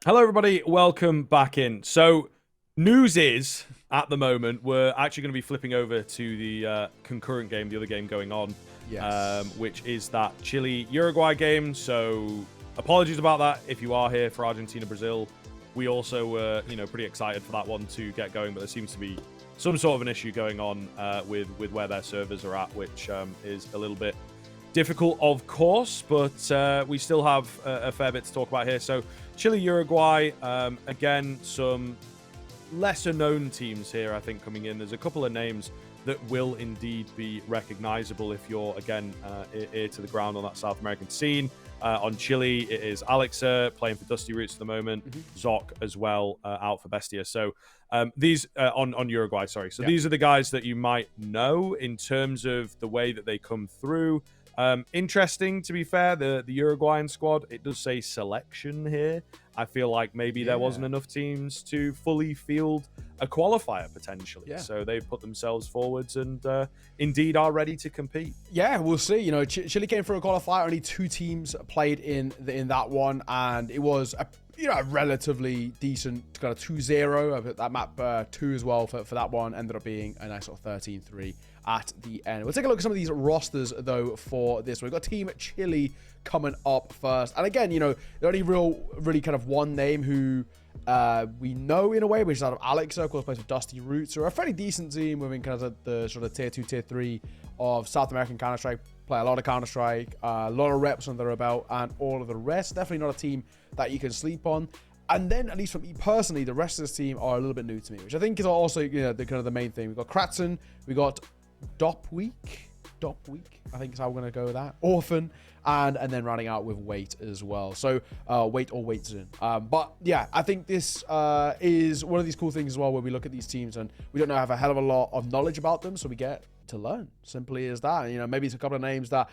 Hello, everybody. Welcome back in. So, news is, at the moment, we're actually going to be flipping over to the concurrent game, the other game going on, Yes. which is that Chile-Uruguay game. So, apologies about that if you are here for Argentina-Brazil. We also were, pretty excited for that one to get going, but there seems to be some sort of an issue going on with where their servers are at, which is a little bit difficult, of course, but we still have a fair bit to talk about here. So, Chile, Uruguay, again, some lesser known teams here, I think, coming in. There's a couple of names that will indeed be recognizable if you're, again, ear to the ground on that South American scene. On Chile, it is Alexa playing for Dusty Roots at the moment, Zoc as well, out for Bestia. So these on Uruguay, sorry. So these are the guys that you might know in terms of the way that they come through. Interesting, to be fair, the Uruguayan squad, it does say selection here. I feel like maybe there wasn't enough teams to fully field a qualifier potentially. Yeah. So they've put themselves forwards and indeed are ready to compete. Yeah, we'll see. Chile came through a qualifier. Only two teams played in that one, and it was a relatively decent kind of 2-0. That map 2 as well for that one ended up being a nice sort of 13-3 at the end. We'll take a look at some of these rosters though for this. We've got Team Chile coming up first, and again, the only really kind of one name who we know in a way, which is out of Alexa, of course, plays for Dusty Roots, who are a fairly decent team within kind of the sort of tier 2, tier 3 of South American Counter-Strike. Play a lot of Counter-Strike, a lot of reps under their belt, and all of the rest. Definitely not a team that you can sleep on. And then, at least for me personally, the rest of this team are a little bit new to me, which I think is also the kind of the main thing. We've got Kratzen, we got Dopweek, I think is how we're going to go with that. Orphan, and then rounding out with Wait as well. So Wait or Wait Soon. But yeah, I think this is one of these cool things as well, where we look at these teams and we don't have a hell of a lot of knowledge about them, so we get to learn. Simply as that. Maybe it's a couple of names that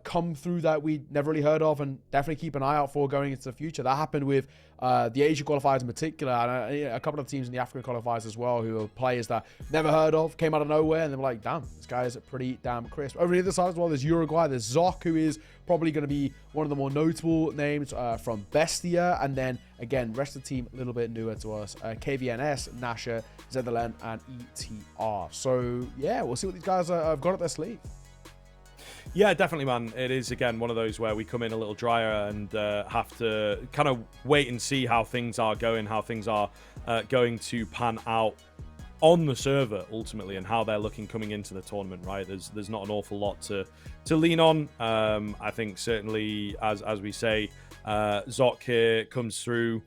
come through that we never really heard of, and definitely keep an eye out for going into the future. That happened with the Asia qualifiers in particular, and a couple of teams in the African qualifiers as well, who are players that never heard of, came out of nowhere, and they were like, damn, this guy is pretty damn crisp. Over the other side as well, there's Uruguay, there's Zoc, who is probably going to be one of the more notable names from Bestia, and then again, rest of the team a little bit newer to us, KVNS, Nasha, Zedelen, and ETR. So yeah, we'll see what these guys have got up their sleeve. Yeah, definitely, man. It is, again, one of those where we come in a little drier and have to kind of wait and see how things are going, how things are going to pan out on the server ultimately, and how they're looking coming into the tournament, right? There's not an awful lot to lean on. I think certainly, as we say, Zoc here comes through.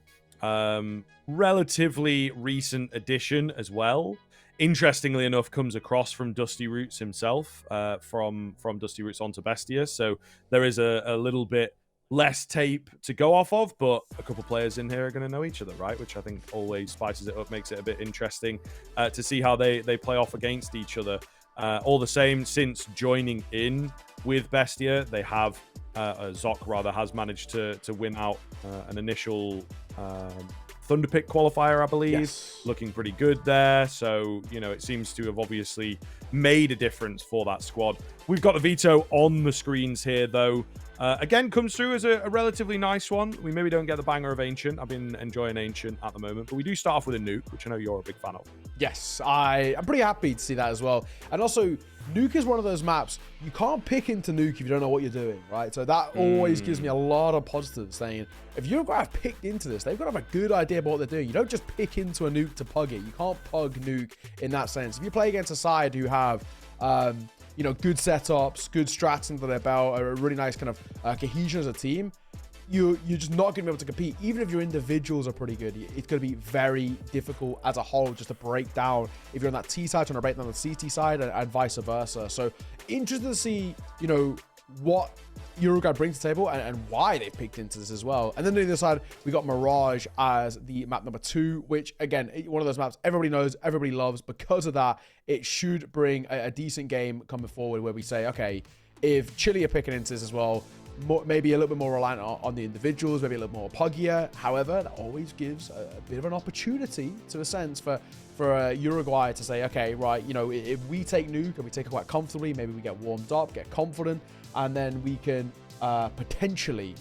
Relatively recent addition as well. Interestingly enough, comes across from Dusty Roots himself, from Dusty Roots onto Bestia. So there is a little bit less tape to go off of, but a couple players in here are going to know each other, right? Which I think always spices it up, makes it a bit interesting to see how they play off against each other. All the same, since joining in with Bestia, they have Zoc rather has managed to win out an initial Thunderpick qualifier, I believe. Yes. Looking pretty good there. So, it seems to have obviously made a difference for that squad. We've got the veto on the screens here, though. Again, comes through as a relatively nice one. We maybe don't get the banger of Ancient. I've been enjoying Ancient at the moment, but we do start off with a nuke, which I know you're a big fan of. Yes, I'm pretty happy to see that as well. And also, Nuke is one of those maps, you can't pick into Nuke if you don't know what you're doing, right? So that always gives me a lot of positives, saying, if you're going to have picked into this, they've got to have a good idea about what they're doing. You don't just pick into a Nuke to pug it. You can't pug Nuke in that sense. If you play against a side who have good setups, good strats under their belt, a really nice kind of cohesion as a team, you're just not going to be able to compete. Even if your individuals are pretty good, it's going to be very difficult as a whole just to break down if you're on that T side trying to break down the CT side, and vice versa. So interested to see, what Uruguay brings to the table and why they picked into this as well. And then on the other side, we got Mirage as the map number 2, which again, one of those maps everybody knows, everybody loves. Because of that, it should bring a decent game coming forward where we say, okay, if Chile are picking into this as well, maybe a little bit more reliant on the individuals, maybe a little more puggier. However, that always gives a bit of an opportunity, to a sense, for Uruguay to say, okay, right, if we take Nuke and we take it quite comfortably, maybe we get warmed up, get confident, and then we can potentially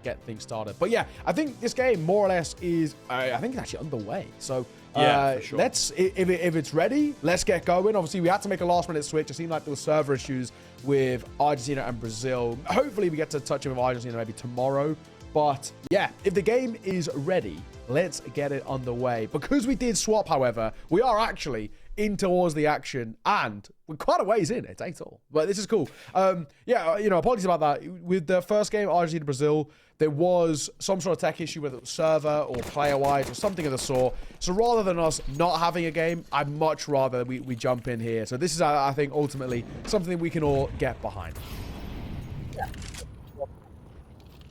get things started. But yeah, I think this game more or less is, I think it's actually underway. So yeah, for sure. let's, if it's ready, let's get going. Obviously, we had to make a last-minute switch. It seemed like there were server issues with Argentina and Brazil. Hopefully, we get to touch it with Argentina maybe tomorrow. But yeah, if the game is ready, let's get it underway. Because we did swap, however, we are actually in towards the action, and we're quite a ways in. It ain't all, but this is cool. Yeah, you know, apologies about that. With the first game, Argentina Brazil, there was some sort of tech issue, whether it was server or player-wise or something of the sort. So rather than us not having a game, I'd much rather we jump in here. So this is, I think, ultimately something we can all get behind.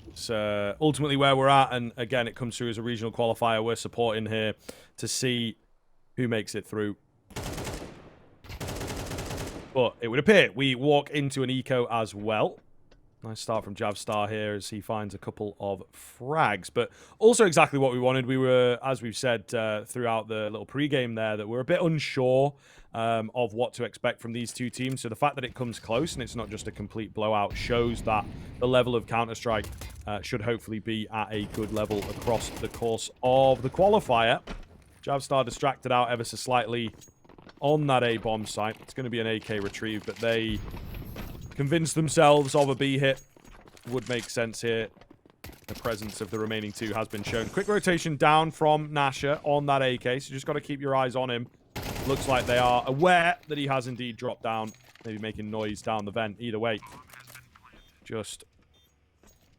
It's ultimately where we're at, and again, it comes through as a regional qualifier. We're supporting here to see who makes it through. But it would appear we walk into an eco as well. Nice start from Javstar here as he finds a couple of frags. But also exactly what we wanted. We were, as we've said throughout the little pregame there, that we're a bit unsure of what to expect from these two teams. So the fact that it comes close and it's not just a complete blowout shows that the level of Counter-Strike should hopefully be at a good level across the course of the qualifier. Javstar distracted out ever so slightly on that A-bomb site. It's going to be an AK retrieve, but they convinced themselves of a B hit. Would make sense here. The presence of the remaining two has been shown. Quick rotation down from Nasha on that AK, so just got to keep your eyes on him. Looks like they are aware that he has indeed dropped down, maybe making noise down the vent. Either way, just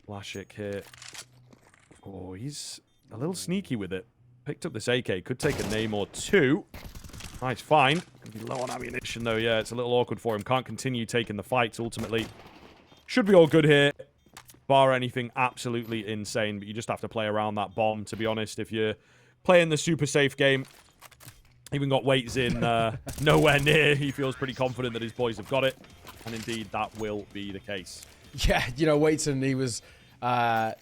Lashik here. Oh, he's a little sneaky with it. Picked up this AK, could take a name or two. Nice find. Gonna be low on ammunition though. Yeah, it's a little awkward for him. Can't continue taking the fights ultimately. Should be all good here. Bar anything absolutely insane, but you just have to play around that bomb, to be honest. If you're playing the super safe game, even got weights in nowhere near. He feels pretty confident that his boys have got it. And indeed, that will be the case. Yeah, you know, Waitson, he was...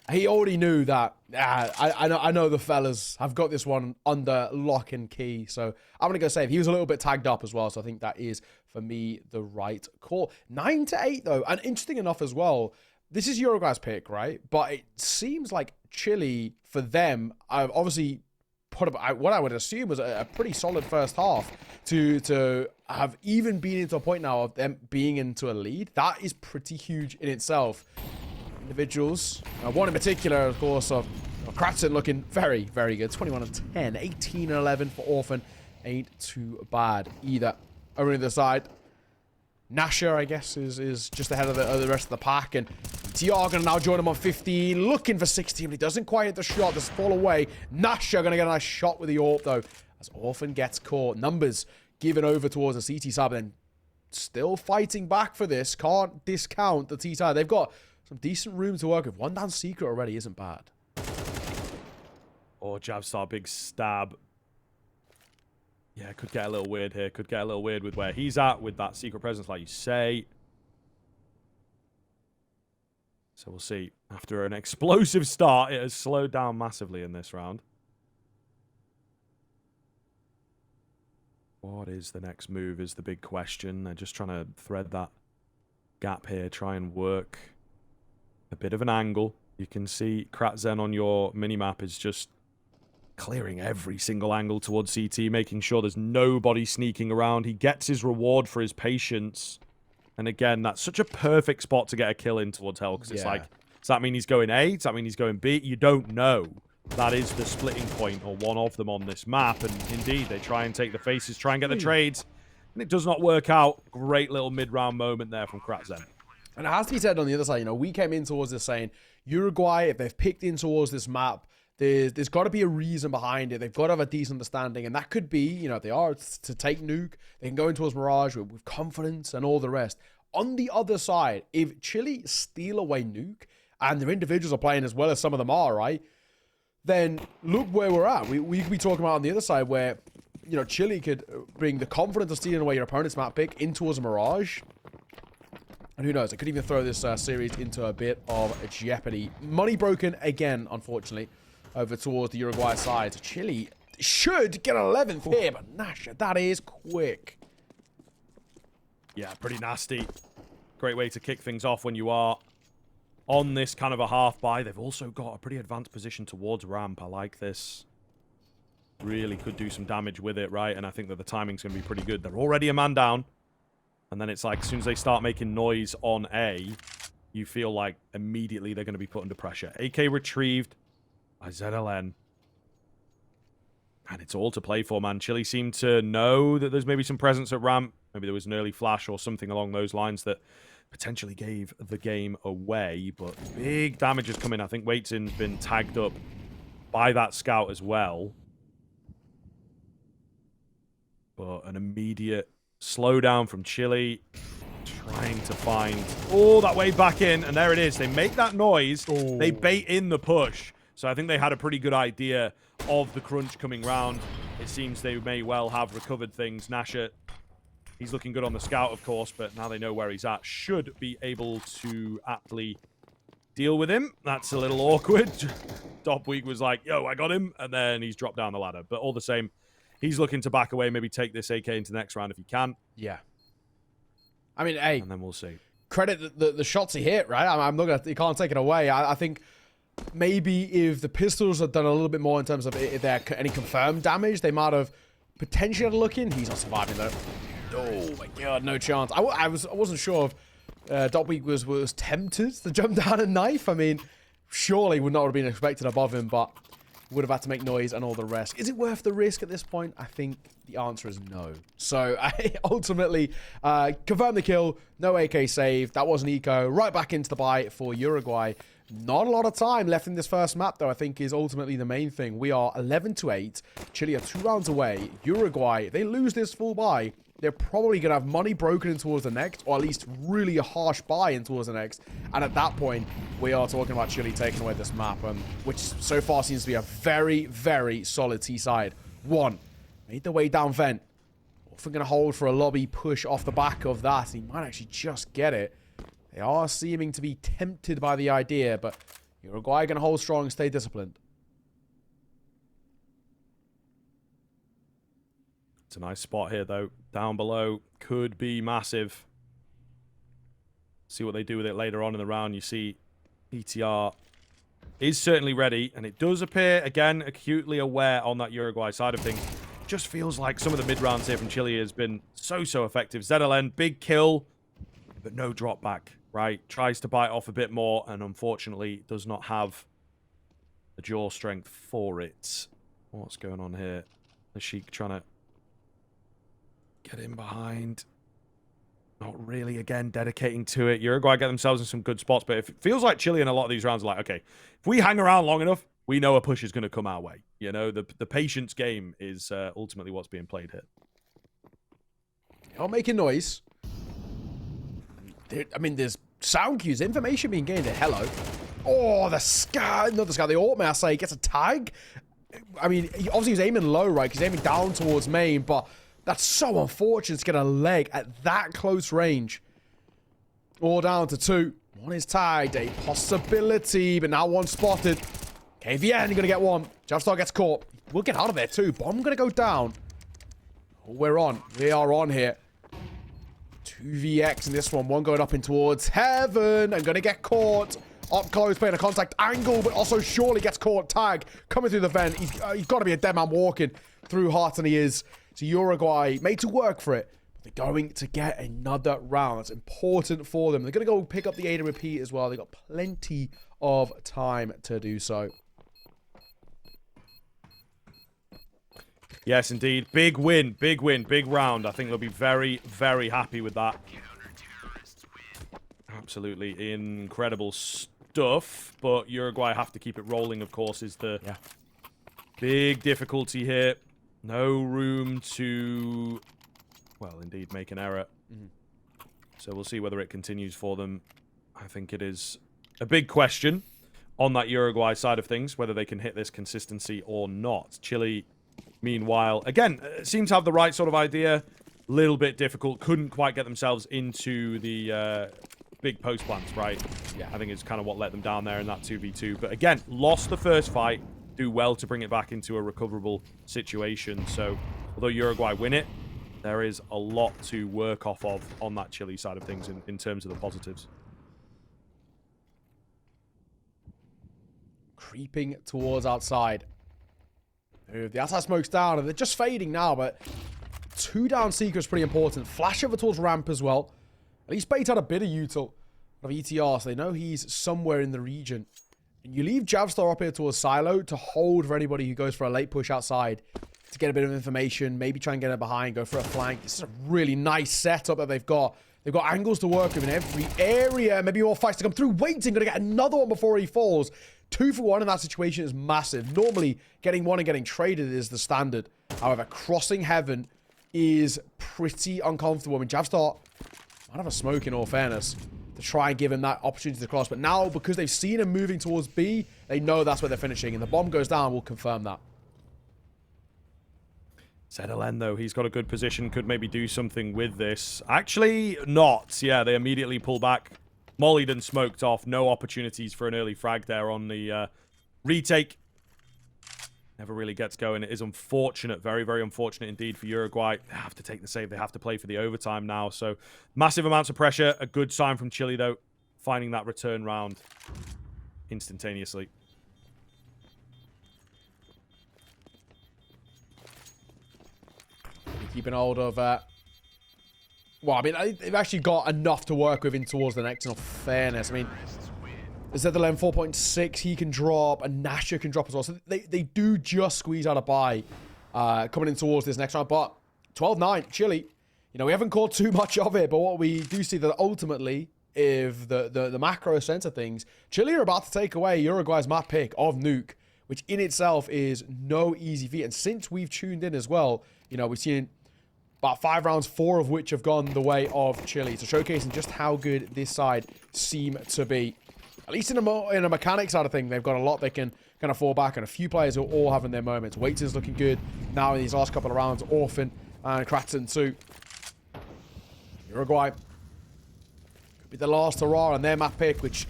he already knew that I know the fellas have got this one under lock and key, so I'm gonna go save. He was a little bit tagged up as well, so I think that is for me the right call. 9-8 though, and interesting enough as well, this is Uruguay's pick, right? But it seems like Chile, for them, I've obviously put up what I would assume was a pretty solid first half to have even been into a point now of them being into a lead. That is pretty huge in itself. Individuals, one in particular, of course, of Kratson looking very, very good. 21 and 10, 18 and 11 for Orphan. Ain't too bad either. Over to the side, Nasha, I guess, is just ahead of the rest of the pack, and TR gonna now join him on 15, looking for 16, but he doesn't quite hit the shot. This fall away. Nasha gonna get a nice shot with the AWP though, as Orphan gets caught. Numbers given over towards the CT side, and still fighting back for this. Can't discount the T side. They've got some decent room to work with. One down secret already isn't bad. Oh, Javstar, big stab. Yeah, could get a little weird here. Could get a little weird with where he's at with that secret presence, like you say. So we'll see. After an explosive start, it has slowed down massively in this round. What is the next move is the big question. They're just trying to thread that gap here, try and work a bit of an angle. You can see Kratzen on your minimap is just clearing every single angle towards CT, making sure there's nobody sneaking around. He gets his reward for his patience. And again, that's such a perfect spot to get a kill in towards Hell, because it's like, does that mean he's going A? Does that mean he's going B? You don't know. That is the splitting point, or one of them on this map. And indeed, they try and take the faces, try and get the trades. And it does not work out. Great little mid-round moment there from Kratzen. And it has to be said on the other side, you know, we came in towards this saying, Uruguay, if they've picked in towards this map, there's got to be a reason behind it. They've got to have a decent understanding. And that could be, you know, if they are to take Nuke, they can go in towards Mirage with confidence and all the rest. On the other side, if Chile steal away Nuke, and their individuals are playing as well as some of them are, right? Then look where we're at. We could be talking about on the other side where, you know, Chile could bring the confidence of stealing away your opponent's map pick in towards a Mirage. And who knows, it could even throw this series into a bit of jeopardy. Money broken again, unfortunately, over towards the Uruguay side. So Chile should get an 11th here, but Nasha, that is quick. Yeah, pretty nasty. Great way to kick things off when you are on this kind of a half buy. They've also got a pretty advanced position towards ramp. I like this. Really could do some damage with it, right? And I think that the timing's going to be pretty good. They're already a man down. And then it's like, as soon as they start making noise on A, you feel like immediately they're going to be put under pressure. AK retrieved by ZLN. And it's all to play for, man. Chile seem to know that there's maybe some presence at ramp. Maybe there was an early flash or something along those lines that potentially gave the game away. But big damage is coming. I think Waitsin's been tagged up by that scout as well. But an immediate slowdown from Chile. Trying to find all that way back in. And there it is. They make that noise. Oh. They bait in the push. So I think they had a pretty good idea of the crunch coming round. It seems they may well have recovered things. Nasher, he's looking good on the scout, of course, but now they know where he's at. Should be able to aptly deal with him. That's a little awkward. Dopweek was like, yo, I got him. And then he's dropped down the ladder. But all the same, he's looking to back away, maybe take this AK into the next round if he can. Yeah. I mean, hey. And then we'll see. Credit the shots he hit, right? I'm not going to, you can't take it away. I think maybe if the pistols had done a little bit more in terms of if there any confirmed damage, they might have potentially had a look in. He's not surviving though. Oh my god, no chance. I wasn't sure if Dopweek was tempted to jump down and knife. I mean, surely would not have been expected above him, but would have had to make noise and all the rest. Is it worth the risk at this point? I think the answer is no. So I ultimately confirmed the kill. No AK save. That was an eco. Right back into the buy for Uruguay. Not a lot of time left in this first map, though, I think is ultimately the main thing. We are 11-8. Chile are 2 rounds away. Uruguay, if they lose this full buy, they're probably going to have money broken in towards the next, or at least really a harsh buy in towards the next. And at that point, we are talking about Chile taking away this map, which so far seems to be a very, very solid T side. 1, made the way down vent. Often going to hold for a lobby push off the back of that. He might actually just get it. They are seeming to be tempted by the idea, but Uruguay going to hold strong and stay disciplined. It's a nice spot here, though. Down below could be massive. See what they do with it later on in the round. You see ETR is certainly ready, and it does appear, again, acutely aware on that Uruguay side of things. Just feels like some of the mid-rounds here from Chile has been so effective. ZLN, big kill, but no drop back, right? Tries to bite off a bit more, and unfortunately does not have the jaw strength for it. What's going on here? The Sheik trying to get in behind. Not really, again, dedicating to it. Uruguay get themselves in some good spots, but it feels like Chile in a lot of these rounds are like, okay, if we hang around long enough, we know a push is going to come our way. You know, the patience game is ultimately what's being played here. Not making noise. I mean, there's sound cues, information being gained. Hello. Oh, the scout. Not the scout, the ult, may I say, gets a tag. I mean, he obviously was aiming low, right? He's aiming down towards main, but that's so unfortunate to get a leg at that close range. All down to 2. 1 is tagged. A possibility, but now 1 spotted. KVN, you're going to get 1. Javstar gets caught. We'll get out of there too. Bomb going to go down. Oh, we're on. We are on here. 2vx in this one. 1 going up in towards heaven. I'm going to get caught. Up close, playing a contact angle, but also surely gets caught. Tag coming through the vent. He's got to be a dead man walking through heart, and he is. So Uruguay made to work for it. They're going to get another round. That's important for them. They're going to go pick up the aid and repeat as well. They've got plenty of time to do so. Yes, indeed. Big win, big round. I think they'll be very, very happy with that. Absolutely incredible stuff. But Uruguay have to keep it rolling, of course, is the big difficulty here. No room to, well, indeed, make an error. So we'll see whether it continues for them. I think it is a big question on that Uruguay side of things, whether they can hit this consistency or not. Chile, meanwhile, again, seems to have the right sort of idea. Little bit difficult. Couldn't quite get themselves into the big post plants, right? Yeah. I think it's kind of what let them down there in that 2v2. But again, lost the first fight. Do well to bring it back into a recoverable situation. So, although Uruguay win it, there is a lot to work off of on that Chile side of things in terms of the positives. creeping towards outside. The outside smoke's down, and they're just fading now, but 2 down Seeker is pretty important. Flash over towards ramp as well. At least bait out a bit of util of ETR, so they know he's somewhere in the region. And you leave Javstar up here towards Silo to hold for anybody who goes for a late push outside to get a bit of information, maybe try and get it behind, go for a flank. This is a really nice setup that they've got. They've got angles to work with in every area. Maybe more fights to come through. Waiting, going to get another one before he falls. 2 for 1 in that situation is massive. Normally, getting one and getting traded is the standard. However, crossing heaven is pretty uncomfortable. I mean, Javstar might have a smoke in all fairness to try and give him that opportunity to cross. But now, because they've seen him moving towards B, they know that's where they're finishing. And the bomb goes down, we'll confirm that. ZLN, though, he's got a good position, could maybe do something with this. Actually, not. Yeah, they immediately pull back. Mollied and smoked off. No opportunities for an early frag there on the retake. Never really gets going. It is unfortunate. Very, very unfortunate indeed for Uruguay. They have to take the save. They have to play for the overtime now. So, massive amounts of pressure. A good sign from Chile, though. Finding that return round instantaneously. Keeping hold of... well, I mean, they've actually got enough to work with in towards the next, in all fairness. I mean, ZLM 4.6, he can drop, and Nasha can drop as well. So they do just squeeze out a buy coming in towards this next round. But 12-9, Chile, you know, we haven't caught too much of it, but what we do see that ultimately, if the macro sense of things, Chile are about to take away Uruguay's map pick of Nuke, which in itself is no easy feat. And since we've tuned in as well, you know, we've seen about 5 rounds, 4 of which have gone the way of Chile. So showcasing just how good this side seem to be. At least in a mechanic side of thing, they've got a lot they can kind of fall back, and a few players who are all having their moments. Waiter's looking good now in these last couple of rounds. Orphan and Kratzen too. Uruguay could be the last hurrah on their map pick, which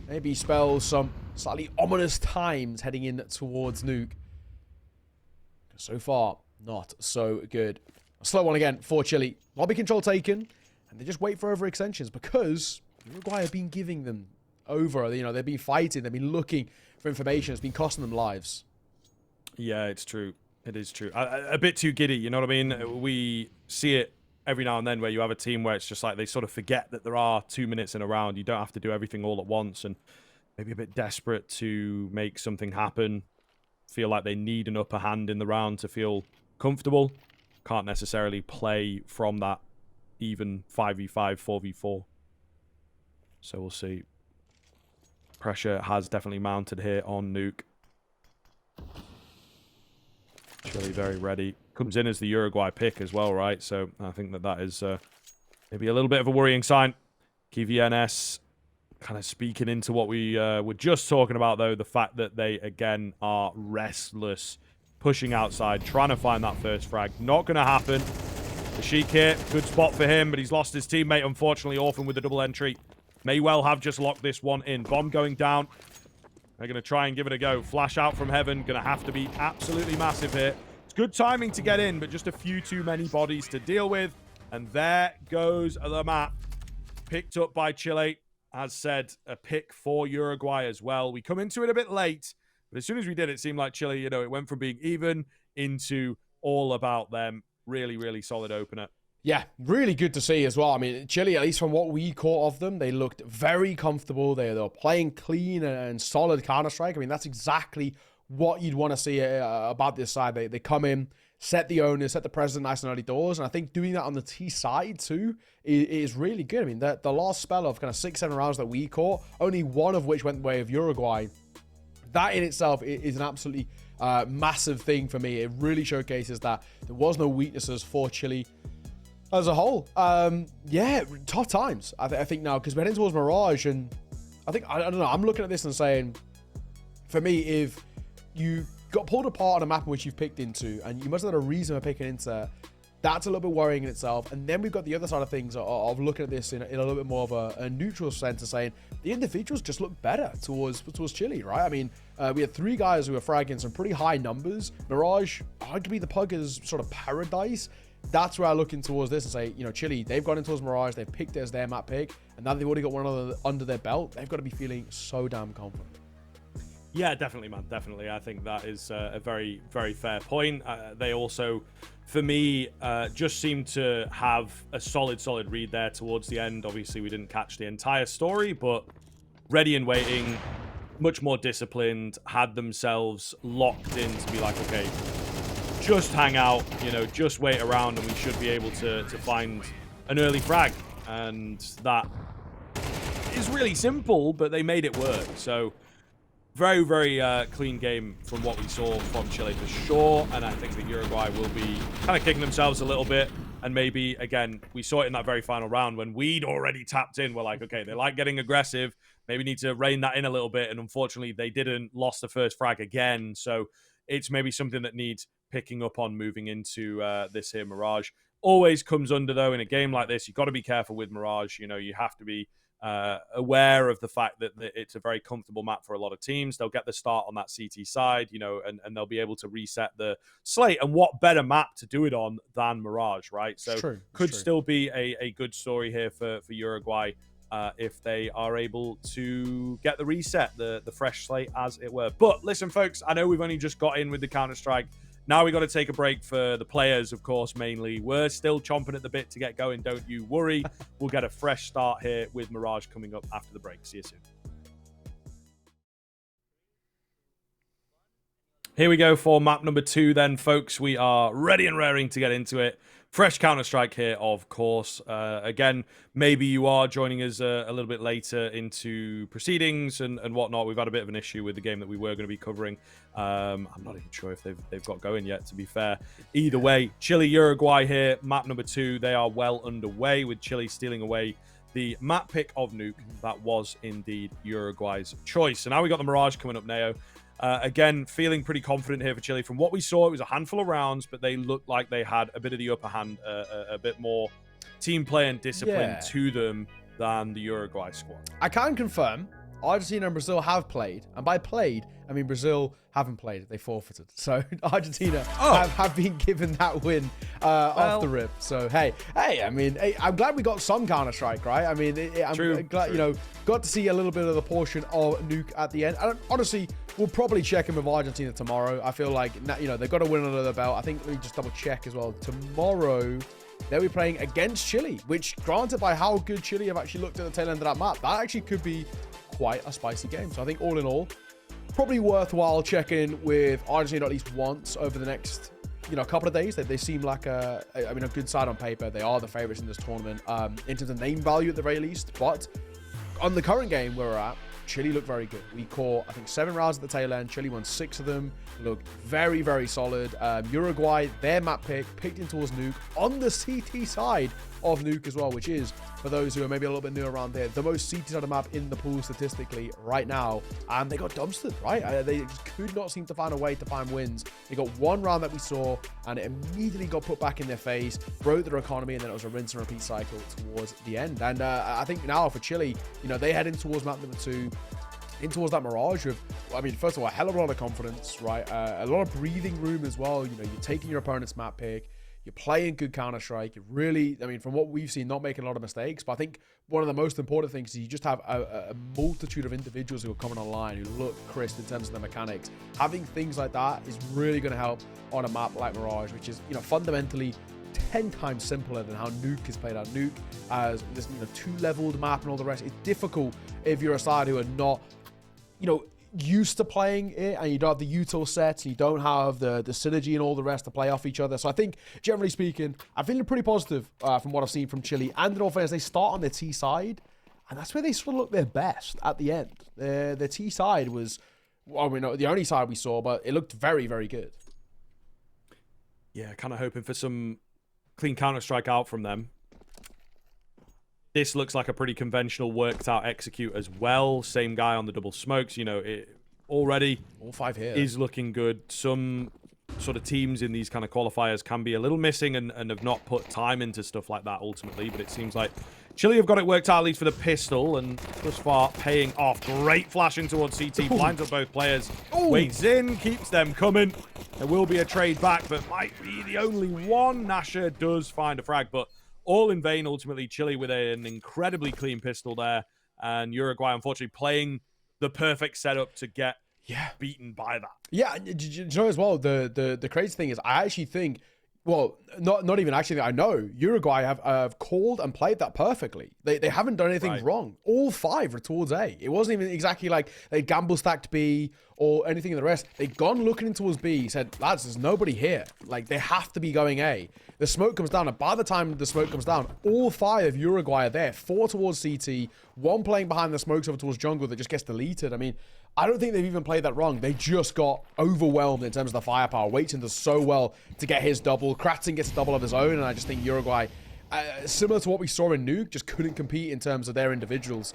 maybe spells some slightly ominous times heading in towards Nuke. So far, not so good. A slow one again for Chile. Lobby control taken, and they just wait for overextensions because Uruguay have been giving them over. You know, they've been fighting, they've been looking for information. It's been costing them lives. Yeah, it's true. It is true. A bit too giddy, you know what I mean? We see it every now and then where you have a team where it's just like they sort of forget that there are 2 minutes in a round. You don't have to do everything all at once, and maybe a bit desperate to make something happen. Feel like they need an upper hand in the round to feel comfortable. Can't necessarily play from that even 5v5, 4v4. So we'll see. Pressure has definitely mounted here on Nuke. Chile very ready. Comes in as the Uruguay pick as well, right? So I think that is maybe a little bit of a worrying sign. KVNS kind of speaking into what we were just talking about, though. The fact that they, again, are restless. Pushing outside, trying to find that first frag. Not going to happen. The Sheik here, good spot for him, but he's lost his teammate, unfortunately. Orphan with a double entry. May well have just locked this one in. Bomb going down. They're going to try and give it a go. Flash out from heaven. Going to have to be absolutely massive here. It's good timing to get in, but just a few too many bodies to deal with. And there goes the map. Picked up by Chile. As said, a pick for Uruguay as well. We come into it a bit late. But as soon as we did, it seemed like Chile, you know, it went from being even into all about them. Really, really solid opener. Yeah, really good to see as well. I mean, Chile, at least from what we caught of them, they looked very comfortable. They were playing clean and solid Counter-Strike. I mean, that's exactly what you'd want to see about this side. They come in, set the owners, set the president nice and early doors. And I think doing that on the T side too is really good. I mean, the last spell of kind of 6-7 rounds that we caught, only one of which went the way of Uruguay. That in itself is an absolutely massive thing for me. It really showcases that there was no weaknesses for Chile as a whole. Yeah, tough times, I think now, because we're heading towards Mirage, and I don't know, I'm looking at this and saying, for me, if you got pulled apart on a map in which you've picked into, and you must have had a reason for picking into, that's a little bit worrying in itself. And then we've got the other side of things of looking at this in a little bit more of a neutral sense of saying the individuals just look better towards Chile, right? I mean, we had 3 guys who were fragging some pretty high numbers. Mirage, arguably the pug is sort of paradise. That's where I look in towards this and say, you know, Chile, they've gone into towards Mirage, they've picked it as their map pick, and now they've already got one other under their belt. They've got to be feeling so damn confident. Yeah, definitely, man. Definitely. I think that is a very, very fair point. They also, for me, just seem to have a solid read there towards the end. Obviously, we didn't catch the entire story, but ready and waiting, much more disciplined, had themselves locked in to be like, okay, just hang out, just wait around and we should be able to find an early frag. And that is really simple, but they made it work. So very, very clean game from what we saw from Chile for sure. And I think that Uruguay will be kind of kicking themselves a little bit. And maybe, again, we saw it in that very final round when we'd already tapped in. We're like, okay, they like getting aggressive. Maybe need to rein that in a little bit. And unfortunately, they didn't. Lost the first frag again. So it's maybe something that needs picking up on moving into this here Mirage. Always comes under, though, in a game like this. You've got to be careful with Mirage. You have to be aware of the fact that it's a very comfortable map for a lot of teams. They'll get the start on that CT side, and they'll be able to reset the slate. And what better map to do it on than Mirage, right? So could still be a good story here for Uruguay if they are able to get the reset, the fresh slate, as it were. But listen, folks, I know we've only just got in with the Counter-Strike. Now we got to take a break for the players, of course, mainly. We're still chomping at the bit to get going, don't you worry. We'll get a fresh start here with Mirage coming up after the break. See you soon. Here we go for map number 2 then, folks. We are ready and raring to get into it. Fresh Counter-Strike here, of course. Again, maybe you are joining us a little bit later into proceedings and whatnot. We've had a bit of an issue with the game that we were going to be covering. I'm not even sure if they've got going yet, to be fair. Either way, Chile, Uruguay here, map number 2. They are well underway with Chile stealing away the map pick of Nuke. That was indeed Uruguay's choice. So now we got the Mirage coming up, Neo. Again, feeling pretty confident here for Chile. From what we saw, it was a handful of rounds, but they looked like they had a bit of the upper hand, a bit more team play and discipline to them than the Uruguay squad. I can confirm Argentina and Brazil have played. And by played, I mean Brazil haven't played. They forfeited. So Argentina have been given that win off the rip. So, hey, I mean, I'm glad we got some Counter-Strike, right? I mean, I'm glad, got to see a little bit of the portion of Nuke at the end. And honestly, we'll probably check in with Argentina tomorrow. I feel like, they've got to win under their belt. I think let me just double check as well. Tomorrow, they'll be playing against Chile, which, granted, by how good Chile have actually looked at the tail end of that map, that actually could be quite a spicy game. So I think all in all, probably worthwhile checking with Argentina at least once over the next, couple of days. They seem like a good side on paper. They are the favorites in this tournament in terms of name value at the very least. But on the current game where we're at, Chile looked very good. We caught, I think, 7 rounds at the tail end. Chile won 6 of them. Looked very, very solid. Uruguay, their map picked in towards Nuke on the CT side of Nuke as well, which is, for those who are maybe a little bit new around there, the most CT side of map in the pool statistically right now. And they got dumpstered, right? They just could not seem to find a way to find wins. They got one round that we saw, and it immediately got put back in their face, broke their economy, and then it was a rinse and repeat cycle towards the end. And I think now for Chile, they head in towards map number 2, in towards that Mirage of, first of all, a hell of a lot of confidence, right? A lot of breathing room as well. You're taking your opponent's map pick. You're playing good Counter-Strike. You're really, from what we've seen, not making a lot of mistakes. But I think one of the most important things is you just have a multitude of individuals who are coming online, who look crisp in terms of the mechanics. Having things like that is really going to help on a map like Mirage, which is, fundamentally 10 times simpler than how Nuke is played out. Nuke as this, 2-leveled map and all the rest. It's difficult if you're a side who are not, used to playing it, and you don't have the util sets, and you don't have the synergy and all the rest to play off each other. So I think, generally speaking, I'm feeling pretty positive from what I've seen from Chile. And in all fairness, they start on their T side, and that's where they sort of look their best at the end. Their T side was, the only side we saw, but it looked very, very good. Yeah, kind of hoping for some clean Counter-Strike out from them. This looks like a pretty conventional, worked out execute as well. Same guy on the double smokes. It already all 5 here is looking good. Some sort of teams in these kind of qualifiers can be a little missing and have not put time into stuff like that ultimately. But it seems like Chile have got it worked out, at least for the pistol, and thus far paying off. Great flashing towards CT, blinds up both players. Waits in, keeps them coming. There will be a trade back, but might be the only one. Nasher does find a frag, but all in vain, ultimately. Chile with an incredibly clean pistol there. And Uruguay, unfortunately, playing the perfect setup to get beaten by that. Yeah, do you know as well, the crazy thing is I actually think, well, not even actually, I know Uruguay have called and played that perfectly. They haven't done anything wrong. All 5 were towards A. It wasn't even exactly like they gamble stacked B or anything in the rest. They'd gone looking towards B, said, lads, there's nobody here. Like, they have to be going A. The smoke comes down, and by the time the smoke comes down, all 5 of Uruguay are there. 4 towards CT, 1 playing behind the smokes over towards jungle that just gets deleted. I mean, I don't think they've even played that wrong. They just got overwhelmed in terms of the firepower. Weighton does so well to get his double. Kratzen gets a double of his own, and I just think Uruguay, similar to what we saw in Nuke, just couldn't compete in terms of their individuals.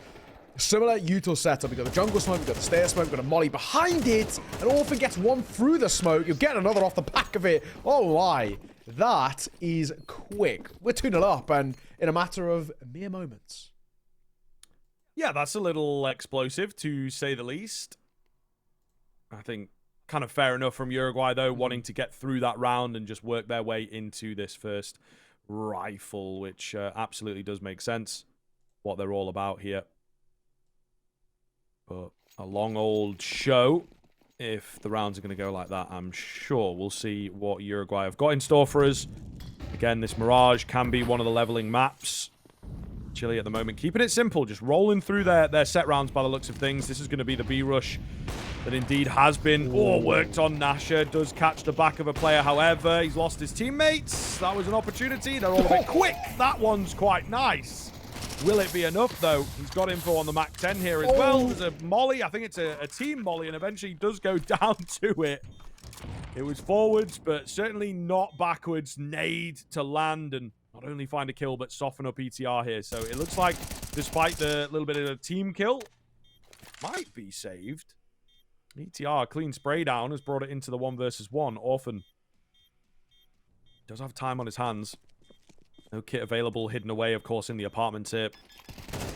Similar util setup. We've got the jungle smoke, we've got the stair smoke, we've got a molly behind it, and Orphan gets one through the smoke. You'll get another off the back of it. Oh my. That is quick. We're 2-0 up, and in a matter of mere moments. Yeah, that's a little explosive, to say the least. I think kind of fair enough from Uruguay, though, wanting to get through that round and just work their way into this first rifle, which absolutely does make sense, what they're all about here. But a long old show. If the rounds are going to go like that, I'm sure we'll see what Uruguay have got in store for us. Again, this Mirage can be one of the leveling maps. Chile at the moment keeping it simple, just rolling through their set rounds by the looks of things. This is going to be the B rush that indeed has been worked on. Nasher does catch the back of a player, however, he's lost his teammates. That was an opportunity. They're all a bit quick. That one's quite nice. Will it be enough, though? He's got info on the Mac 10 here as well. There's a molly. I think it's a team molly, and eventually does go down to it. It was forwards, but certainly not backwards. Nade to land and not only find a kill, but soften up ETR here. So it looks like, despite the little bit of a team kill, might be saved. ETR, clean spray down, has brought it into the 1 versus 1. Orphan does have time on his hands. No kit available, hidden away, of course, in the apartment here.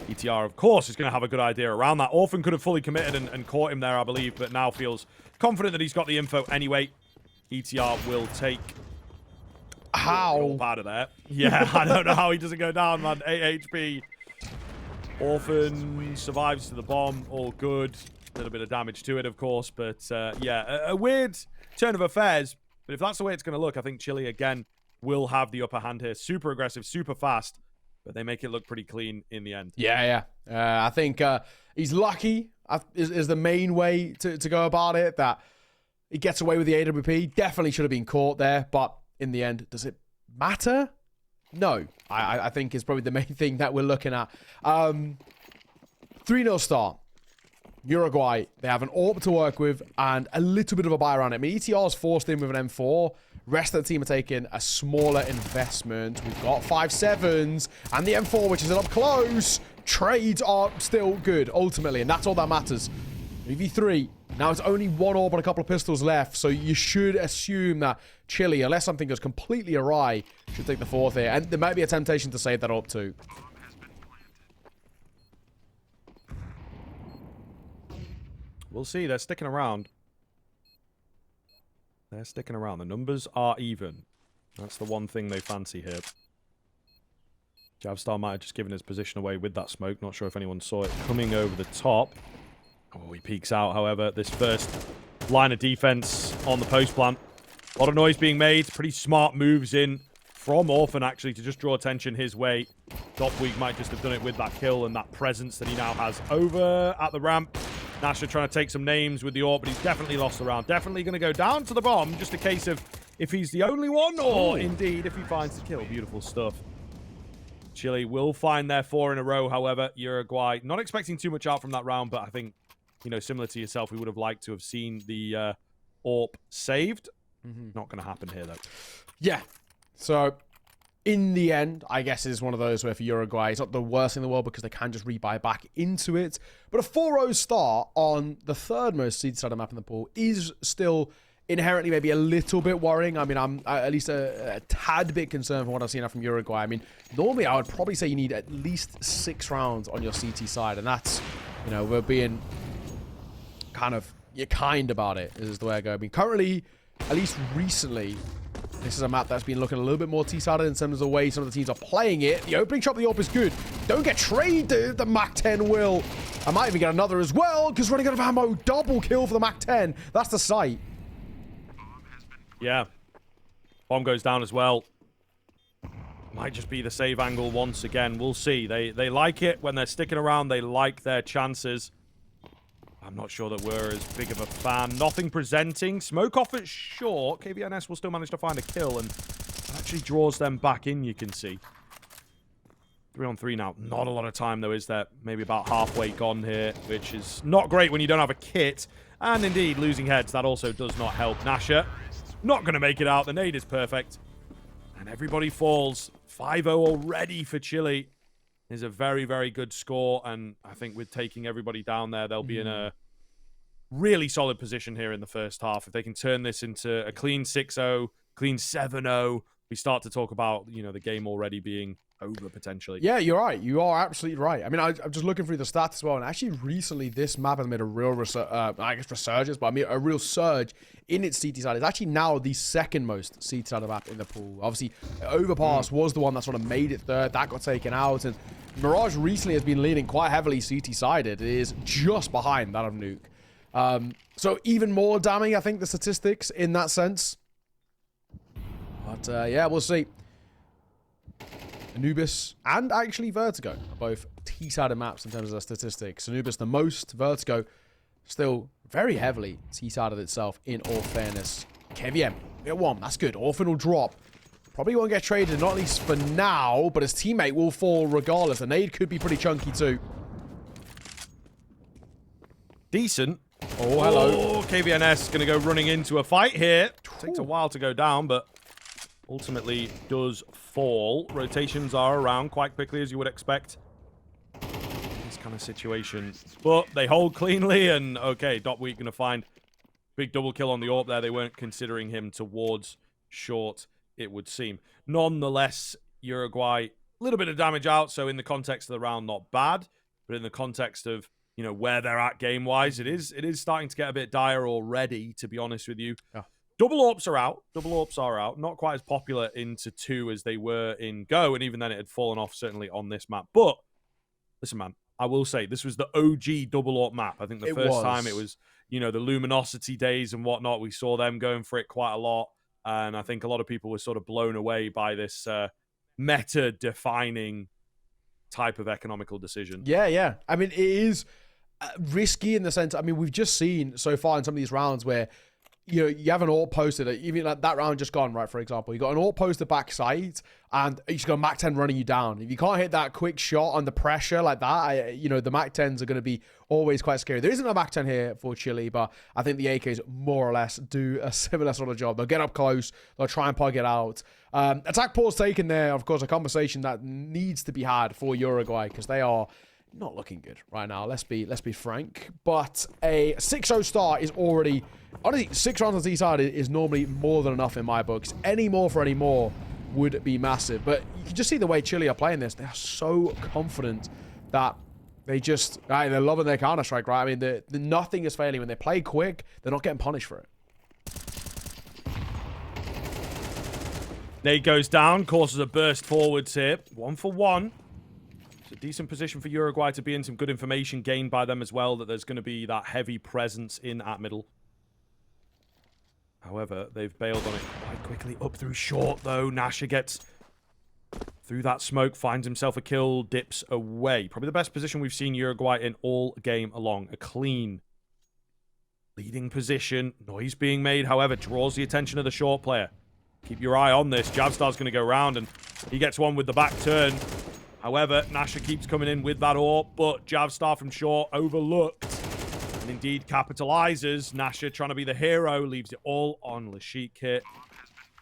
ETR, of course, is going to have a good idea around that. Orphan could have fully committed and caught him there, I believe, but now feels confident that he's got the info anyway. ETR will take... How? Out of there. Yeah, I don't know how he doesn't go down, man. 8 HP. Orphan survives to the bomb. All good. A little bit of damage to it, of course. But, yeah, a weird turn of affairs. But if that's the way it's going to look, I think Chile, again, will have the upper hand here. Super aggressive, super fast. But they make it look pretty clean in the end. Yeah. I think he's lucky is the main way to go about it. That he gets away with the AWP. Definitely should have been caught there. But in the end, does it matter? No. I think is probably the main thing that we're looking at. 3-0 start. Uruguay, they have an AWP to work with and a little bit of a buy around it. I mean, ETR's forced in with an M4. Rest of the team are taking a smaller investment. We've got 5.7s and the M4, which is up close. Trades are still good, ultimately, and that's all that matters. V3. Now it's only 1 AWP and a couple of pistols left, so you should assume that Chile, unless something goes completely awry, should take the 4th here. And there might be a temptation to save that AWP too. We'll see. They're sticking around. They're sticking around. The numbers are even. That's the one thing they fancy here. Javstar might have just given his position away with that smoke. Not sure if anyone saw it coming over the top. Oh, he peeks out, however. This first line of defense on the post plant. A lot of noise being made. Pretty smart moves in from Orphan, actually, to just draw attention his way. Dopweek might just have done it with that kill and that presence that he now has over at the ramp. Nasher trying to take some names with the AWP, but he's definitely lost the round. Definitely going to go down to the bomb. Just a case of if he's the only one or indeed if he finds the kill. Beautiful stuff. Chile will find their 4 in a row, however. Uruguay, not expecting too much out from that round, but I think, you know, similar to yourself, we would have liked to have seen the AWP saved. Not going to happen here, though. Yeah. So, in the end, I guess it's one of those where for Uruguay, it's not the worst thing in the world because they can just rebuy back into it. But a 4-0 start on the 3rd most seed side of map in the pool is still inherently maybe a little bit worrying. I mean, I'm at least a tad bit concerned from what I've seen from Uruguay. I mean, normally I would probably say you need at least 6 rounds on your CT side. And that's, you know, we're being you're kind about it, is the way I go. I mean, currently, at least recently, This is a map that's been looking a little bit more T-sided in terms of the way some of the teams are playing it. The opening shot of the AWP is good. Don't get traded. The MAC-10 will. I might even get another as well, because running out of ammo. Double kill for the MAC-10. That's the sight. Yeah. Bomb goes down as well. Might just be the save angle once again. We'll see. They like it when they're sticking around. They like their chances. I'm not sure that we're as big of a fan. Nothing presenting. Smoke off at short. KVNS will still manage to find a kill, and actually draws them back in, you can see. 3-on-3 now. Not a lot of time, though, is there? Maybe about halfway gone here, which is not great when you don't have a kit. And indeed, losing heads, that also does not help. Nasha, not going to make it out. The nade is perfect. And everybody falls. 5-0 already for Chile. Is a very, very good score, and I think with taking everybody down there, they'll be in a really solid position here in the first half. If they can turn this into a clean 6-0, clean 7-0, we start to talk about, you know, the game already being over potentially. Yeah, you're right. You are absolutely right. I mean, I'm just looking through the stats as well, and actually recently this map has made a real resurgence, but I mean a real surge in its CT side. It's actually now the second most CT side map in the pool. Obviously, Overpass was the one that sort of made it third. That got taken out, and Mirage recently has been leaning quite heavily CT sided. It is just behind that of Nuke. So even more damning, I think, the statistics in that sense. But yeah, we'll see. Anubis and actually Vertigo are both T-sided maps in terms of their statistics. Anubis the most, Vertigo still very heavily T-sided itself in all fairness. KVM, bit one, that's good. Orphan will drop. Probably won't get traded, not at least for now, but his teammate will fall regardless. The nade could be pretty chunky too. Decent. Oh, hello. Oh, KVNS going to go running into a fight here. Takes a while to go down, but ultimately does fall. Rotations are around quite quickly, as you would expect. This kind of situation. But they hold cleanly, and okay, Dotweek going to find big double kill on the AWP there. They weren't considering him towards short, it would seem. Nonetheless, Uruguay, a little bit of damage out, so in the context of the round, not bad. But in the context of, you know, where they're at game-wise, it is starting to get a bit dire already, to be honest with you. Yeah. Double AWPs are out. Double AWPs are out. Not quite as popular into 2 as they were in Go, and even then it had fallen off, certainly, on this map. But, listen, man, I will say, this was the OG double AWP map. I think the first time it was, you know, the Luminosity days and whatnot. We saw them going for it quite a lot, and I think a lot of people were sort of blown away by this meta-defining type of economical decision. Yeah, yeah. I mean, it is risky in the sense, I mean, we've just seen so far in some of these rounds where, you know, you have an AWP posted, even like that round just gone, right, for example. You got an AWP posted backside, and you just got a MAC-10 running you down. If you can't hit that quick shot under pressure like that, you know, the MAC-10s are going to be always quite scary. There isn't a MAC-10 here for Chile, but I think the AKs more or less do a similar sort of job. They'll get up close, they'll try and pug it out. Attack pause taken there, of course, a conversation that needs to be had for Uruguay, because they are not looking good right now. Let's be frank. But a 6-0 start is already, honestly, 6 rounds on T-side is normally more than enough in my books. Any more for any more would be massive. But you can just see the way Chile are playing this. They are so confident that they just, they're loving their Counter-Strike, right? I mean, nothing is failing. When they play quick, they're not getting punished for it. Nade goes down, causes a burst forwards here. 1 for 1. It's a decent position for Uruguay to be in. Some good information gained by them as well, that there's going to be that heavy presence in at middle. However, they've bailed on it quite quickly. Up through short, though. Nasha gets through that smoke, finds himself a kill, dips away. Probably the best position we've seen Uruguay in all game along. A clean leading position. Noise being made, however, draws the attention of the short player. Keep your eye on this. Javstar's going to go round, and he gets one with the back turn. However, Nasha keeps coming in with that AWP, but Javstar from short overlooked. And indeed capitalizes. Nasha trying to be the hero, leaves it all on Lashik here.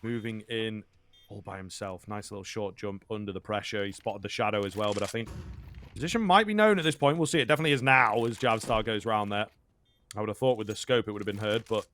Moving in all by himself. Nice little short jump under the pressure. He spotted the shadow as well, but I think position might be known at this point. We'll see. It definitely is now as Javstar goes round there. I would have thought with the scope it would have been heard, but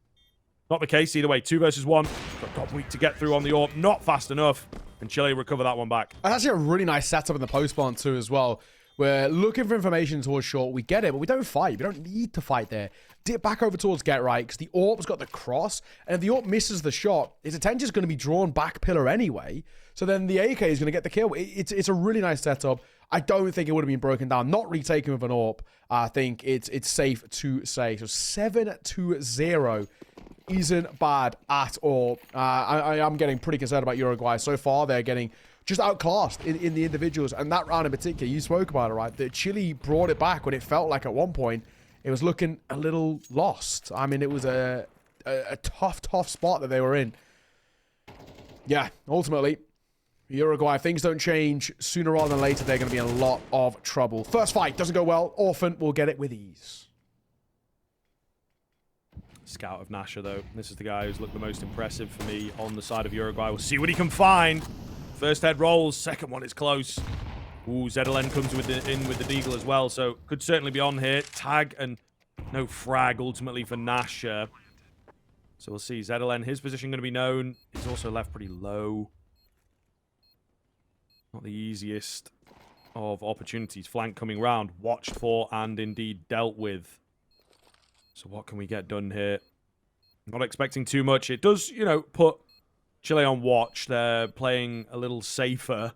not the case. Either way, 2 versus 1. Got weak to get through on the AWP. Not fast enough. And Chile recover that one back. That's actually a really nice setup in the post spawn too as well. We're looking for information towards short. We get it, but we don't fight. We don't need to fight there. Dip back over towards get right, because the AWP's got the cross, and if the AWP misses the shot, his attention's going to be drawn back pillar anyway. So then the AK is going to get the kill. It's a really nice setup. I don't think it would have been broken down. Not retaken with an AWP. I think it's safe to say. So 7-0 isn't bad at all. I am getting pretty concerned about Uruguay. So far, they're getting just outclassed in the individuals. And that round in particular, you spoke about it, right? That Chile brought it back when it felt like at one point it was looking a little lost. I mean, it was a tough spot that they were in. Yeah, ultimately, Uruguay, if things don't change sooner rather than later, they're going to be in a lot of trouble. First fight doesn't go well. Orphan will get it with ease. Scout of Nasha, though. This is the guy who's looked the most impressive for me on the side of Uruguay. We'll see what he can find. First head rolls. Second one is close. Ooh, ZLN comes in with the deagle as well, so could certainly be on here. Tag and no frag ultimately for Nasha. So we'll see. ZLN, his position going to be known. He's also left pretty low. Not the easiest of opportunities. Flank coming round. Watched for and indeed dealt with. So what can we get done here? Not expecting too much. It does, you know, put Chile on watch. They're playing a little safer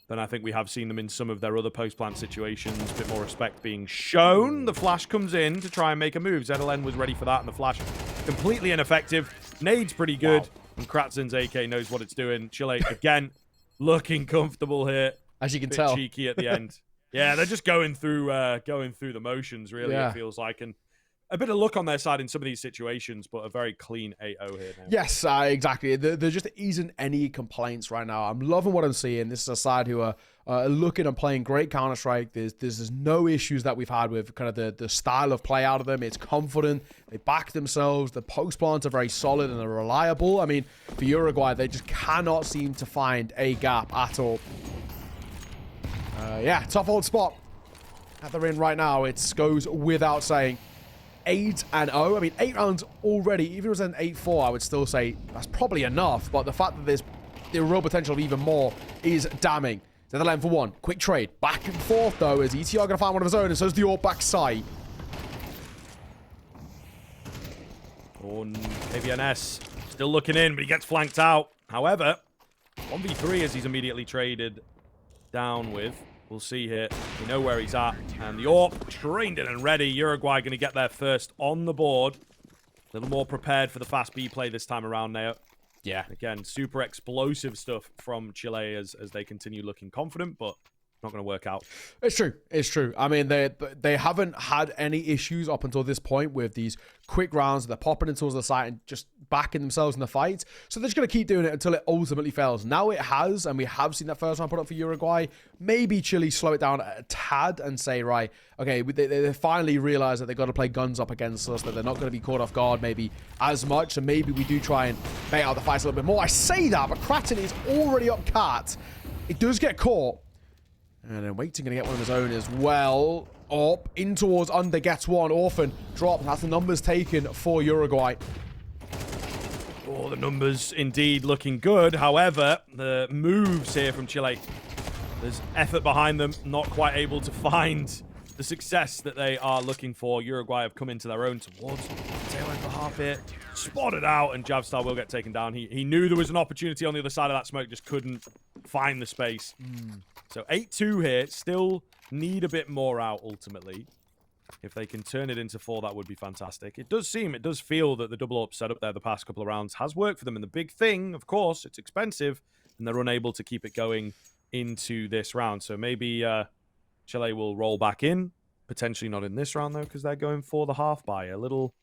than I think we have seen them in some of their other post-plant situations. A bit more respect being shown. The flash comes in to try and make a move. ZLN was ready for that, and the flash completely ineffective. Nade's pretty good, and Kratzen's AK knows what it's doing. Chile, again, looking comfortable here. As you can tell. Cheeky at the end. Yeah, they're just going through the motions, really, it feels like. And a bit of luck on their side in some of these situations, but a very clean 8-0 here now. Yes, exactly. There just isn't any complaints right now. I'm loving what I'm seeing. This is a side who are looking and playing great Counter-Strike. There's no issues that we've had with kind of the style of play out of them. It's confident. They back themselves. The post plants are very solid and are reliable. I mean, for Uruguay, they just cannot seem to find a gap at all. Yeah, tough old spot that they're in right now. It goes without saying. 8-0. I mean, 8 rounds already. Even if it was an 8-4, I would still say that's probably enough. But the fact that there's the real potential of even more is damning. ZLN for one. Quick trade. Back and forth, though. Is ETR going to find one of his own? And so is the AWP back side. Oh, KVNS still looking in, but he gets flanked out. However, 1v3 as he's immediately traded down with. We'll see here. We know where he's at. And the AWP trained in and ready. Uruguay going to get there first on the board. A little more prepared for the fast B play this time around now. Yeah. Again, super explosive stuff from Chile as they continue looking confident, but not going to work out. It's true. It's true. I mean, they haven't had any issues up until this point with these quick rounds. They're popping into the site and just backing themselves in the fight. So they're just going to keep doing it until it ultimately fails. Now it has, and we have seen that first round put up for Uruguay. Maybe Chile slow it down a tad and say, right, okay, they finally realize that they've got to play guns up against us, that they're not going to be caught off guard maybe as much. So maybe we do try and bait out the fight a little bit more. I say that, but Kratten is already up cat. It does get caught. And then Waiting going to get one of his own as well. Up, in towards under, gets one. Orphan, drop. That's the numbers taken for Uruguay. Oh, the numbers indeed looking good. However, the moves here from Chile, there's effort behind them. Not quite able to find the success that they are looking for. Uruguay have come into their own towards tail end of the half here. Spotted out, and Javstar will get taken down. He knew there was an opportunity on the other side of that smoke, just couldn't find the space. So 8-2 here. Still need a bit more out, ultimately. If they can turn it into 4, that would be fantastic. It does feel that the double up setup there the past couple of rounds has worked for them. And the big thing, of course, it's expensive, and they're unable to keep it going into this round. So maybe Chile will roll back in. Potentially not in this round, though, because they're going for the half buy. A little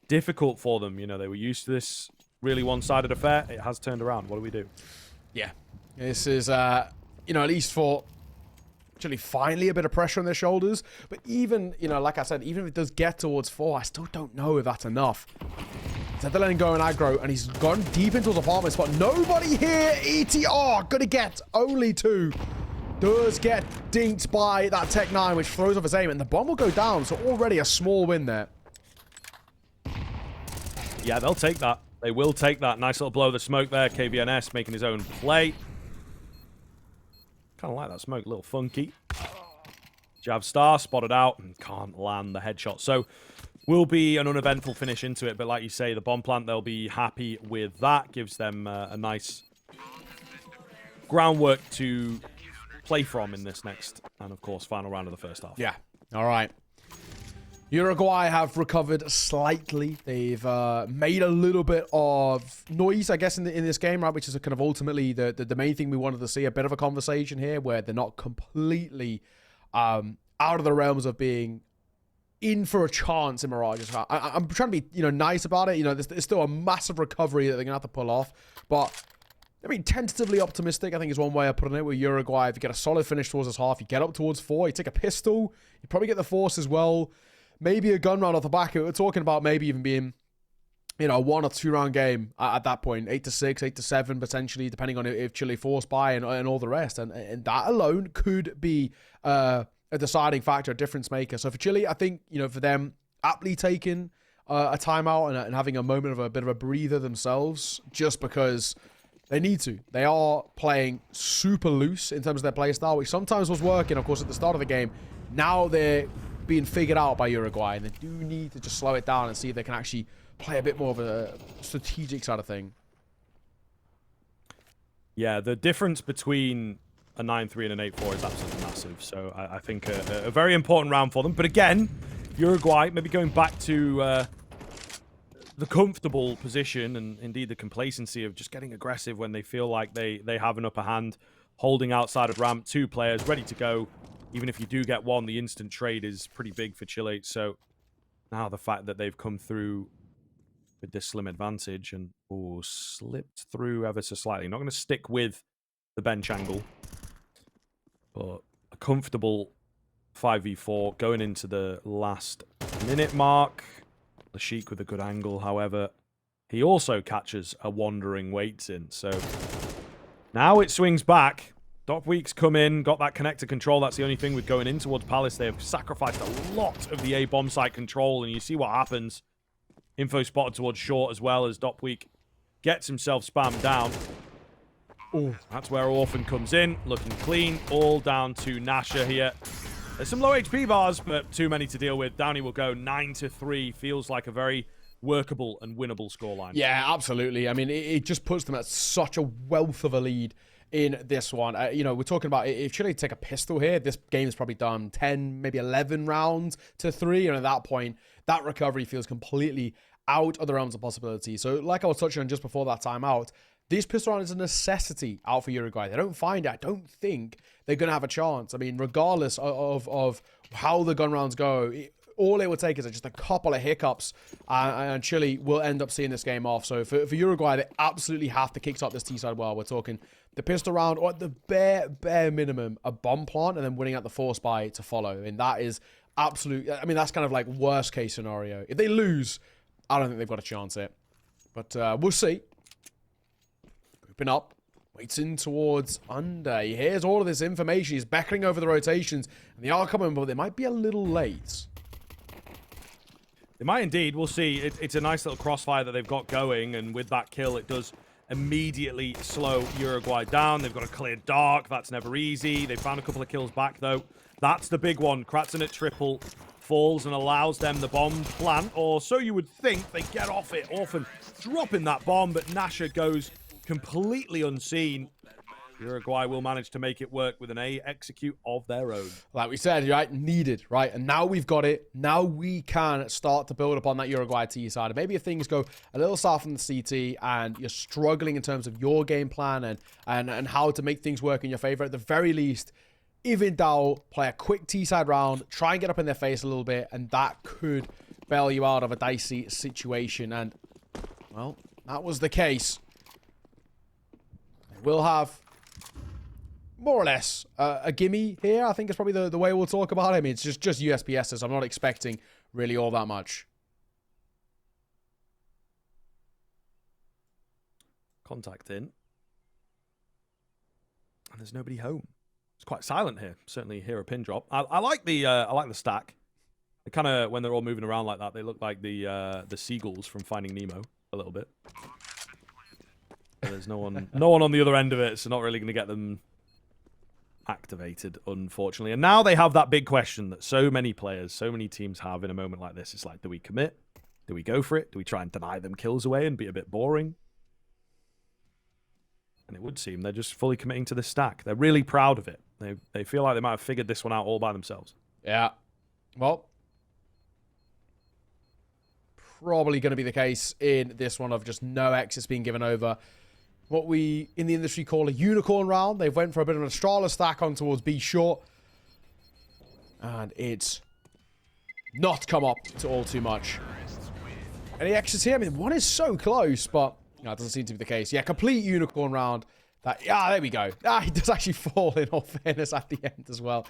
difficult for them. You know, they were used to this really one-sided affair. It has turned around. What do we do? Yeah. This is, you know, at least for Chile, finally a bit of pressure on their shoulders. But even, you know, like I said, even if it does get towards 4, I still don't know if that's enough. ZLN going aggro, and he's gone deep into his apartment spot. Nobody here. ETR gonna get only 2. Does get dinked by that Tech 9, which throws off his aim, and the bomb will go down. So already a small win there. Yeah, they'll take that. They will take that. Nice little blow of the smoke there. KVNS making his own play. Kind of like that smoke, a little funky. Jab star spotted out and can't land the headshot. So will be an uneventful finish into it. But like you say, the bomb plant, they'll be happy with that. Gives them a nice groundwork to play from in this next and, of course, final round of the first half. Yeah. All right. Uruguay have recovered slightly. They've made a little bit of noise, I guess, in this game, right? Which is kind of ultimately the main thing we wanted to see. A bit of a conversation here where they're not completely out of the realms of being in for a chance in Mirage's. I'm trying to be, nice about it. There's still a massive recovery that they're gonna have to pull off, but I mean, tentatively optimistic, I think, is one way of putting it. With Uruguay, if you get a solid finish towards this half, you get up towards 4, you take a pistol, you probably get the force as well. Maybe a gun round off the back. We're talking about maybe even being, a 1 or 2 round game at that point. 8-6, 8-7, potentially, depending on if Chile force buy and all the rest. And that alone could be a deciding factor, a difference maker. So for Chile, I think, for them, aptly taking a timeout and having a moment of a bit of a breather themselves, just because they need to. They are playing super loose in terms of their play style, which sometimes was working, of course, at the start of the game. Now they're being figured out by Uruguay, and they do need to just slow it down and see if they can actually play a bit more of a strategic side of thing. Yeah, the difference between a 9-3 and an 8-4 is absolutely massive. So I think a very important round for them. But again, Uruguay maybe going back to the comfortable position and indeed the complacency of just getting aggressive when they feel like they have an upper hand, holding outside of ramp, 2 players ready to go. Even if you do get 1, the instant trade is pretty big for Chile. So now the fact that they've come through with this slim advantage and slipped through ever so slightly. Not going to stick with the bench angle, but a comfortable 5v4 going into the last minute mark. Lashik with a good angle, however. He also catches a wandering waits in. So now it swings back. Dopweek's come in, got that connector control. That's the only thing with going in towards Palace. They have sacrificed a lot of the A bomb site control, and you see what happens. Info spotted towards short as well as Dopweek gets himself spammed down. Oh, that's where Orphan comes in, looking clean. All down to Nasha here. There's some low HP bars, but too many to deal with. Downey will go 9-3. Feels like a very workable and winnable scoreline. Yeah, absolutely. I mean, it just puts them at such a wealth of a lead in this one. We're talking about if Chile take a pistol here, this game is probably done 10, maybe 11 rounds to 3. And at that point, that recovery feels completely out of the realms of possibility. So like I was touching on just before that timeout, this pistol round is a necessity out for Uruguay. They don't find it. I don't think they're going to have a chance. I mean, regardless of how the gun rounds go, all it would take is just a couple of hiccups, and Chile will end up seeing this game off. So for Uruguay, they absolutely have to kickstart this T-side well. We're talking the pistol round, or at the bare minimum, a bomb plant, and then winning out the force buy to follow. And that is absolute. I mean, that's kind of like worst case scenario. If they lose, I don't think they've got a chance here. But we'll see. Open up. Waits in towards under. He hears all of this information. He's beckoning over the rotations. And they are coming, but they might be a little late. They might indeed. We'll see. It's a nice little crossfire that they've got going. And with that kill, it does immediately slow Uruguay down. They've got a clear dark. That's never easy. They found a couple of kills back, though. That's the big one. Kratzen at triple falls and allows them the bomb plant. Or so you would think. They get off it. Orphan dropping that bomb, but Nasha goes completely unseen. Uruguay will manage to make it work with an A execute of their own. Like we said, right? Needed, right? And now we've got it. Now we can start to build upon that Uruguay T side. And maybe if things go a little south in the CT and you're struggling in terms of your game plan and how to make things work in your favor, at the very least, if in doubt, play a quick T side round, try and get up in their face a little bit, and that could bail you out of a dicey situation. And, well, that was the case. We'll have more or less a gimme here. I think it's probably the way we'll talk about it. I mean, it's just USPSs. I'm not expecting really all that much. Contact in. And there's nobody home. It's quite silent here. Certainly hear a pin drop. I like the stack. They kind of, when they're all moving around like that, they look like the seagulls from Finding Nemo a little bit. But there's no one on the other end of it, so not really going to get them activated, unfortunately. And now they have that big question that so many players, so many teams have in a moment like this. It's like, do we commit? Do we go for it? Do we try and deny them kills away and be a bit boring? And it would seem they're just fully committing to the stack. They're really proud of it. They feel like they might have figured this one out all by themselves. Yeah. Well, probably going to be the case in this one of just no exits being given over. What we in the industry call a unicorn round. They've went for a bit of an Astrala stack on towards B short. And it's not come up to all too much. Any exits here? I mean, one is so close, but no, it doesn't seem to be the case. Yeah, complete unicorn round. There we go. He does actually fall in all fairness at the end as well.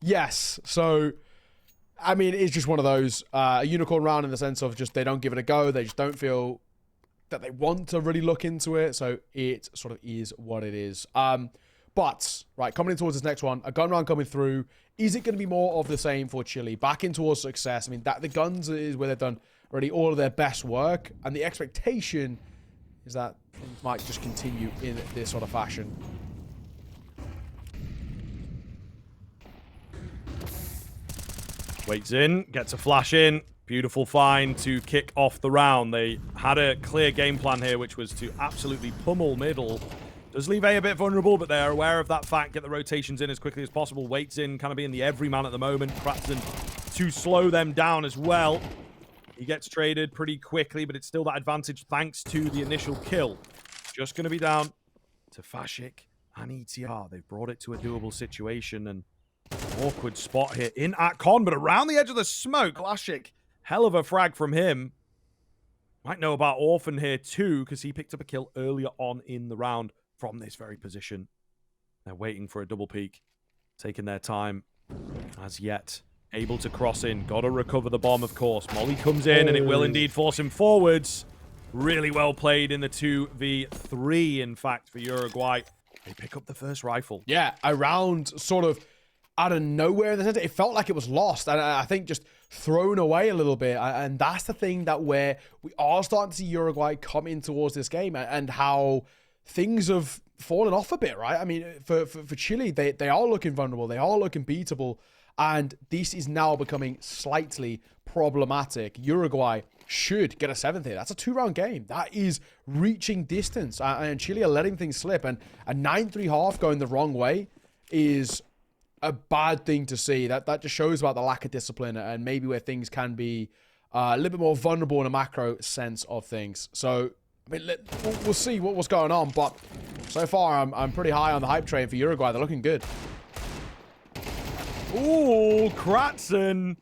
Yes, so, I mean, it's just one of those. A unicorn round in the sense of just they don't give it a go. They just don't feel that they want to really look into it. So it sort of is what it is. But, right, coming in towards this next one, a gun round coming through. Is it going to be more of the same for Chile? Back in towards success. I mean, the guns is where they've done already all of their best work. And the expectation is that things might just continue in this sort of fashion. Waits in, gets a flash in. Beautiful find to kick off the round. They had a clear game plan here, which was to absolutely pummel middle. Does leave A a bit vulnerable, but they're aware of that fact. Get the rotations in as quickly as possible. Waits in, kind of being the everyman at the moment. Kratzen to slow them down as well. He gets traded pretty quickly, but it's still that advantage thanks to the initial kill. Just going to be down to Fashik and ETR. They've brought it to a doable situation, and awkward spot here in at Con, but around the edge of the smoke. Fashik, hell of a frag from him. Might know about Orphan here too, because he picked up a kill earlier on in the round from this very position. They're waiting for a double peek, taking their time as yet. Able to cross in. Got to recover the bomb, of course. Molly comes in, and it will indeed force him forwards. Really well played in the 2v3, in fact, for Uruguay. They pick up the first rifle. Yeah, around sort of out of nowhere in the center. It felt like it was lost, and I think just thrown away a little bit. And that's the thing that where we are starting to see Uruguay come in towards this game, and how things have fallen off a bit, right? I mean, for Chile, they are looking vulnerable. They are looking beatable. And this is now becoming slightly problematic. Uruguay should get a 7th here. That's a 2-round game. That is reaching distance. And Chile are letting things slip. And a 9-3 half going the wrong way is a bad thing to see. That just shows about the lack of discipline and maybe where things can be a little bit more vulnerable in a macro sense of things. So, I mean, we'll see what's going on. But so far, I'm pretty high on the hype train for Uruguay. They're looking good. Ooh, Kratzen.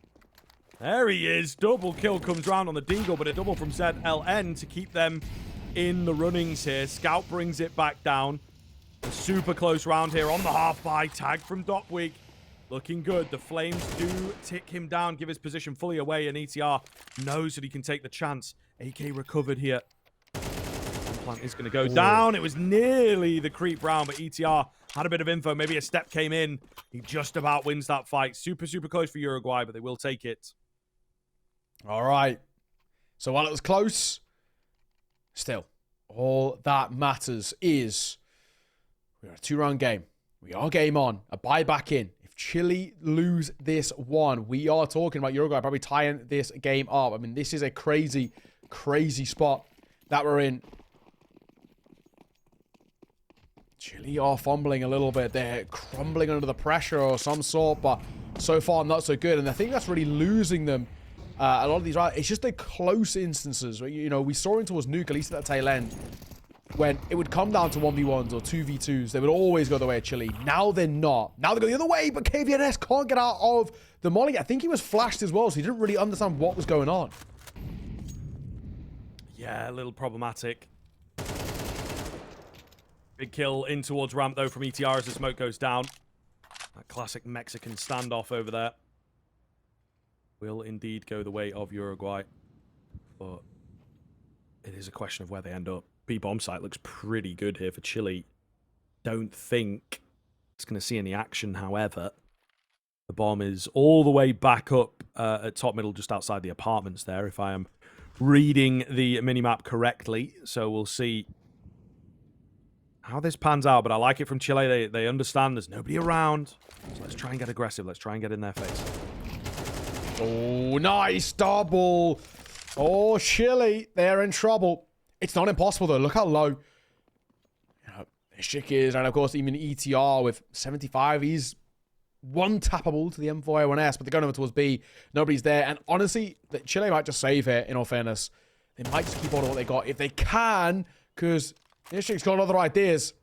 There he is. Double kill comes round on the Deagle, but a double from ZLN to keep them in the runnings here. Scout brings it back down. A super close round here on the half-by. Tag from Dopweek. Looking good. The Flames do tick him down, give his position fully away, and ETR knows that he can take the chance. AK recovered here. Plant is going to go down. It was nearly the creep round, but ETR had a bit of info. Maybe a step came in. He just about wins that fight. Super, super close for Uruguay, but they will take it. All right. So while it was close, still, all that matters is we're a 2-round game. We are game on. A buy back in. If Chile lose this one, we are talking about Uruguay probably tying this game up. I mean, this is a crazy, crazy spot that we're in. Chile are fumbling a little bit. They're crumbling under the pressure or some sort, but so far not so good. And I think that's really losing them. A lot of these, it's just the close instances. You know, we saw it towards Nuke, at least at that tail end, when it would come down to 1v1s or 2v2s. They would always go the way of Chile. Now they're not. Now they go the other way, but KVNS can't get out of the molly. I think he was flashed as well, so he didn't really understand what was going on. Yeah, a little problematic. Big kill in towards ramp, though, from ETR as the smoke goes down. That classic Mexican standoff over there will indeed go the way of Uruguay. But it is a question of where they end up. B-bomb site looks pretty good here for Chile. Don't think it's going to see any action, however. The bomb is all the way back up at top middle, just outside the apartments there, if I am reading the minimap correctly. So we'll see how this pans out, but I like it from Chile. They understand there's nobody around. So let's try and get aggressive. Let's try and get in their face. Oh, nice double. Oh, Chile, they're in trouble. It's not impossible, though. Look how low Shik is. And, of course, even ETR with 75. He's one-tappable to the M4A1S, but they're going over towards B. Nobody's there. And, honestly, Chile might just save here, in all fairness. They might just keep on what they got. If they can, because Shik's got other ideas.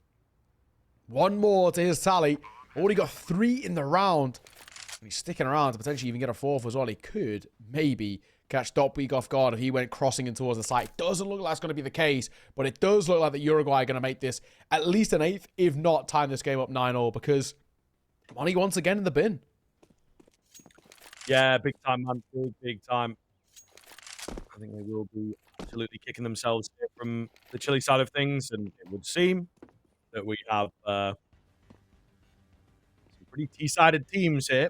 One more to his tally. Already got 3 in the round. And he's sticking around to potentially even get a 4th as well. He could maybe catch Dopweek off guard if he went crossing in towards the site. Doesn't look like that's going to be the case, but it does look like that Uruguay are going to make this at least an 8th, if not time this game up 9-0, because money once again in the bin. Yeah, big time, man. Big time. I think they will be absolutely kicking themselves here from the Chile side of things, and it would seem that we have some pretty T-sided teams here,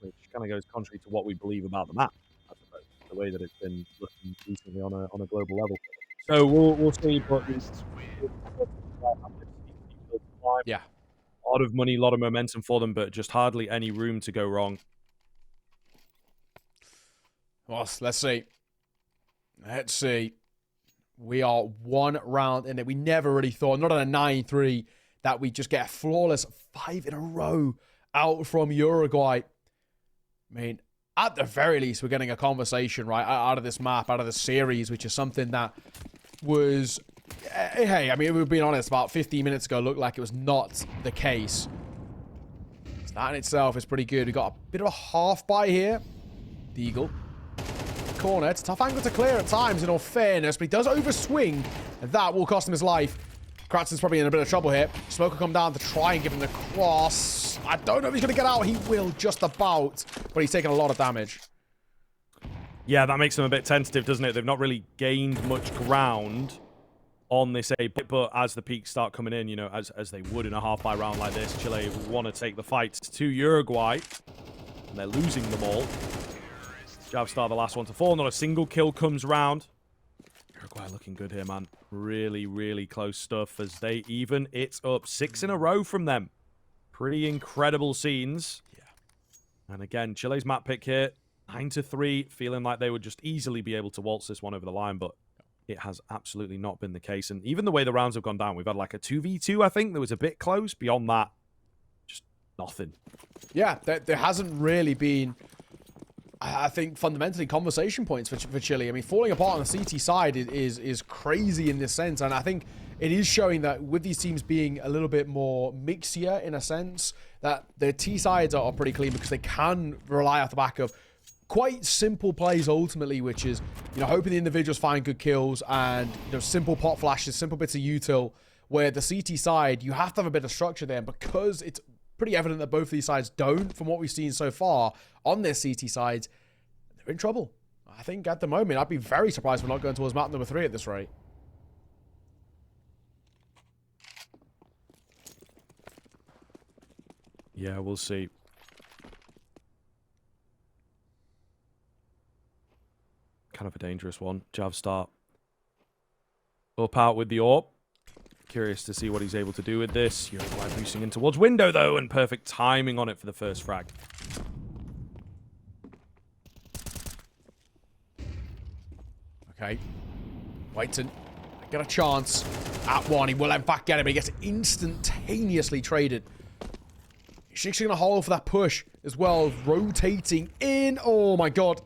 which kind of goes contrary to what we believe about the map, I suppose, the way that it's been looking recently on a global level. So we'll see, but Yeah. A lot of money, a lot of momentum for them, but just hardly any room to go wrong. Well, let's see. Let's see. We are 1 round in it. We never really thought, not on a 9-3, that we just get a flawless 5 in a row out from Uruguay. I mean, at the very least, we're getting a conversation, right, out of this map, out of the series, which is something that was... Hey, I mean, we've been honest, about 15 minutes ago, looked like it was not the case. So that in itself is pretty good. We've got a bit of a half buy here. The Eagle. Corner. It's a tough angle to clear at times, in all fairness, but he does overswing, and that will cost him his life. Kratzon's probably in a bit of trouble here. Smoke will come down to try and give him the cross. I don't know if he's going to get out. He will just about, but he's taking a lot of damage. Yeah, that makes them a bit tentative, doesn't it? They've not really gained much ground on this A bit, but as the peaks start coming in, you know, as they would in a half-by round like this, Chile want to take the fight to Uruguay, and they're losing them all. Javstar, the last one to fall. Not a single kill comes round. Uruguay looking good here, man. Really, really close stuff as they even it up. 6 in a row from them. Pretty incredible scenes. Yeah. And again, Chile's map pick here. 9-3, feeling like they would just easily be able to waltz this one over the line, but it has absolutely not been the case. And even the way the rounds have gone down, we've had like a 2v2, I think. That was a bit close. Beyond that, just nothing. Yeah, there hasn't really been, I think, fundamentally conversation points for Chile. I mean, falling apart on the CT side is crazy in this sense. And I think it is showing that with these teams being a little bit more mixier in a sense, that their T sides are pretty clean because they can rely off the back of quite simple plays ultimately, which is, you know, hoping the individuals find good kills and, you know, simple pot flashes, simple bits of util, where the CT side, you have to have a bit of structure there. And because it's pretty evident that both of these sides don't, from what we've seen so far on their CT sides, they're in trouble. I think at the moment, I'd be very surprised if we're not going towards map number 3 at this rate. Yeah, we'll see. Kind of a dangerous one. Javstar up out with the AWP. Curious to see what he's able to do with this. Uruguay boosting in towards window, though, and perfect timing on it for the first frag. Okay. Whiten. Get a chance at one. He will, in fact, get it, but he gets instantaneously traded. Shik's going to hold for that push as well. Rotating in. Oh, my God.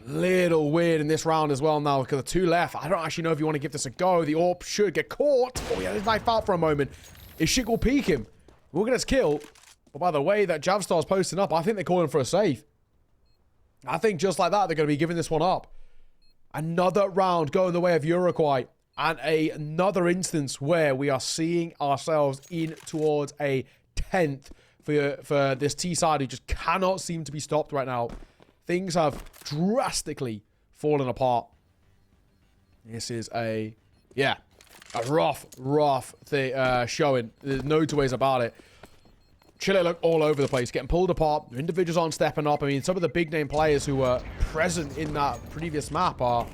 Little weird in this round as well now because the 2 left. I don't actually know if you want to give this a go. The AWP should get caught. Oh, yeah, his knife out for a moment. His Shik will peek him. We'll get his kill. But by the way that Javstar's posting up, I think they're calling for a save. I think just like that, they're going to be giving this one up. Another round going the way of Uruguay. And another instance where we are seeing ourselves in towards a 10th for this T side who just cannot seem to be stopped right now. Things have drastically fallen apart. This is a rough showing. There's no two ways about it. Chile look all over the place, getting pulled apart. Individuals aren't stepping up. I mean, some of the big name players who were present in that previous map are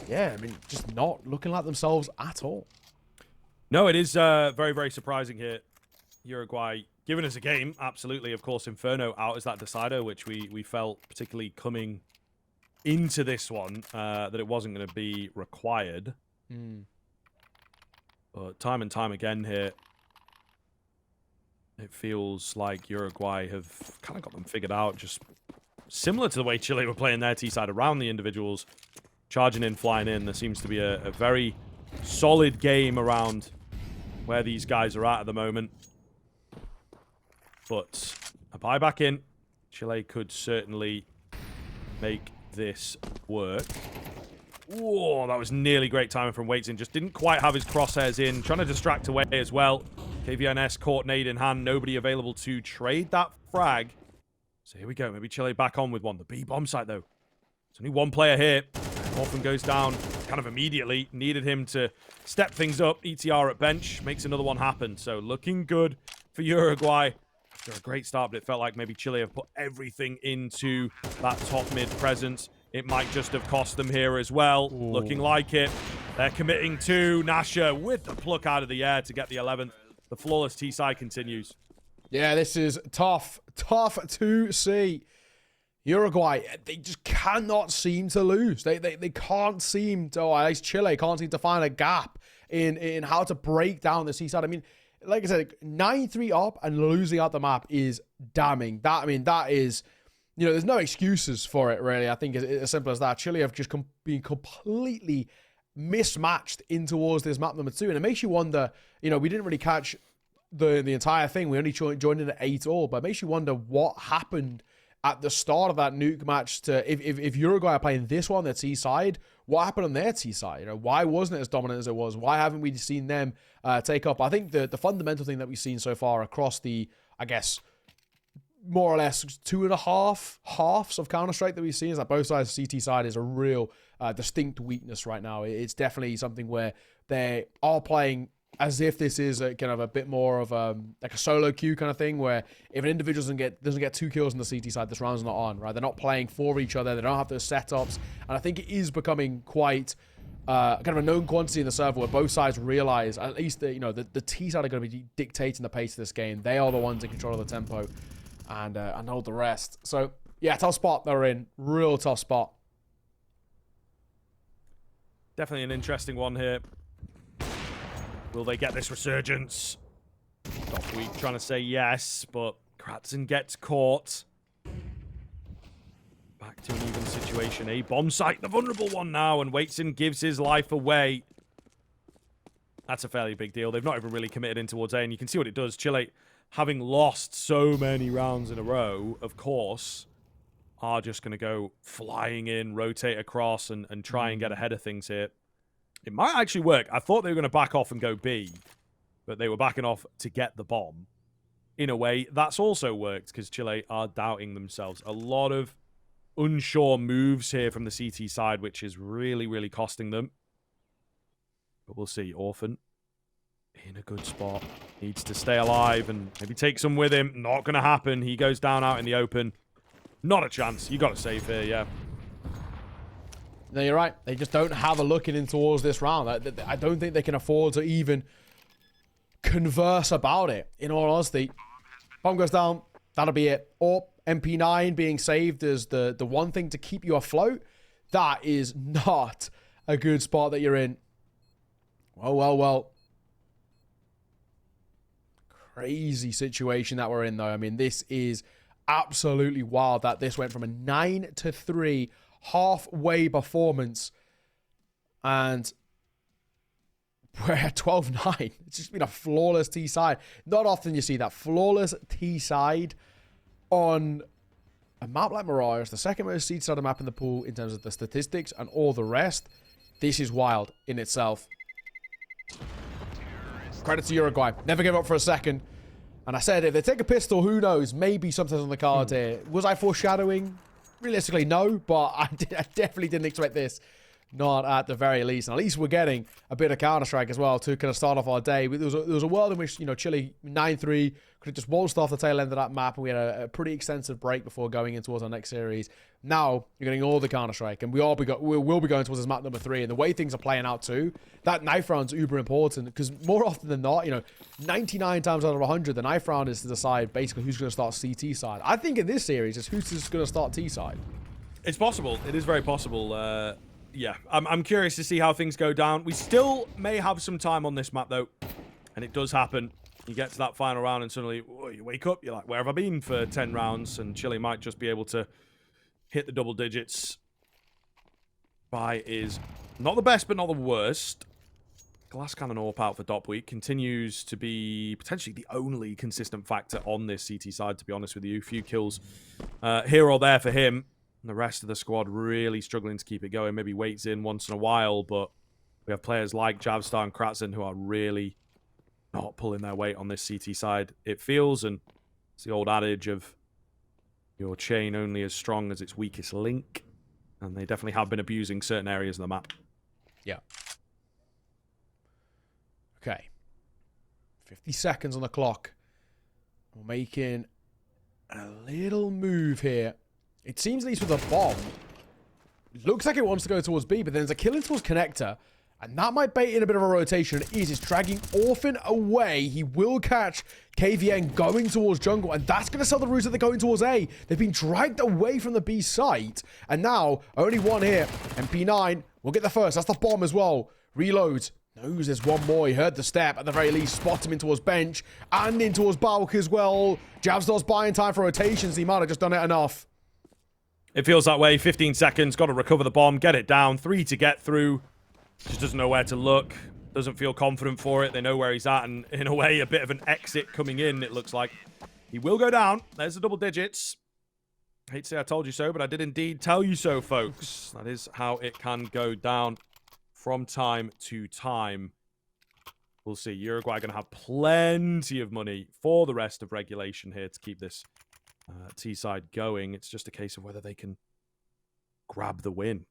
yeah, I mean, just not looking like themselves at all. No, it is very, very surprising here. Uruguay giving us a game, absolutely. Of course, Inferno out as that decider, which we felt particularly coming into this one, that it wasn't going to be required. But time and time again here, it feels like Uruguay have kind of got them figured out, just similar to the way Chile were playing their T-side around the individuals, charging in, flying in. There seems to be a very solid game around where these guys are at the moment. But a buyback in, Chile could certainly make this work. Whoa, that was nearly great timing from Waitson. Just didn't quite have his crosshairs in. Trying to distract away as well. KVNS caught nade in hand. Nobody available to trade that frag. So here we go. Maybe Chile back on with one. The B bomb site, though. There's only one player here. Orphan goes down kind of immediately. Needed him to step things up. ETR at bench. Makes another one happen. So looking good for Uruguay. After a great start, but it felt like maybe Chile have put everything into that top mid presence. It might just have cost them here as well. Ooh. Looking like it. They're committing to Nasha with the pluck out of the air to get the 11th. The flawless T-side continues. Yeah, this is tough to see. Uruguay, they just cannot seem to lose. They can't seem to, or at least Chile can't seem to find a gap in how to break down the T-side. I mean, like I said, 9-3 up and losing out the map is damning. That is, you know, there's no excuses for it, really. I think it's as simple as that. Chile have just been completely mismatched in towards this map number 2. And it makes you wonder, you know, we didn't really catch the entire thing. We only joined in at 8 all, but it makes you wonder what happened at the start of that nuke match to, if Uruguay are playing this one, their T side, what happened on their T side? You know, why wasn't it as dominant as it was? Why haven't we seen them take up? I think the fundamental thing that we've seen so far across the, I guess, more or less 2.5 halves of Counter-Strike that we've seen is that both sides of CT side is a real distinct weakness right now. It's definitely something where they are playing as if this is a kind of a bit more of like a solo queue kind of thing, where if an individual doesn't get 2 kills on the CT side, this round's not on, right? They're not playing for each other. They don't have those setups. And I think it is becoming quite kind of a known quantity in the server where both sides realize, at least the T side are going to be dictating the pace of this game. They are the ones in control of the tempo and all the rest. So yeah, tough spot they're in. Real tough spot. Definitely an interesting one here. Will they get this resurgence? Top Week trying to say yes, but Kratzen gets caught. Back to an even situation. A bomb site, the vulnerable one now, and Waitson gives his life away. That's a fairly big deal. They've not even really committed in towards A, and you can see what it does. Chile, having lost so many rounds in a row, of course, are just going to go flying in, rotate across, and try and get ahead of things here. It might actually work. I thought they were going to back off and go B, but they were backing off to get the bomb. In a way, that's also worked because Chile are doubting themselves. A lot of unsure moves here from the CT side, which is really, really costing them. But we'll see. Orphan in a good spot. Needs to stay alive and maybe take some with him. Not going to happen. He goes down out in the open. Not a chance. You got to save here, yeah. No, you're right. They just don't have a look in towards this round. I don't think they can afford to even converse about it, in all honesty. Bomb goes down. That'll be it. Or MP9 being saved as the one thing to keep you afloat. That is not a good spot that you're in. Well. Crazy situation that we're in, though. I mean, this is absolutely wild that this went from a 9-3 halfway performance and we're at 12-9. It's just been a flawless T side. Not often you see that flawless T side on a map like Mirage, the second most seed starter map in the pool in terms of the statistics and all the rest. This is wild in itself. Credit to Uruguay. Never give up for a second. And I said, if they take a pistol, who knows? Maybe something's on the card here. Was I foreshadowing? Realistically, no, but I definitely didn't expect this. not at the very least. And at least we're getting a bit of Counter-Strike as well to kind of start off our day. There was a world in which, you know, Chile 9-3 could have just waltzed off the tail end of that map, and we had a pretty extensive break before going in towards our next series. Now you're getting all the Counter-Strike, and we will be going towards this map number 3. And the way things are playing out too, that knife round's uber important, because more often than not, you know, 99 times out of 100, the knife round is to decide basically who's going to start CT side. I think in this series, it's who's just going to start T side. It's possible. It is very possible. Yeah, I'm curious to see how things go down. We still may have some time on this map, though, and it does happen. You get to that final round, and suddenly you wake up. You're like, where have I been for 10 rounds? And Chile might just be able to hit the double digits. Buy is not the best, but not the worst. Glass Cannon AWP out for Dop Week continues to be potentially the only consistent factor on this CT side, to be honest with you. Few kills here or there for him. And the rest of the squad really struggling to keep it going. Maybe waits in once in a while, but we have players like Javstar and Kratzen who are really not pulling their weight on this CT side, it feels. And it's the old adage of your chain only as strong as its weakest link. And they definitely have been abusing certain areas of the map. Yeah. Okay. 50 seconds on the clock. We're making a little move here. It seems, at least with a bomb, it looks like it wants to go towards B, but then there's a kill in towards Connector, and that might bait in a bit of a rotation. It is. It's dragging Orphan away. He will catch KVN going towards jungle, and that's going to sell the route that they're going towards A. They've been dragged away from the B site, and now only one here, and P9 will get the first. That's the bomb as well. Reloads. Knows there's one more. He heard the step at the very least. Spots him in towards bench and in towards Balk as well. Javstar's buying time for rotations. He might have just done it enough. It feels that way. 15 seconds. Got to recover the bomb. Get it down. 3 to get through. Just doesn't know where to look. Doesn't feel confident for it. They know where he's at. And in a way, a bit of an exit coming in, it looks like. He will go down. There's the double digits. I hate to say I told you so, but I did indeed tell you so, folks. That is how it can go down from time to time. We'll see. Uruguay going to have plenty of money for the rest of regulation here to keep this T-side going. It's just a case of whether they can grab the win.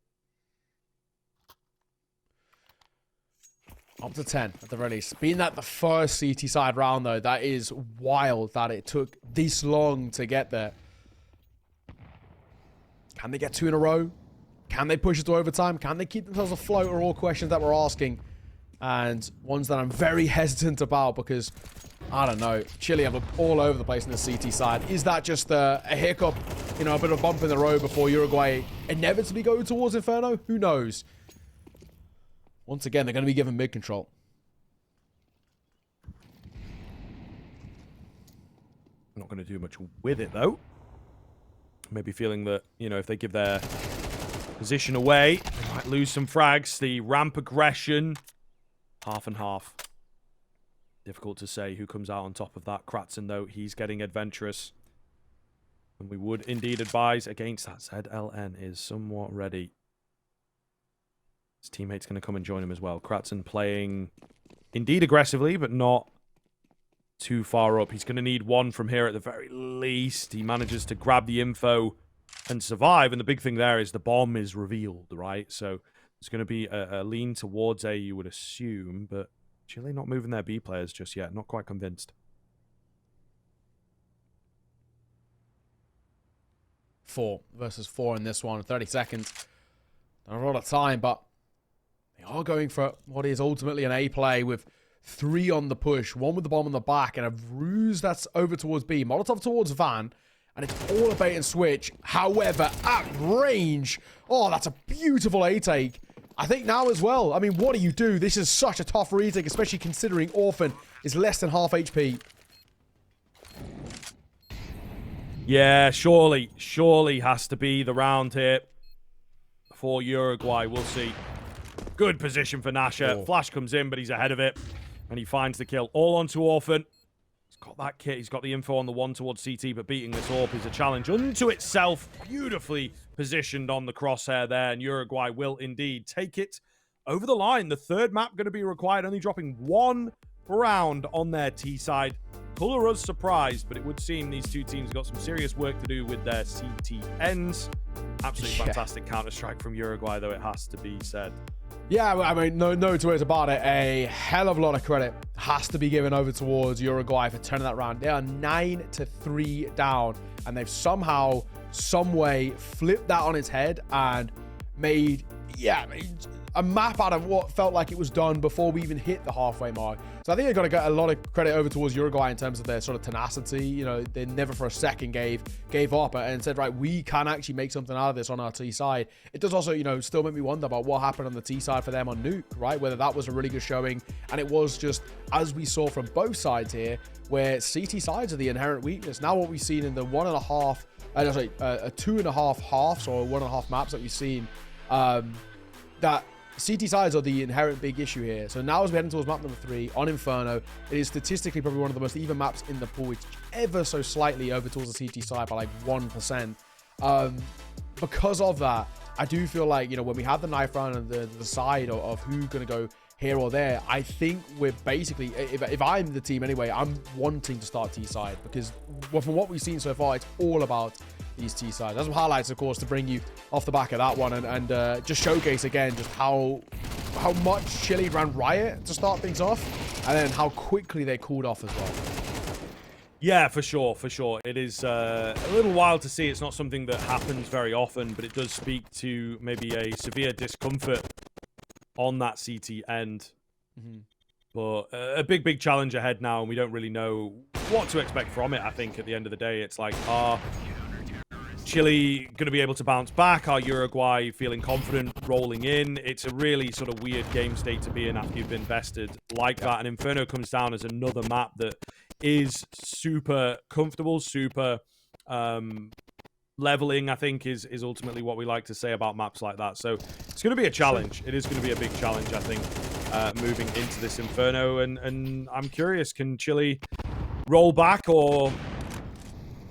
Up to 10 at the very least. Being that the first CT side round, though, that is wild that it took this long to get there. Can they get 2 in a row? Can they push it to overtime? Can they keep themselves afloat? Are all questions that we're asking. And ones that I'm very hesitant about because, I don't know, Chile have all over the place in the CT side. Is that just a hiccup, you know, a bit of a bump in the road before Uruguay inevitably go towards Inferno? Who knows? Once again, they're going to be given mid control. Not going to do much with it, though. Maybe feeling that, you know, if they give their position away, they might lose some frags. The ramp aggression, half and half. Difficult to say who comes out on top of that. Kratzen, though, he's getting adventurous. And we would indeed advise against that. ZLN is somewhat ready. His teammate's going to come and join him as well. Kratzen playing indeed aggressively, but not too far up. He's going to need one from here at the very least. He manages to grab the info and survive. And the big thing there is the bomb is revealed, right? So there's going to be a lean towards A, you would assume, but Chile not moving their B players just yet. Not quite convinced. 4 versus 4 in this one. 30 seconds. Not a lot of time, but they are going for what is ultimately an A play with 3 on the push. 1 with the bomb on the back and a ruse that's over towards B. Molotov towards Van. And it's all a bait and switch. However, at range, oh, that's a beautiful A take. I think now as well. I mean, what do you do? This is such a tough retake, especially considering Orphan is less than half HP. Yeah, surely has to be the round here for Uruguay. We'll see. Good position for Nasher. Oh. Flash comes in, but he's ahead of it. And he finds the kill. All onto Orphan. He's got that kit. He's got the info on the one towards CT, but beating this AWP is a challenge unto itself. Beautifully positioned on the crosshair there, and Uruguay will indeed take it over the line. The third map going to be required, only dropping 1 round on their T side. Colora's surprised, but it would seem these two teams have got some serious work to do with their CT ends. Absolutely fantastic Counter-Strike from Uruguay, though, it has to be said. Yeah, I mean, no two ways about it. A hell of a lot of credit has to be given over towards Uruguay for turning that around. They are 9-3 down, and they've somehow, some way, flipped that on its head and made a map out of what felt like it was done before we even hit the halfway mark. So I think they've got to get a lot of credit over towards Uruguay in terms of their sort of tenacity. You know, they never for a second gave up and said, right, we can actually make something out of this on our T side. It does also, you know, still make me wonder about what happened on the T side for them on Nuke, right? Whether that was a really good showing, and it was just, as we saw from both sides here, where CT sides are the inherent weakness. Now what we've seen in the 2.5 halves or 1.5 maps that we've seen, that CT sides are the inherent big issue here. So now as we're heading towards map number 3 on Inferno, it is statistically probably one of the most even maps in the pool. It's ever so slightly over towards the CT side by like 1%. Because of that, I do feel like, you know, when we have the knife round and the side of who's going to go here or there, I think we're basically, if I'm the team anyway, I'm wanting to start T side, because from what we've seen so far, it's all about these T sides. That's some highlights, of course, to bring you off the back of that one and just showcase again just how much Chile ran riot to start things off, and then how quickly they cooled off as well. Yeah, for sure. It is a little wild to see. It's not something that happens very often, but it does speak to maybe a severe discomfort on that CT end. But a big challenge ahead now, and we don't really know what to expect from it. I think at the end of the day, it's like, are Chile going to be able to bounce back? Are Uruguay feeling confident rolling in? It's a really sort of weird game state to be in after you've invested like that. And Inferno comes down as another map that is super comfortable, super leveling, I think, is ultimately what we like to say about maps like that. So it's going to be a challenge. It is going to be a big challenge, I think, moving into this Inferno. And I'm curious, can Chile roll back, or,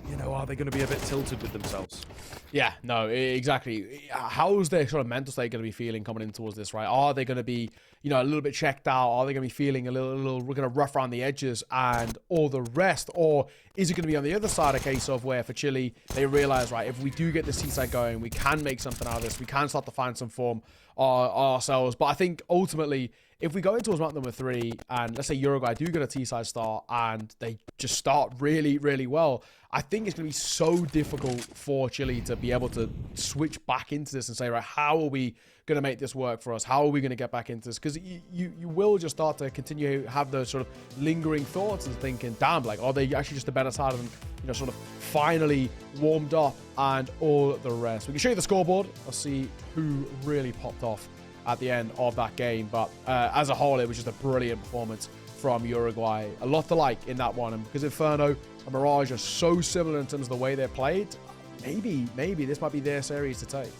you know, are they going to be a bit tilted with themselves? Yeah, no, exactly. How's their sort of mental state going to be feeling coming in towards this, right? Are they going to be, you know, a little bit checked out? Are they going to be feeling a little we're going to rough around the edges and all the rest? Or is it going to be on the other side a case of where for Chile, they realize, right, if we do get the T-side going, we can make something out of this. We can start to find some form ourselves. But I think ultimately, if we go into map number 3 and let's say Uruguay do get a T-side start and they just start really, really well, I think it's going to be so difficult for Chile to be able to switch back into this and say, right, how are we going to make this work for us? How are we going to get back into this? Because you will just start to continue to have those sort of lingering thoughts and thinking, damn, like, are they actually just a better side of them, you know, sort of finally warmed up and all the rest. We can show you the scoreboard. I'll see who really popped off at the end of that game. But as a whole, it was just a brilliant performance from Uruguay. A lot to like in that one. And because Inferno and Mirage are so similar in terms of the way they're played, maybe this might be their series to take.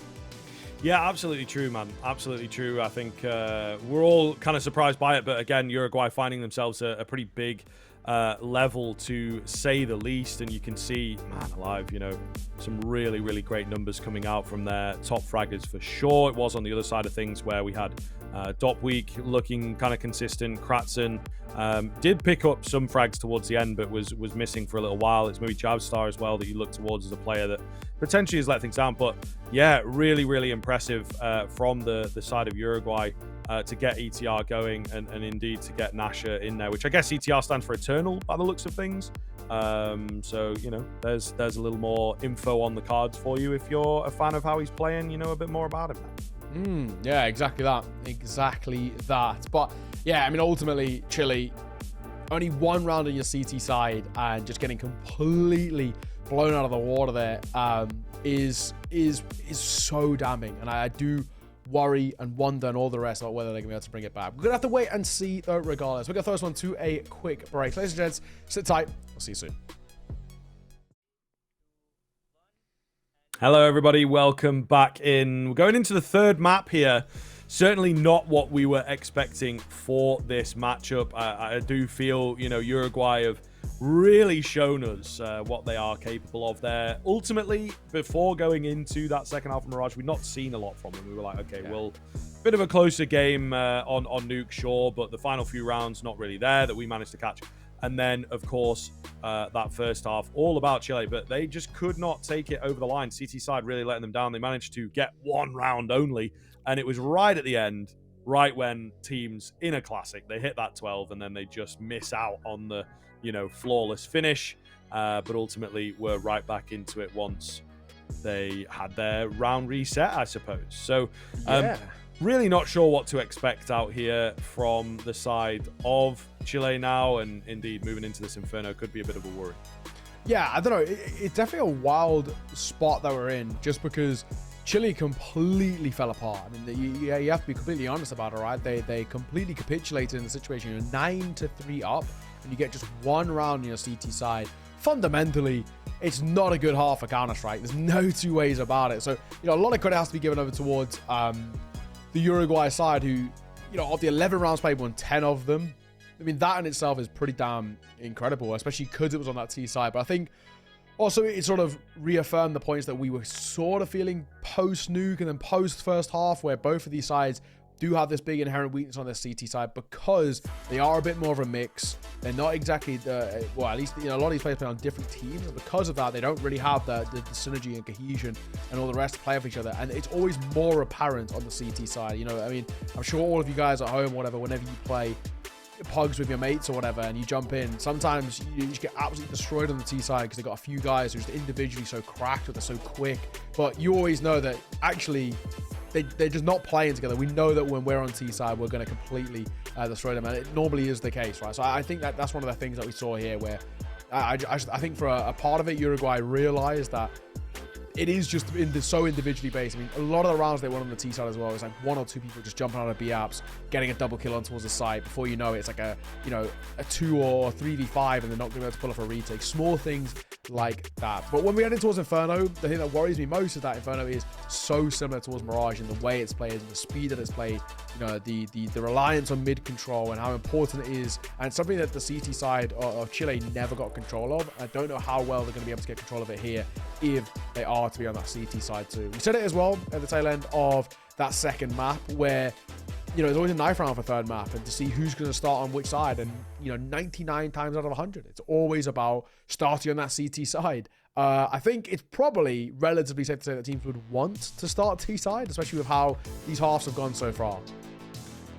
Yeah, absolutely true, man. Absolutely true. I think we're all kind of surprised by it. But again, Uruguay finding themselves a pretty big level, to say the least. And you can see, man alive, you know, some really, really great numbers coming out from their top fraggers for sure. It was on the other side of things where we had Dop Week looking kind of consistent. Kratzen did pick up some frags towards the end, but was missing for a little while. It's maybe Javstar as well that you look towards as a player that potentially has let things down. But yeah, really, really impressive from the side of Uruguay to get ETR going and indeed to get Nasha in there, which I guess ETR stands for Eternal by the looks of things. So, you know, there's a little more info on the cards for you if you're a fan of how he's playing, you know a bit more about him now. Yeah, exactly that. But yeah, I mean, ultimately, Chile, only one round on your CT side and just getting completely blown out of the water there is so damning. And I do worry and wonder and all the rest about whether they're going to be able to bring it back. We're going to have to wait and see, though, regardless. We're going to throw this one to a quick break. Ladies and gents, sit tight. We'll see you soon. Hello, everybody. Welcome back in. We're going into the third map here. Certainly not what we were expecting for this matchup. I do feel, you know, Uruguay have really shown us what they are capable of there. Ultimately, before going into that second half of Mirage, we'd not seen a lot from them. We were like, okay, well, bit of a closer game on Nuke, sure, but the final few rounds not really there that we managed to catch And then, of course, that first half, all about Chile, but they just could not take it over the line. CT side really letting them down. They managed to get one round only, and it was right at the end, right when teams in a classic, they hit that 12, and then they just miss out on the, flawless finish, but ultimately were right back into it once they had their round reset, I suppose. So, really not sure what to expect out here from the side of Chile now, and indeed moving into this Inferno could be a bit of a worry. Yeah, I don't know. It's definitely a wild spot that we're in, just because Chile completely fell apart. I mean, you have to be completely honest about it, right? They completely capitulated in the situation. You're 9-3 up, and you get just one round on your CT side. Fundamentally, it's not a good half for Counter-Strike. There's no two ways about it. So, a lot of credit has to be given over towards the Uruguay side, who, of the 11 rounds played, won 10 of them. I mean, that in itself is pretty damn incredible, especially because it was on that T side. But I think also it sort of reaffirmed the points that we were sort of feeling post-nuke and then post-first half, where both of these sides do have this big inherent weakness on their CT side because they are a bit more of a mix. They're not exactly at least a lot of these players play on different teams, and because of that, they don't really have the synergy and cohesion and all the rest to play with each other. And it's always more apparent on the CT side. I'm sure all of you guys at home, whatever, whenever you play pugs with your mates or whatever, and you jump in, sometimes you just get absolutely destroyed on the T side because they got a few guys who are just individually so cracked or they're so quick. But you always know that actually they're just not playing together. We know that when we're on T side, we're going to completely destroy them, and it normally is the case, right? So I think that's one of the things that we saw here, where I think for a part of it, Uruguay realized that it is just so individually based. I mean, a lot of the rounds they won on the T side as well, it's like one or two people just jumping out of B-apps, getting a double kill on towards the side. Before you know it, it's like a 2 or 3v5, and they're not going to be able to pull off a retake. Small things like that. But when we head in towards Inferno, the thing that worries me most is that Inferno is so similar towards Mirage in the way it's played, and the speed that it's played, the reliance on mid control and how important it is, and something that the CT side of Chile never got control of. I don't know how well they're going to be able to get control of it here if they are to be on that CT side too. We said it as well at the tail end of that second map, where there's always a knife round for third map, and to see who's going to start on which side. And 99 times out of 100, it's always about starting on that CT side. I think it's probably relatively safe to say that teams would want to start T side, especially with how these halves have gone so far.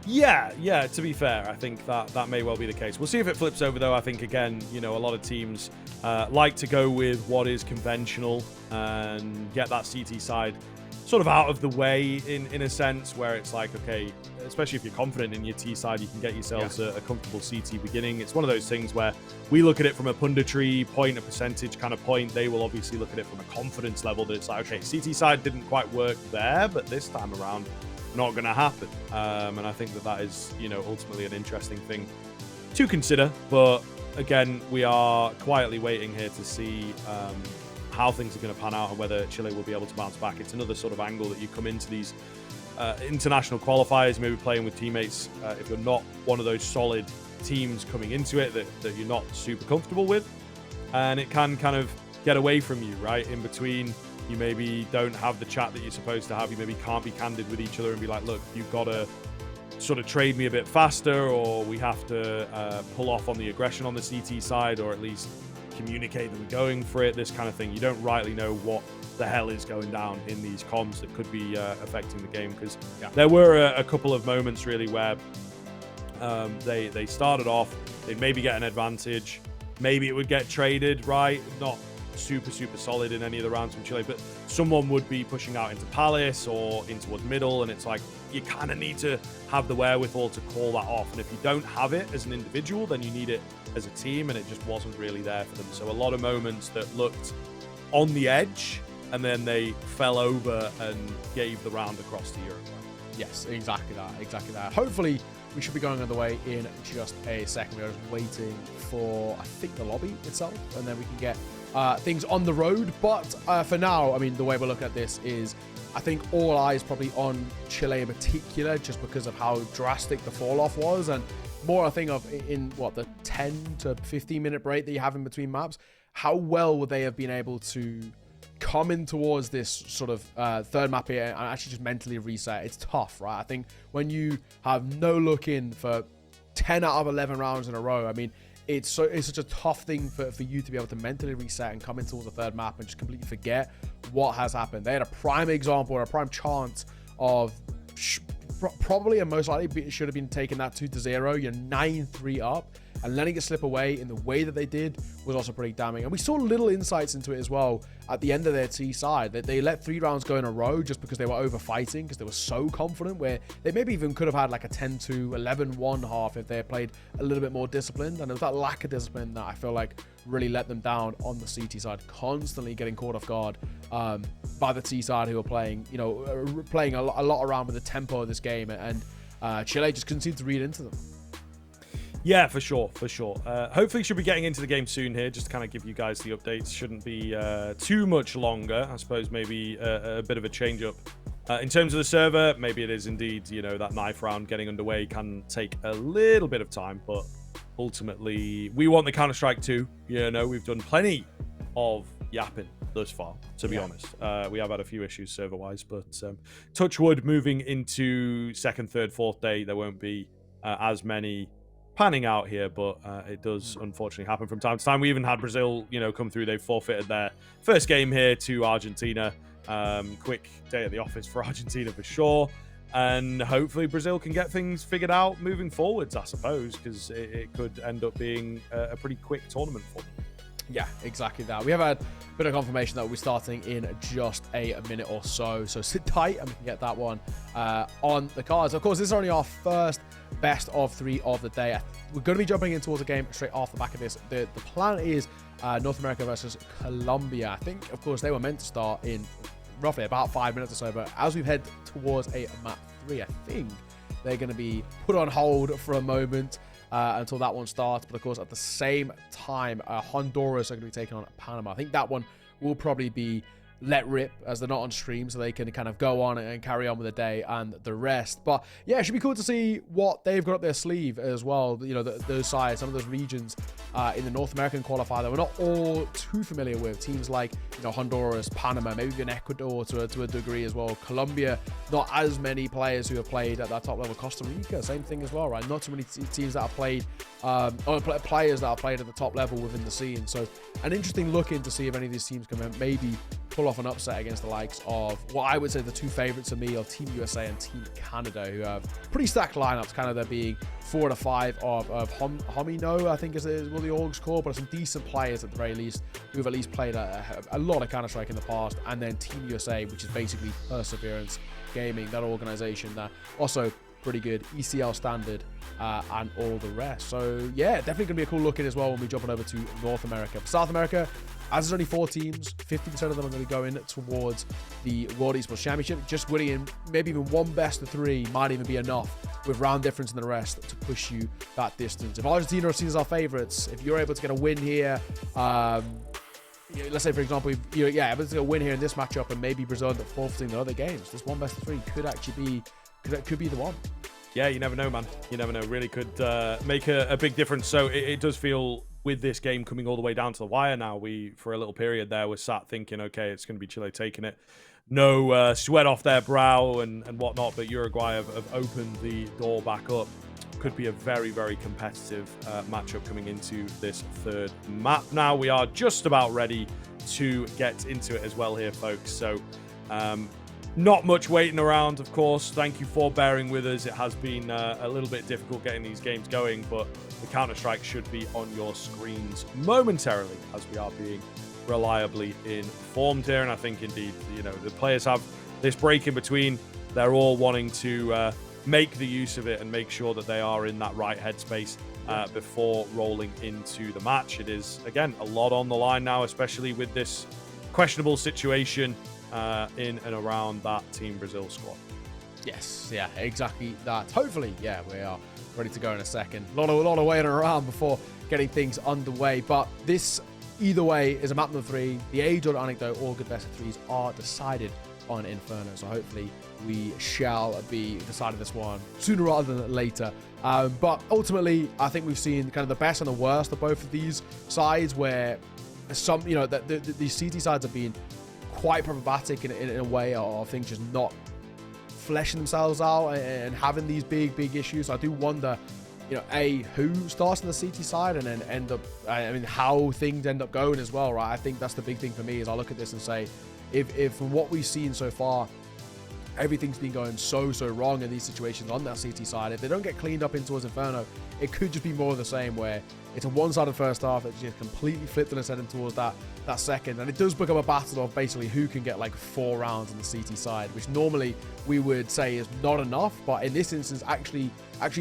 Yeah, to be fair, I think that may well be the case. We'll see if it flips over, though. I think, again, a lot of teams like to go with what is conventional and get that CT side sort of out of the way in a sense, where it's like, okay, especially if you're confident in your T side, you can get yourselves a comfortable CT beginning. It's one of those things where we look at it from a punditry point, a percentage kind of point. They will obviously look at it from a confidence level, that it's like, okay, CT side didn't quite work there, but this time around, not going to happen. And I think that is, ultimately an interesting thing to consider. But again, we are quietly waiting here to see how things are going to pan out and whether Chile will be able to bounce back. It's another sort of angle that you come into these international qualifiers, maybe playing with teammates, if you're not one of those solid teams coming into it that you're not super comfortable with, and it can kind of get away from you, right? In between, you maybe don't have the chat that you're supposed to have. You maybe can't be candid with each other and be like, look, you've got to sort of trade me a bit faster, or we have to pull off on the aggression on the CT side, or at least communicate that we're going for it, this kind of thing. You don't rightly know what the hell is going down in these comms that could be affecting the game, because there were a couple of moments really where they started off, they'd maybe get an advantage, maybe it would get traded, right? Not super solid in any of the rounds from Chile, but someone would be pushing out into Palace or in towards middle, and it's like you kind of need to have the wherewithal to call that off. And if you don't have it as an individual, then you need it as a team, and it just wasn't really there for them. So a lot of moments that looked on the edge, and then they fell over and gave the round across to Uruguay. Yes, exactly that. Hopefully, we should be going on the way in just a second. We're just waiting for, I think, the lobby itself, and then we can get things on the road. But for now, I mean, the way we're looking at this is, I think all eyes probably on Chile in particular, just because of how drastic the fall off was, and more I think of in the 10 to 15 minute break that you have in between maps. How well would they have been able to come in towards this sort of third map here and actually just mentally reset? It's tough, right? I think when you have no look in for 10 out of 11 rounds in a row, I mean, it's such a tough thing for you to be able to mentally reset and come in towards the third map and just completely forget what has happened. They had a prime example or a prime chance of probably and most likely should have been taking that 2-0. You're 9-3 up, and letting it slip away in the way that they did was also pretty damning. And we saw little insights into it as well at the end of their T side. That they let 3 rounds go in a row just because they were over fighting, because they were so confident, where they maybe even could have had like a 10-2, 11-1 half if they had played a little bit more disciplined. And it was that lack of discipline that I feel like really let them down on the CT side, constantly getting caught off guard by the T side, who were playing, playing a lot around with the tempo of this game, and Chile just couldn't seem to read into them. Yeah, for sure. Hopefully should be getting into the game soon here, just to kind of give you guys the updates. Shouldn't be too much longer. I suppose maybe a bit of a change up. In terms of the server, maybe it is indeed, that knife round getting underway can take a little bit of time, but ultimately we want the Counter-Strike 2. We've done plenty of yapping thus far, to be honest. We have had a few issues server-wise, but touch wood, moving into second, third, fourth day, there won't be as many panning out here, but it does unfortunately happen from time to time. We even had Brazil, come through. They forfeited their first game here to Argentina. Quick day at the office for Argentina for sure, and hopefully Brazil can get things figured out moving forwards, I suppose, because it could end up being a pretty quick tournament for them. Yeah, exactly that. We have had a bit of confirmation that we'll be starting in just a minute or so. So sit tight and we can get that one on the cards. Of course, this is only our first best of 3 of the day. We're going to be jumping in towards the game straight off the back of this. The plan is North America versus Colombia. I think, of course, they were meant to start in roughly about 5 minutes or so. But as we head towards a map 3, I think they're going to be put on hold for a moment until that one starts. But of course, at the same time, Honduras are going to be taking on Panama. I think that one will probably be let rip, as they're not on stream, so they can kind of go on and carry on with the day and the rest. But yeah, it should be cool to see what they've got up their sleeve as well. Those sides, some of those regions in the North American qualifier that we're not all too familiar with. Teams like Honduras, Panama, maybe even Ecuador to a degree as well. Colombia, not as many players who have played at that top level. Costa Rica, same thing as well, right? Not too many teams that have played, or players that have played at the top level within the scene. So an interesting look in to see if any of these teams can maybe pull off an upset against the likes of what I would say the 2 favorites of me are Team USA and Team Canada, who have pretty stacked lineups. Canada being 4 out of 5 of Homino, I think is what the orgs call, but some decent players at the very least who've at least played a lot of Counter-Strike in the past. And then Team USA, which is basically Perseverance Gaming, that organization that also pretty good, ECL standard, and all the rest. So yeah, definitely gonna be a cool look in as well when we jump on over to North America. For South America, as there's only 4 teams, 50% of them are going to go in towards the World Esports Championship. Just winning in maybe even one best of 3 might even be enough, with round difference in the rest, to push you that distance. If Argentina are seen as our favorites, if you're able to get a win here, let's say for example, able to get a win here in this matchup, and maybe Brazil end up forfeiting the other games, this one best of 3 could actually be the one. Yeah, you never know, man. You never know. Really could make a big difference. So it does feel, with this game coming all the way down to the wire now, we, for a little period there, were sat thinking, okay, it's going to be Chile taking it. No sweat off their brow and whatnot, but Uruguay have opened the door back up. Could be a very, very competitive matchup coming into this third map. Now we are just about ready to get into it as well here, folks. So not much waiting around, of course. Thank you for bearing with us. It has been a little bit difficult getting these games going, but the Counter-Strike should be on your screens momentarily, as we are being reliably informed here. And I think indeed, the players have this break in between. They're all wanting to make the use of it and make sure that they are in that right headspace before rolling into the match. It is, again, a lot on the line now, especially with this questionable situation in and around that Team Brazil squad. Yes, yeah, exactly that. Hopefully, yeah, we are ready to go in a second. A lot of waiting around before getting things underway, but this, either way, is a map number 3. The age-old anecdote, all good best of 3s are decided on Inferno, so hopefully we shall be deciding this one sooner rather than later. But ultimately, I think we've seen kind of the best and the worst of both of these sides, where some, these CT sides have been quite problematic in a way of things just not fleshing themselves out and having these big issues. So I do wonder who starts on the CT side and then end up, how things end up going as well, right? I think that's the big thing for me is I look at this and say, if from what we've seen so far, everything's been going so wrong in these situations on that CT side. If they don't get cleaned up in towards Inferno, it could just be more of the same where it's a one-sided first half that's just completely flipped on its head in towards that second. And it does become a battle of basically who can get like 4 rounds on the CT side, which normally we would say is not enough. But in this instance, actually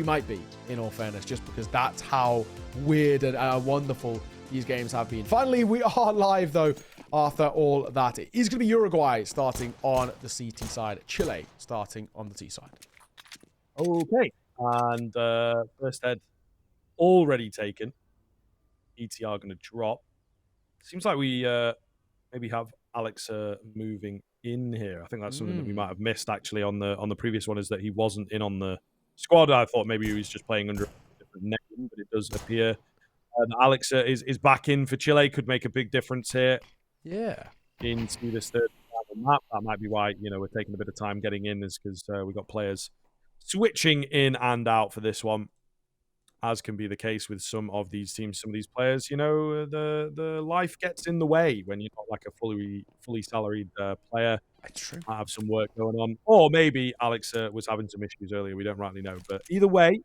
might be, in all fairness, just because that's how weird and wonderful these games have been. Finally, we are live though. After all that, it is going to be Uruguay starting on the CT side, Chile starting on the T side. Okay, and first head already taken. ETR going to drop. Seems like we maybe have Alex moving in here. I think that's something that we might have missed actually on the previous one, is that he wasn't in on the squad. I thought maybe he was just playing under a different name, but it does appear Alex is back in for Chile. Could make a big difference here. Yeah. Into this third map. That might be why, we're taking a bit of time getting in, is because we got players switching in and out for this one, as can be the case with some of these teams. Some of these players, the life gets in the way when you're not like a fully salaried player. That's true. Might have some work going on, or maybe Alex was having some issues earlier. We don't rightly know, but either way,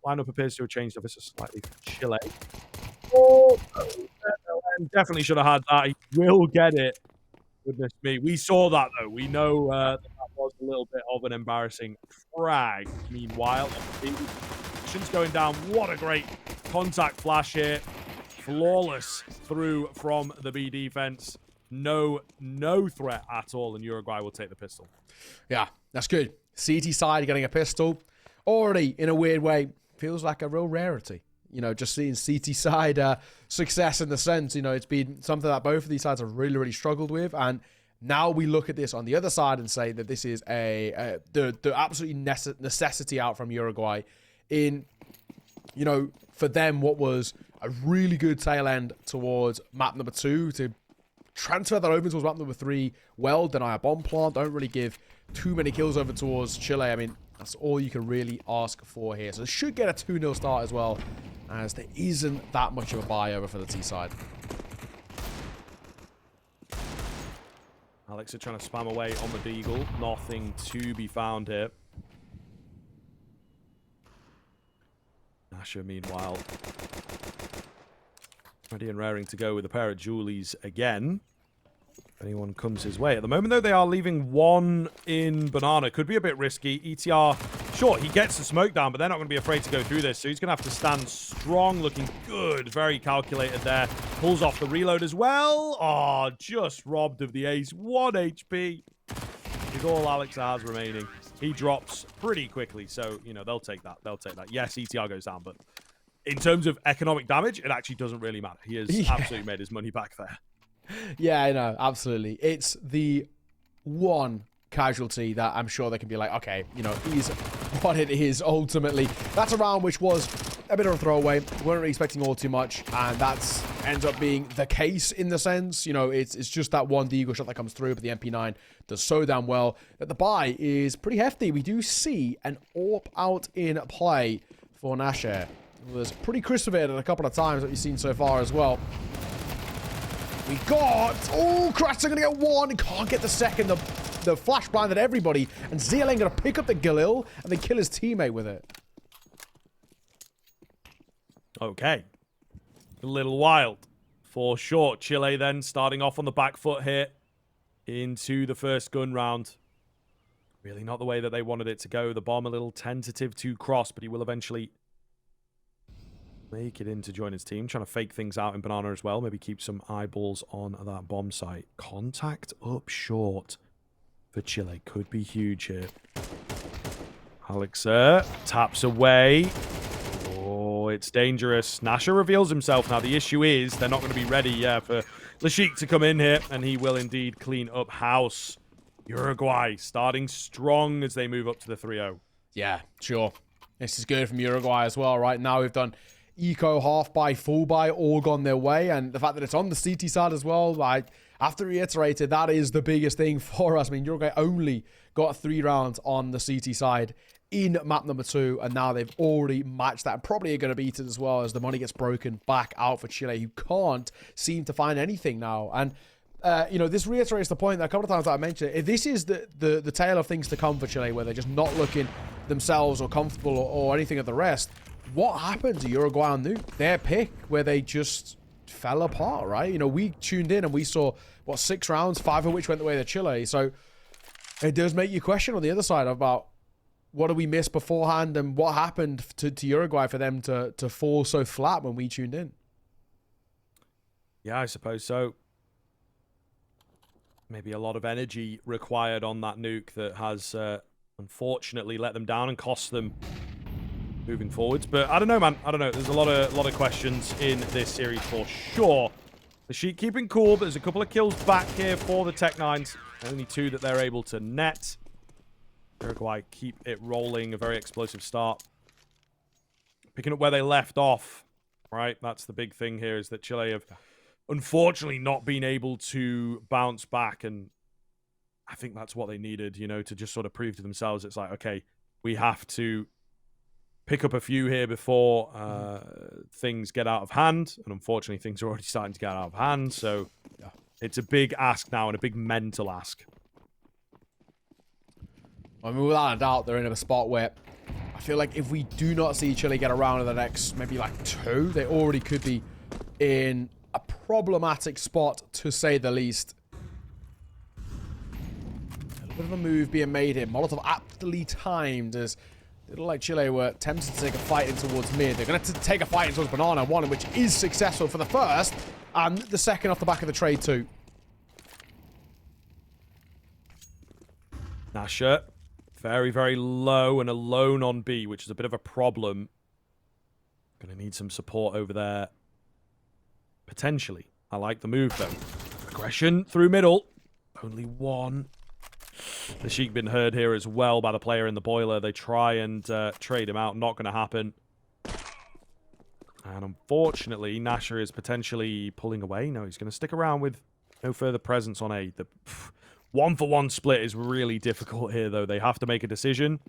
lineup appears to have changed ever so slightly for Chile. Oh, definitely should have had that. He will get it. Goodness me. We saw that, though. We know that was a little bit of an embarrassing frag. Meanwhile, action's going down. What a great contact flash here. Flawless through from the B defense. No threat at all, and Uruguay will take the pistol. Yeah, that's good. CT side getting a pistol. Already, in a weird way, feels like a real rarity. Just seeing CT side success in the sense, it's been something that both of these sides have really struggled with. And now we look at this on the other side and say that this is the absolute necessity out from Uruguay in, for them, what was a really good tail end towards map number 2 to transfer that over towards map number 3. Well, deny a bomb plant. Don't really give too many kills over towards Chile. I mean, that's all you can really ask for here. So it should get a 2-0 start as well, as there isn't that much of a buy over for the T side. Alex are trying to spam away on the Deagle. Nothing to be found here. Nasher, meanwhile, ready and raring to go with a pair of Julies again. If anyone comes his way. At the moment, though, they are leaving one in Banana. Could be a bit risky. ETR, sure, he gets the smoke down, but they're not going to be afraid to go through this. So he's going to have to stand strong, looking good. Very calculated there. Pulls off the reload as well. Oh, just robbed of the ace. 1 HP is all Alex has remaining. He drops pretty quickly. So, they'll take that. They'll take that. Yes, ETR goes down, but in terms of economic damage, it actually doesn't really matter. He has absolutely made his money back there. Yeah, I know, absolutely. It's the one casualty that I'm sure they can be like, okay, he's what it is ultimately. That's a round which was a bit of a throwaway. We weren't really expecting all too much, and that ends up being the case in the sense, it's just that one Deagle shot that comes through, but the MP9 does so damn well that the buy is pretty hefty. We do see an AWP out in play for Nasher. It was pretty crisp of it a couple of times that we've seen so far as well. We got... Oh, Kratz are going to get one. He can't get the second. The flash blinded everybody. And Zieleng going to pick up the Galil and then kill his teammate with it. Okay. A little wild. For sure. Chile then starting off on the back foot here into the first gun round. Really not the way that they wanted it to go. The bomb a little tentative to cross, but he will eventually make it in to join his team. Trying to fake things out in Banana as well. Maybe keep some eyeballs on that bomb site. Contact up short for Chile. Could be huge here. Alex taps away. Oh, it's dangerous. Nasher reveals himself now. The issue is they're not going to be ready for Lashik to come in here, and he will indeed clean up house. Uruguay starting strong as they move up to the 3-0. Yeah, sure. This is good from Uruguay as well. Right now we've done eco, half buy, full buy, all gone their way. And the fact that it's on the CT side as well, I have to reiterate it, that is the biggest thing for us. I mean, Uruguay only got 3 rounds on the CT side in map number 2, and now they've already matched that and probably are going to beat it as well as the money gets broken back out for Chile, who can't seem to find anything now. And this reiterates the point that a couple of times that I mentioned. If this is the tale of things to come for Chile, where they're just not looking themselves or comfortable or anything of the rest, what happened to Uruguay on Nuke? Their pick, where they just fell apart, right? We tuned in and we saw, 6 rounds, 5 of which went the way of Chile. So it does make you question on the other side about what did we miss beforehand and what happened to Uruguay for them to fall so flat when we tuned in. Yeah, I suppose so. Maybe a lot of energy required on that nuke that has unfortunately let them down and cost them moving forwards. But I don't know, man. I don't know. There's a lot of questions in this series for sure. The Sheik keeping cool, but there's a couple of kills back here for the Tech-9s. Only 2 that they're able to net. Uruguay keep it rolling. A very explosive start. Picking up where they left off, right? That's the big thing here, is that Chile have unfortunately not been able to bounce back. And I think that's what they needed, to just sort of prove to themselves. It's like, okay, we have to pick up a few here before things get out of hand. And unfortunately, things are already starting to get out of hand. So it's a big ask now, and a big mental ask. I mean, without a doubt, they're in a spot where I feel like if we do not see Chile get around in the next maybe 2, they already could be in a problematic spot, to say the least. A little bit of a move being made here. Molotov aptly timed, as it looked like Chile were tempted to take a fight in towards mid. They're going to take a fight in towards Banana, one which is successful for the first, and the second off the back of the trade too. Nasher, very, very low and alone on B, which is a bit of a problem. Going to need some support over there. Potentially. I like the move, though. Aggression through middle. Only 1. The Sheik been heard here as well by the player in the boiler. They try and trade him out. Not going to happen. And unfortunately, Nasher is potentially pulling away. No, he's going to stick around with no further presence on A. The 1-for-1 split is really difficult here, though. They have to make a decision.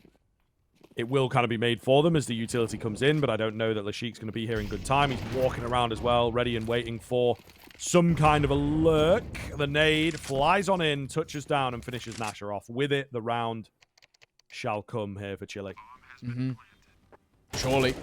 It will kind of be made for them as the utility comes in, but I don't know that Lashik's going to be here in good time. He's walking around as well, ready and waiting for some kind of a lurk. The nade flies on in, touches down, and finishes Nasher off. With it, the round shall come here for Chile. Surely.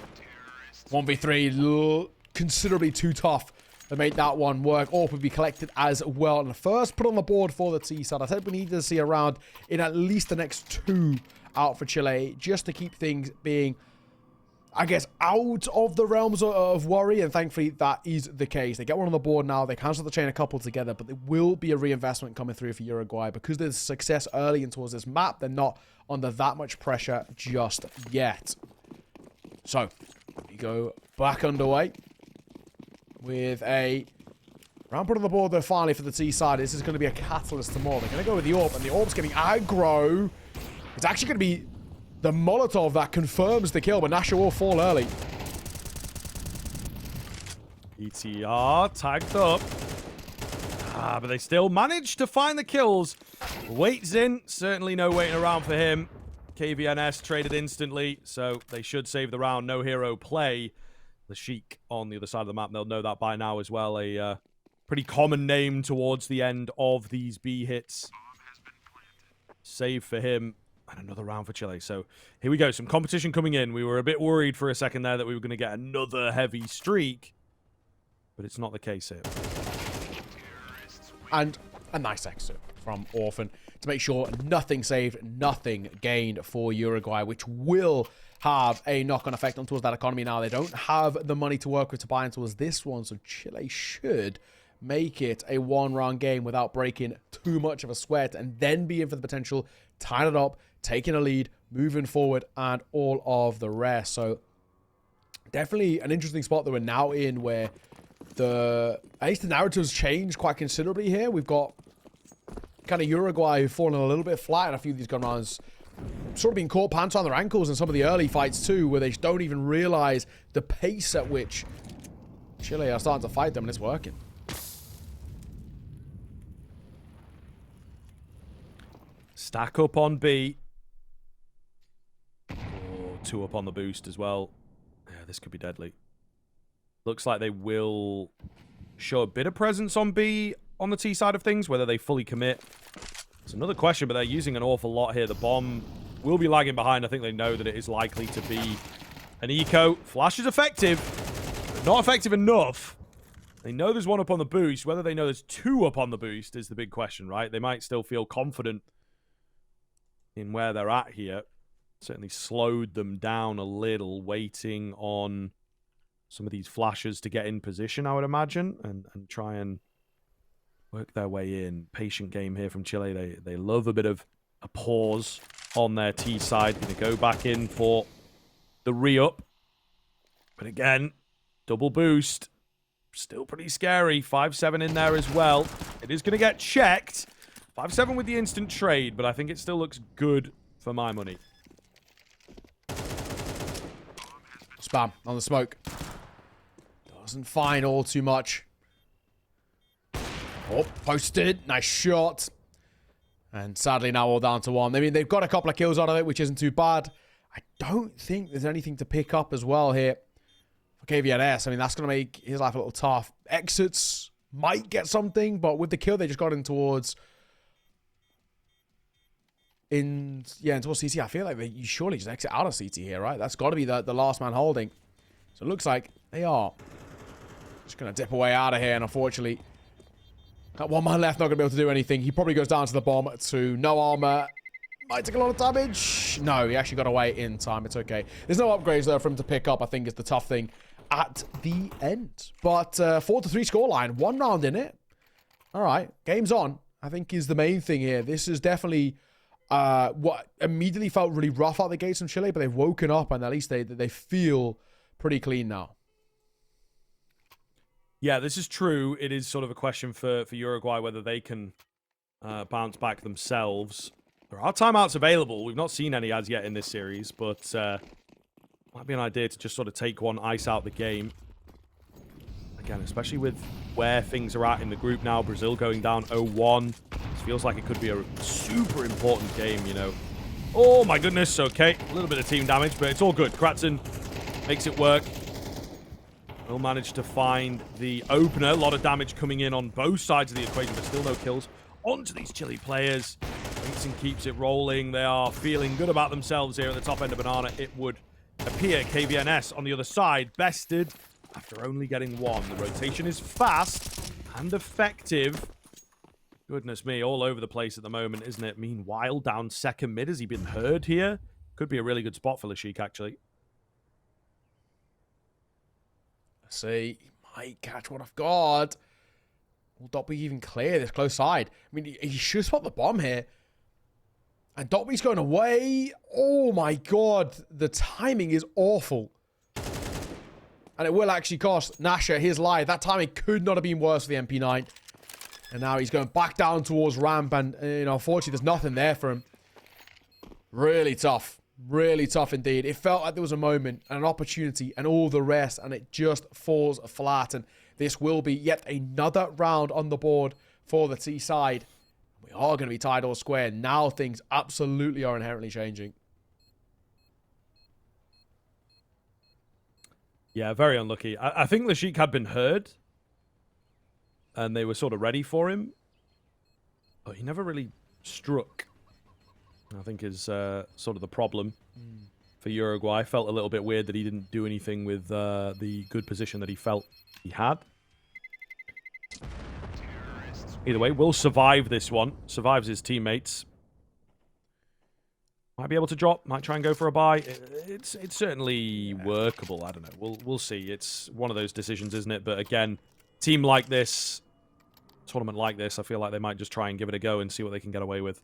1v3, considerably too tough to make that one work. AWP would be collected as well. And the first put on the board for the T side. I said we needed to see a round in at least the next 2 out for Chile, just to keep things being, I guess, out of the realms of worry, and thankfully that is the case. They get one on the board now. They cancel the chain a couple together, but there will be a reinvestment coming through for Uruguay. Because there's success early and towards this map, they're not under that much pressure just yet. So, we go back underway with a round put on the board, though, finally, for the T side. This is going to be a catalyst to more. They're going to go with the AWP, and the AWP's getting aggro. It's actually going to be the Molotov that confirms the kill, but Nasher will fall early. ETR tagged up. But they still managed to find the kills. Waits in. Certainly no waiting around for him. KVNS traded instantly, so they should save the round. No hero play. The Sheik on the other side of the map, they'll know that by now as well. A pretty common name towards the end of these B hits. Save for him. And another round for Chile. So here we go. Some competition coming in. We were a bit worried for a second there that we were going to get another heavy streak. But it's not the case here. And a nice exit from Orphan to make sure nothing saved, nothing gained for Uruguay, which will have a knock-on effect on towards that economy now. They don't have the money to work with to buy in towards this one, so Chile should make it a one-round game without breaking too much of a sweat, and then be in for the potential, tying it up, taking a lead, moving forward, and all of the rest. So definitely an interesting spot that we're now in, where at least the narratives change quite considerably here. We've got kind of Uruguay who've fallen a little bit flat in a few of these gun rounds, sort of being caught pants on their ankles in some of the early fights too, where they just don't even realize the pace at which Chile are starting to fight them, and it's working. Stack up on B. Oh, 2 up on the boost as well. Yeah, this could be deadly. Looks like they will show a bit of presence on B on the T side of things. Whether they fully commit, it's another question, but they're using an awful lot here. The bomb will be lagging behind. I think they know that it is likely to be an eco. Flash is effective, but not effective enough. They know there's 1 up on the boost. Whether they know there's 2 up on the boost is the big question, right? They might still feel confident in where they're at here. Certainly slowed them down a little, waiting on some of these flashes to get in position, I would imagine, and try and work their way in. Patient game here from Chile. They love a bit of a pause on their T side. Going to go back in for the re-up. But again, double boost. Still pretty scary. 5-7 in there as well. It is going to get checked. 5-7 with the instant trade, but I think it still looks good for my money. Spam on the smoke. Doesn't find all too much. Oh, posted. Nice shot. And sadly now all down to 1. I mean, they've got a couple of kills out of it, which isn't too bad. I don't think there's anything to pick up as well here for KVNS. I mean, that's going to make his life a little tough. Exits might get something, but with the kill they just got in towards... towards CT, I feel like you surely just exit out of CT here, right? That's got to be the last man holding. So it looks like they are just going to dip away out of here, and unfortunately, that 1 man left, not going to be able to do anything. He probably goes down to the bomb to no armor. Might take a lot of damage. No, he actually got away in time. It's okay. There's no upgrades there for him to pick up, I think is the tough thing at the end. But 4-3 scoreline, 1 round in it. All right, game's on, I think is the main thing here. This is definitely... what immediately felt really rough out the gates from Chile, but they've woken up and at least they feel pretty clean now. Yeah, this is true. It is sort of a question for Uruguay whether they can bounce back themselves. There are timeouts available. We've not seen any as yet in this series, but might be an idea to just sort of take one, ice out the game. Again, especially with where things are at in the group now. Brazil going down 0-1. This feels like it could be a super important game, you know. Oh, my goodness. Okay, a little bit of team damage, but it's all good. Kratzen makes it work. Will manage to find the opener. A lot of damage coming in on both sides of the equation, but still no kills onto these Chile players. Vincent keeps it rolling. They are feeling good about themselves here at the top end of Banana. It would appear KVNS on the other side, bested after only getting 1. The rotation is fast and effective. Goodness me, all over the place at the moment, isn't it? Meanwhile, down second mid. Has he been heard here? Could be a really good spot for Lashik, actually. Let's see. He might catch one off guard. Will Dotby even clear this close side? I mean, he should spot the bomb here. And Dotby's going away. Oh my god. The timing is awful. And it will actually cost Nasha his life. That timing could not have been worse for the MP9. And now he's going back down towards ramp. And, you know, unfortunately, there's nothing there for him. Really tough. Really tough indeed. It felt like there was a moment and an opportunity and all the rest. And it just falls flat. And this will be yet another round on the board for the T side. We are going to be tied all square. Now things absolutely are inherently changing. Yeah, very unlucky. I think Lashik had been heard. And they were sort of ready for him. But he never really struck. I think is sort of the problem for Uruguay. Felt a little bit weird that he didn't do anything with the good position that he felt he had. Either way, will survive this one. Survives his teammates. Might be able to drop. Might try and go for a buy. It's certainly workable. I don't know. We'll see. It's one of those decisions, isn't it? But again, team like this, tournament like this, I feel like they might just try and give it a go and see what they can get away with.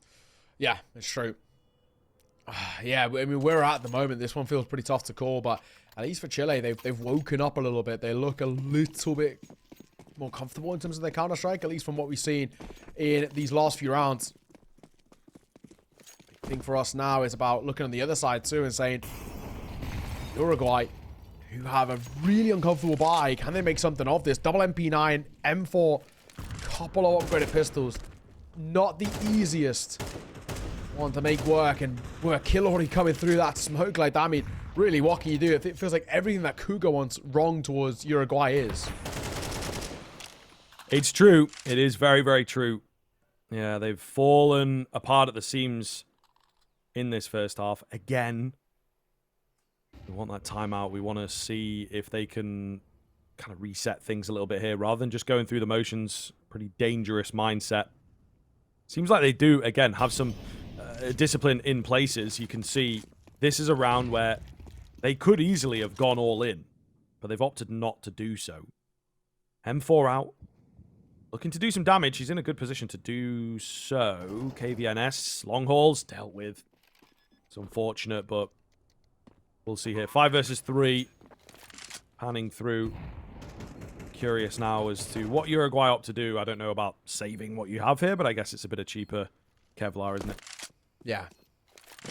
Yeah, it's true. Yeah, I mean, where we're at the moment, this one feels pretty tough to call, but at least for Chile, they've woken up a little bit. They look a little bit more comfortable in terms of their Counter-Strike, at least from what we've seen in these last few rounds. Big thing for us now is about looking on the other side too and saying, Uruguay, who have a really uncomfortable buy, can they make something of this? Double MP9, M4, couple of upgraded pistols. Not the easiest want to make work, and with a kill already coming through that smoke like that, I mean, really, what can you do? It feels like everything that Cougar wants wrong towards Uruguay is. It's true. It is very, very true. Yeah, they've fallen apart at the seams in this first half. Again, we want that timeout. We want to see if they can kind of reset things a little bit here rather than just going through the motions. Pretty dangerous mindset. Seems like they do, again, have some discipline in places. You can see this is a round where they could easily have gone all in, but they've opted not to do so. M4 out. Looking to do some damage. He's in a good position to do so. KVNS, long hauls, dealt with. It's unfortunate, but we'll see here. 5 versus 3. Panning through. Curious now as to what Uruguay opt to do. I don't know about saving what you have here, but I guess it's a bit of cheaper Kevlar, isn't it? Yeah.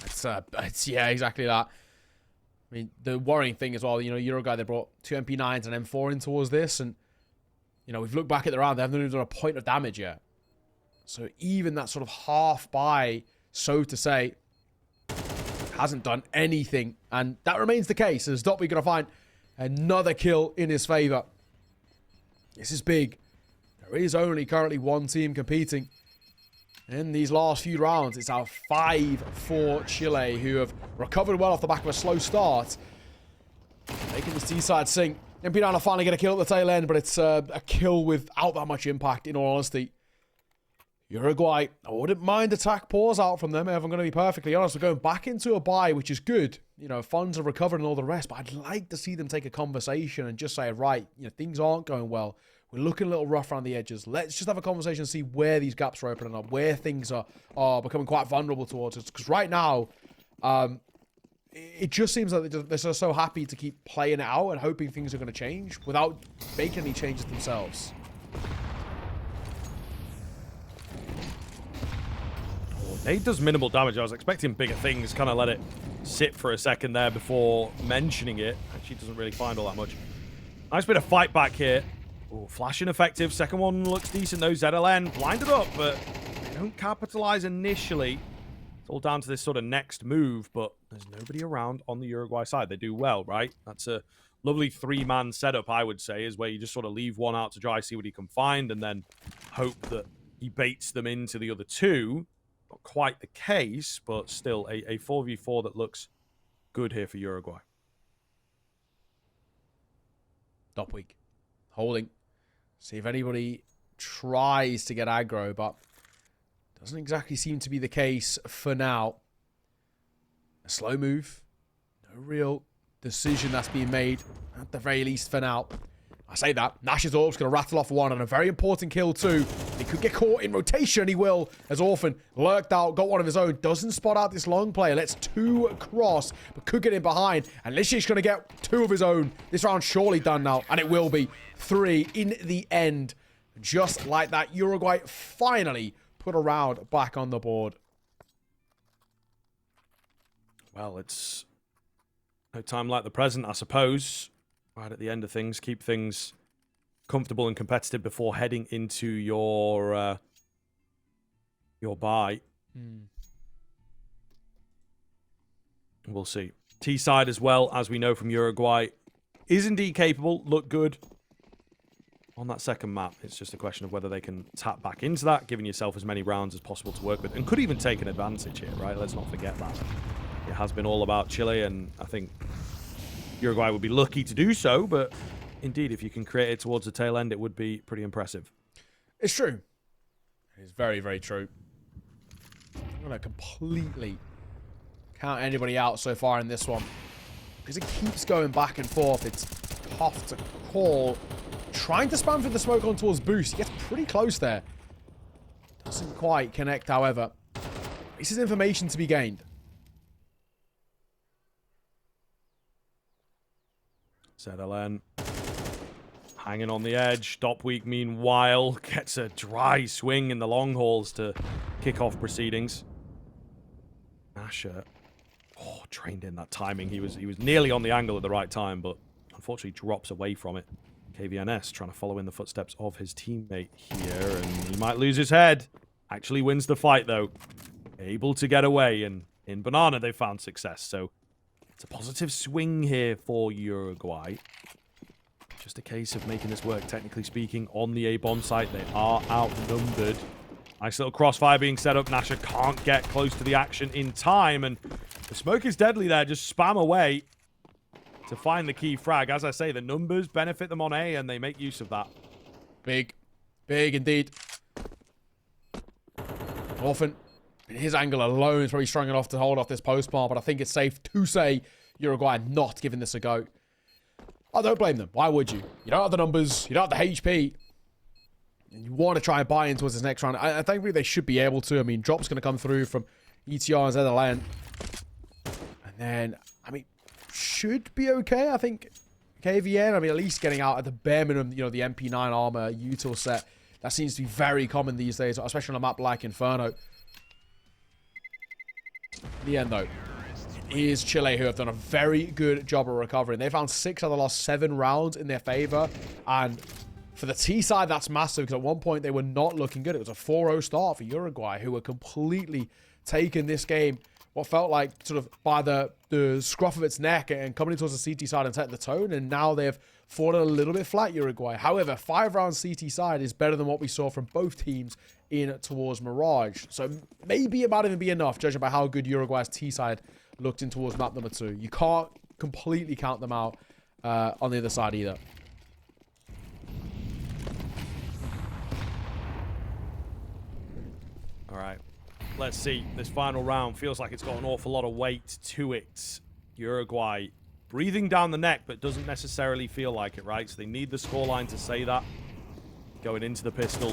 It's yeah, exactly that. I mean, the worrying thing as well, you know, Uruguay, they brought 2 MP9s and M4 in towards this, and, you know, we've looked back at the round, they haven't even done a point of damage yet. So even that sort of half buy, so to say, hasn't done anything. And that remains the case, as Doppy going to find another kill in his favor. This is big. There is only currently one team competing in these last few rounds. It's our 5 for Chile, who have recovered well off the back of a slow start. Making this T-side sink. MP9 will finally get a kill at the tail end, but it's a kill without that much impact, in all honesty. Uruguay, I wouldn't mind attack pause out from them, if I'm going to be perfectly honest. We're going back into a bye, which is good. You know, funds are recovered and all the rest, but I'd like to see them take a conversation and just say, right, you know, things aren't going well. We're looking a little rough around the edges. Let's just have a conversation and see where these gaps are opening up, where things are becoming quite vulnerable towards us. Because right now, it just seems like they're just so happy to keep playing it out and hoping things are going to change without making any changes themselves. Nade does minimal damage. I was expecting bigger things. Kind of let it sit for a second there before mentioning it. Actually doesn't really find all that much. Nice bit of fight back here. Oh, flash ineffective. Second one looks decent though. ZLN blinded up, but they don't capitalize initially. It's all down to this sort of next move, but there's nobody around on the Uruguay side. They do well, right? That's a lovely 3-man setup, I would say, is where you just sort of leave one out to dry, see what he can find, and then hope that he baits them into the other 2. Not quite the case, but still a 4v4 that looks good here for Uruguay. Top week. Holding. See if anybody tries to get aggro, but doesn't exactly seem to be the case for now. A slow move. No real decision that's being made, at the very least for now. I say that. Nash's Orb's going to rattle off one, and a very important kill too. He could get caught in rotation, and he will, as Orphan lurked out, got one of his own, doesn't spot out this long player, lets 2 cross, but could get in behind, and Lishik's going to get 2 of his own. This round's surely done now, and it will be 3 in the end. Just like that, Uruguay finally put a round back on the board. Well, it's no time like the present, I suppose. Right at the end of things, keep things comfortable and competitive before heading into your bye. We'll see. T-side as well, as we know from Uruguay, is indeed capable. Look good on that second map. It's just a question of whether they can tap back into that, giving yourself as many rounds as possible to work with, and could even take an advantage here, right? Let's not forget that. It has been all about Chile, and I think Uruguay would be lucky to do so, but indeed, if you can create it towards the tail end, it would be pretty impressive. It's true. It's very, very true. I'm going to completely count anybody out so far in this one, because it keeps going back and forth. It's tough to call. Trying to spam through the smoke on towards Boost. He gets pretty close there. Doesn't quite connect, however. This is information to be gained. ZLN hanging on the edge. Dopweek, meanwhile, gets a dry swing in the long hauls to kick off proceedings. Nasher, trained in that timing. He was nearly on the angle at the right time, but unfortunately drops away from it. KVNS trying to follow in the footsteps of his teammate here, and he might lose his head. Actually wins the fight, though. able to get away, and in Banana they found success. So it's a positive swing here for Uruguay. Just a case of making this work, technically speaking, on the A-bomb site. They are outnumbered. Nice little crossfire being set up. Nasha can't get close to the action in time, and the smoke is deadly there. Just spam away to find the key frag. As I say, the numbers benefit them on A, and they make use of that. Big. Big indeed. Orphan, his angle alone is probably strong enough to hold off this postmark, but I think it's safe to say Uruguay are not giving this a go. I don't blame them. Why would you? You don't have the numbers. You don't have the HP. You want to try and buy into this next round. I think really they should be able to. I mean, drop's going to come through from ETR and ZLN. And then, I mean, should be okay. I think KVN, I mean, at least getting out at the bare minimum, you know, the MP9 armor util set. That seems to be very common these days, especially on a map like Inferno. In the end, though, it is Chile who have done a very good job of recovering. They found 6 out of the last 7 rounds in their favor. And for the T side, that's massive, because at one point they were not looking good. It was a 4-0 start for Uruguay, who were completely taking this game, what felt like sort of by the scruff of its neck, and coming towards the CT side and setting the tone. And now they've fallen a little bit flat, Uruguay. However, 5 rounds CT side is better than what we saw from both teams in towards Mirage. So maybe it might even be enough, judging by how good Uruguay's T side looked in towards map number 2. You can't completely count them out on the other side either. All right, let's see. This final round feels like it's got an awful lot of weight to it. Uruguay breathing down the neck, but doesn't necessarily feel like it, right? So they need the scoreline to say that. Going into the pistol.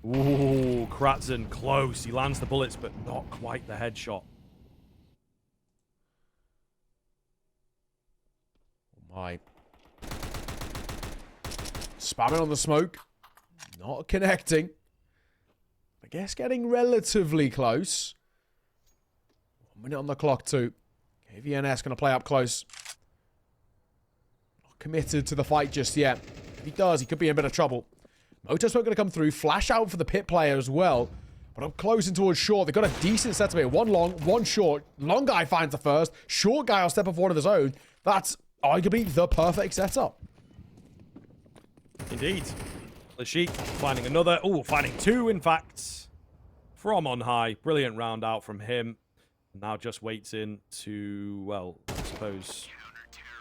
Ooh, Kratzen close. He lands the bullets, but not quite the headshot. Oh my. Spamming on the smoke. Not connecting. I guess getting relatively close. 1 minute on the clock too. KVNS going to play up close. Not committed to the fight just yet. If he does, he could be in a bit of trouble. Motor smoke going to come through. Flash out for the pit player as well. But up close in towards short. They've got a decent setup here. One long, one short. Long guy finds the first. Short guy will step up one of his own. That's arguably the perfect setup. Indeed. Lashik finding another. Oh, finding 2, in fact. From on high. Brilliant round out from him. Now just waits in to, well, I suppose,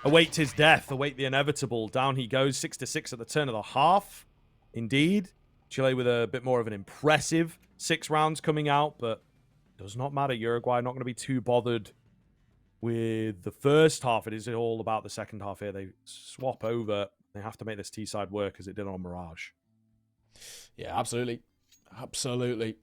await his death. Await the inevitable. Down he goes. 6-6 at the turn of the half. Indeed. Chile with a bit more of an impressive 6 rounds coming out, but does not matter. Uruguay not going to be too bothered with the first half. It is all about the second half here. They swap over. They have to make this T-side work as it did on Mirage. Yeah, absolutely. Absolutely.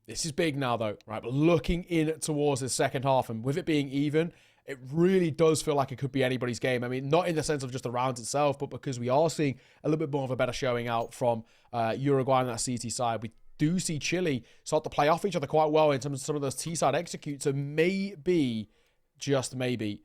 This is big now, though, right? But looking in towards the second half, and with it being even, it really does feel like it could be anybody's game. I mean, not in the sense of just the rounds itself, but because we are seeing a little bit more of a better showing out from Uruguay on that CT side. We do see Chile start to play off each other quite well in terms of some of those T-side executes. So maybe, just maybe,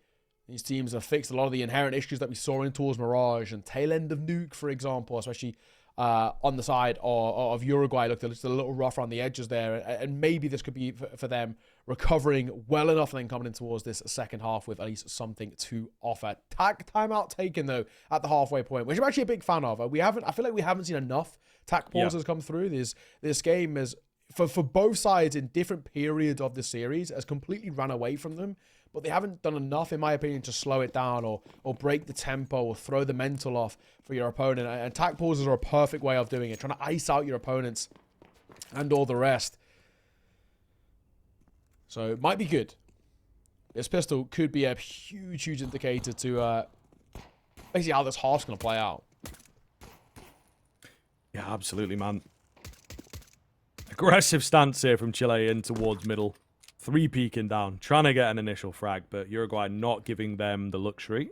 these teams have fixed a lot of the inherent issues that we saw in towards Mirage and tail end of Nuke, for example, especially on the side of Uruguay. Looked a little rough around the edges there, and maybe this could be for them recovering well enough and then coming in towards this second half with at least something to offer. Timeout taken though at the halfway point, which I'm actually a big fan of. I feel like we haven't seen enough tac pauses come through. This game is for both sides in different periods of the series has completely run away from them. But they haven't done enough, in my opinion, to slow it down or break the tempo or throw the mental off for your opponent. And tac pauses are a perfect way of doing it, trying to ice out your opponents and all the rest. So it might be good. This pistol could be a huge, huge indicator to basically how this half's going to play out. Yeah, absolutely, man. Aggressive stance here from Chile in towards middle. 3 peeking down, trying to get an initial frag, but Uruguay not giving them the luxury.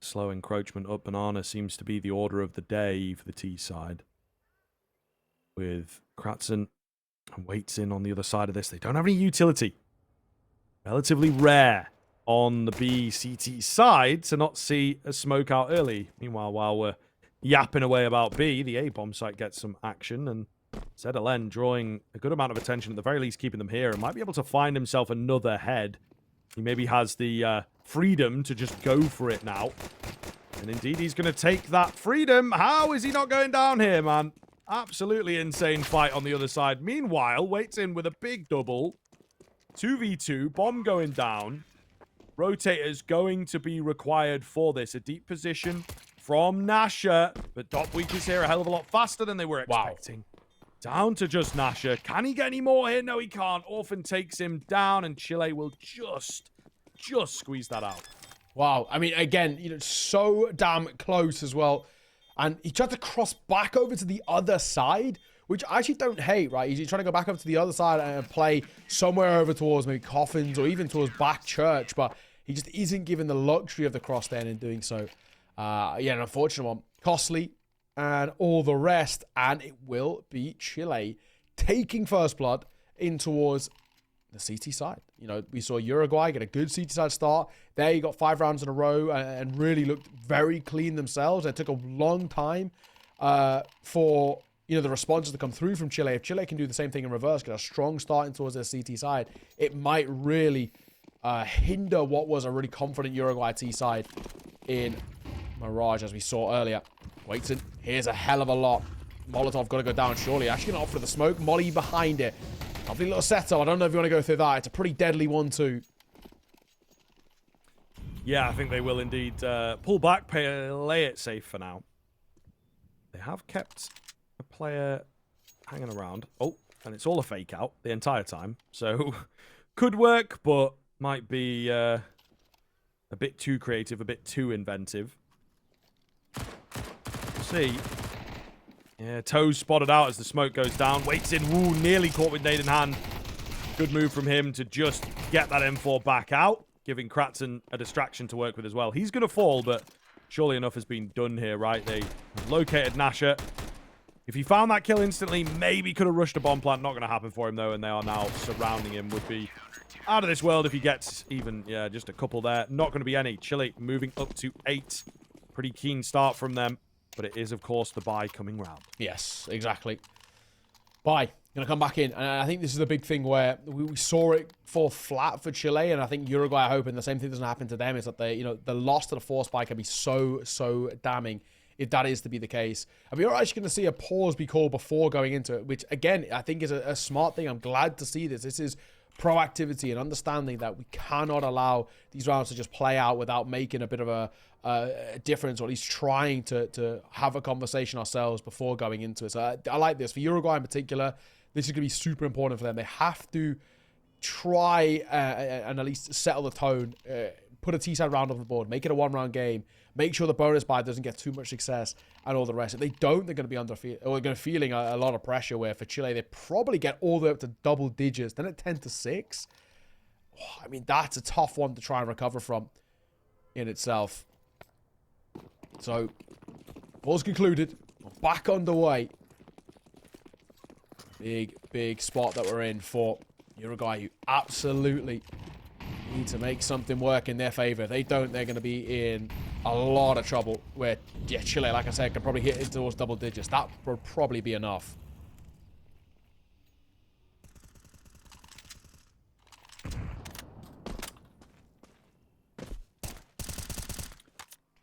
Slow encroachment up Banana seems to be the order of the day for the T side. With Kratzen and Waits in on the other side of this. They don't have any utility. Relatively rare on the B CT side to not see a smoke out early. Meanwhile, while we're yapping away about B, the A bomb site gets some action, and ZLN drawing a good amount of attention, at the very least keeping them here, and might be able to find himself another head. He maybe has the freedom to just go for it now. And indeed, he's going to take that freedom. How is he not going down here, man? Absolutely insane fight on the other side. Meanwhile, waits in with a big double. 2v2, bomb going down. Rotators going to be required for this. A deep position from Nasher. But Dopweek is here a hell of a lot faster than they were expecting. Wow. Down to just Nasher. Can he get any more here? No, he can't. Orphan takes him down, and Chile will just squeeze that out. Wow. I mean, again, you know, so damn close as well. And he tried to cross back over to the other side, which I actually don't hate, right? He's trying to go back up to the other side and play somewhere over towards maybe Coffins or even towards back Church, but he just isn't given the luxury of the cross then in doing so. Yeah, an unfortunate one. Costly and all the rest, and it will be Chile taking first blood in towards the CT side. You know, we saw Uruguay get a good CT side start. There you got 5 rounds in a row and really looked very clean themselves. It took a long time for, you know, the responses to come through from Chile. If Chile can do the same thing in reverse, get a strong start in towards their CT side, it might really hinder what was a really confident Uruguay T side in Mirage, as we saw earlier. Waitson, here's a hell of a lot. Molotov got to go down surely. Actually going to offer the smoke. Molly behind it. Lovely little setup. I don't know if you want to go through that. It's a pretty deadly one too. Yeah, I think they will indeed pull back, play it safe for now. They have kept a player hanging around. Oh, and it's all a fake out the entire time. So, could work, but might be a bit too creative, a bit too inventive. We'll see. Yeah, Toes spotted out as the smoke goes down. Waits in. Woo, nearly caught with nade in hand. Good move from him to just get that M4 back out, giving Kratzen a distraction to work with as well. He's going to fall, but surely enough has been done here, right? They located Nasher. If he found that kill instantly, maybe could have rushed a bomb plant. Not going to happen for him, though, and they are now surrounding him. Would be out of this world if he gets even, yeah, just a couple there. Not going to be any. Chile moving up to 8. Pretty keen start from them. But it is, of course, the bye coming round. Yes, exactly. Bye. Going to come back in. And I think this is the big thing where we saw it fall flat for Chile. And I think Uruguay are hoping the same thing doesn't happen to them. Is that they, you know, the loss to the force spike can be so damning if that is to be the case. And we are actually going to see a pause be called before going into it, which, again, I think is a smart thing. I'm glad to see this. This is proactivity and understanding that we cannot allow these rounds to just play out without making a bit of a difference, or at least trying to have a conversation ourselves before going into it. So I like this. For Uruguay in particular, this is going to be super important for them. They have to try and at least settle the tone, put a T-side round on the board, make it a 1-round game, make sure the bonus buy doesn't get too much success, and all the rest. If they don't, they're going to be they're going to feeling a lot of pressure, where for Chile, they probably get all the way up to double digits, then at 10-6. Oh, I mean, that's a tough one to try and recover from in itself. So, all's concluded. We're back underway. Big spot that we're in for Uruguay, who absolutely need to make something work in their favor. If they don't, they're going to be in a lot of trouble. Where, yeah, Chile, like I said, can probably hit into those double digits. That would probably be enough.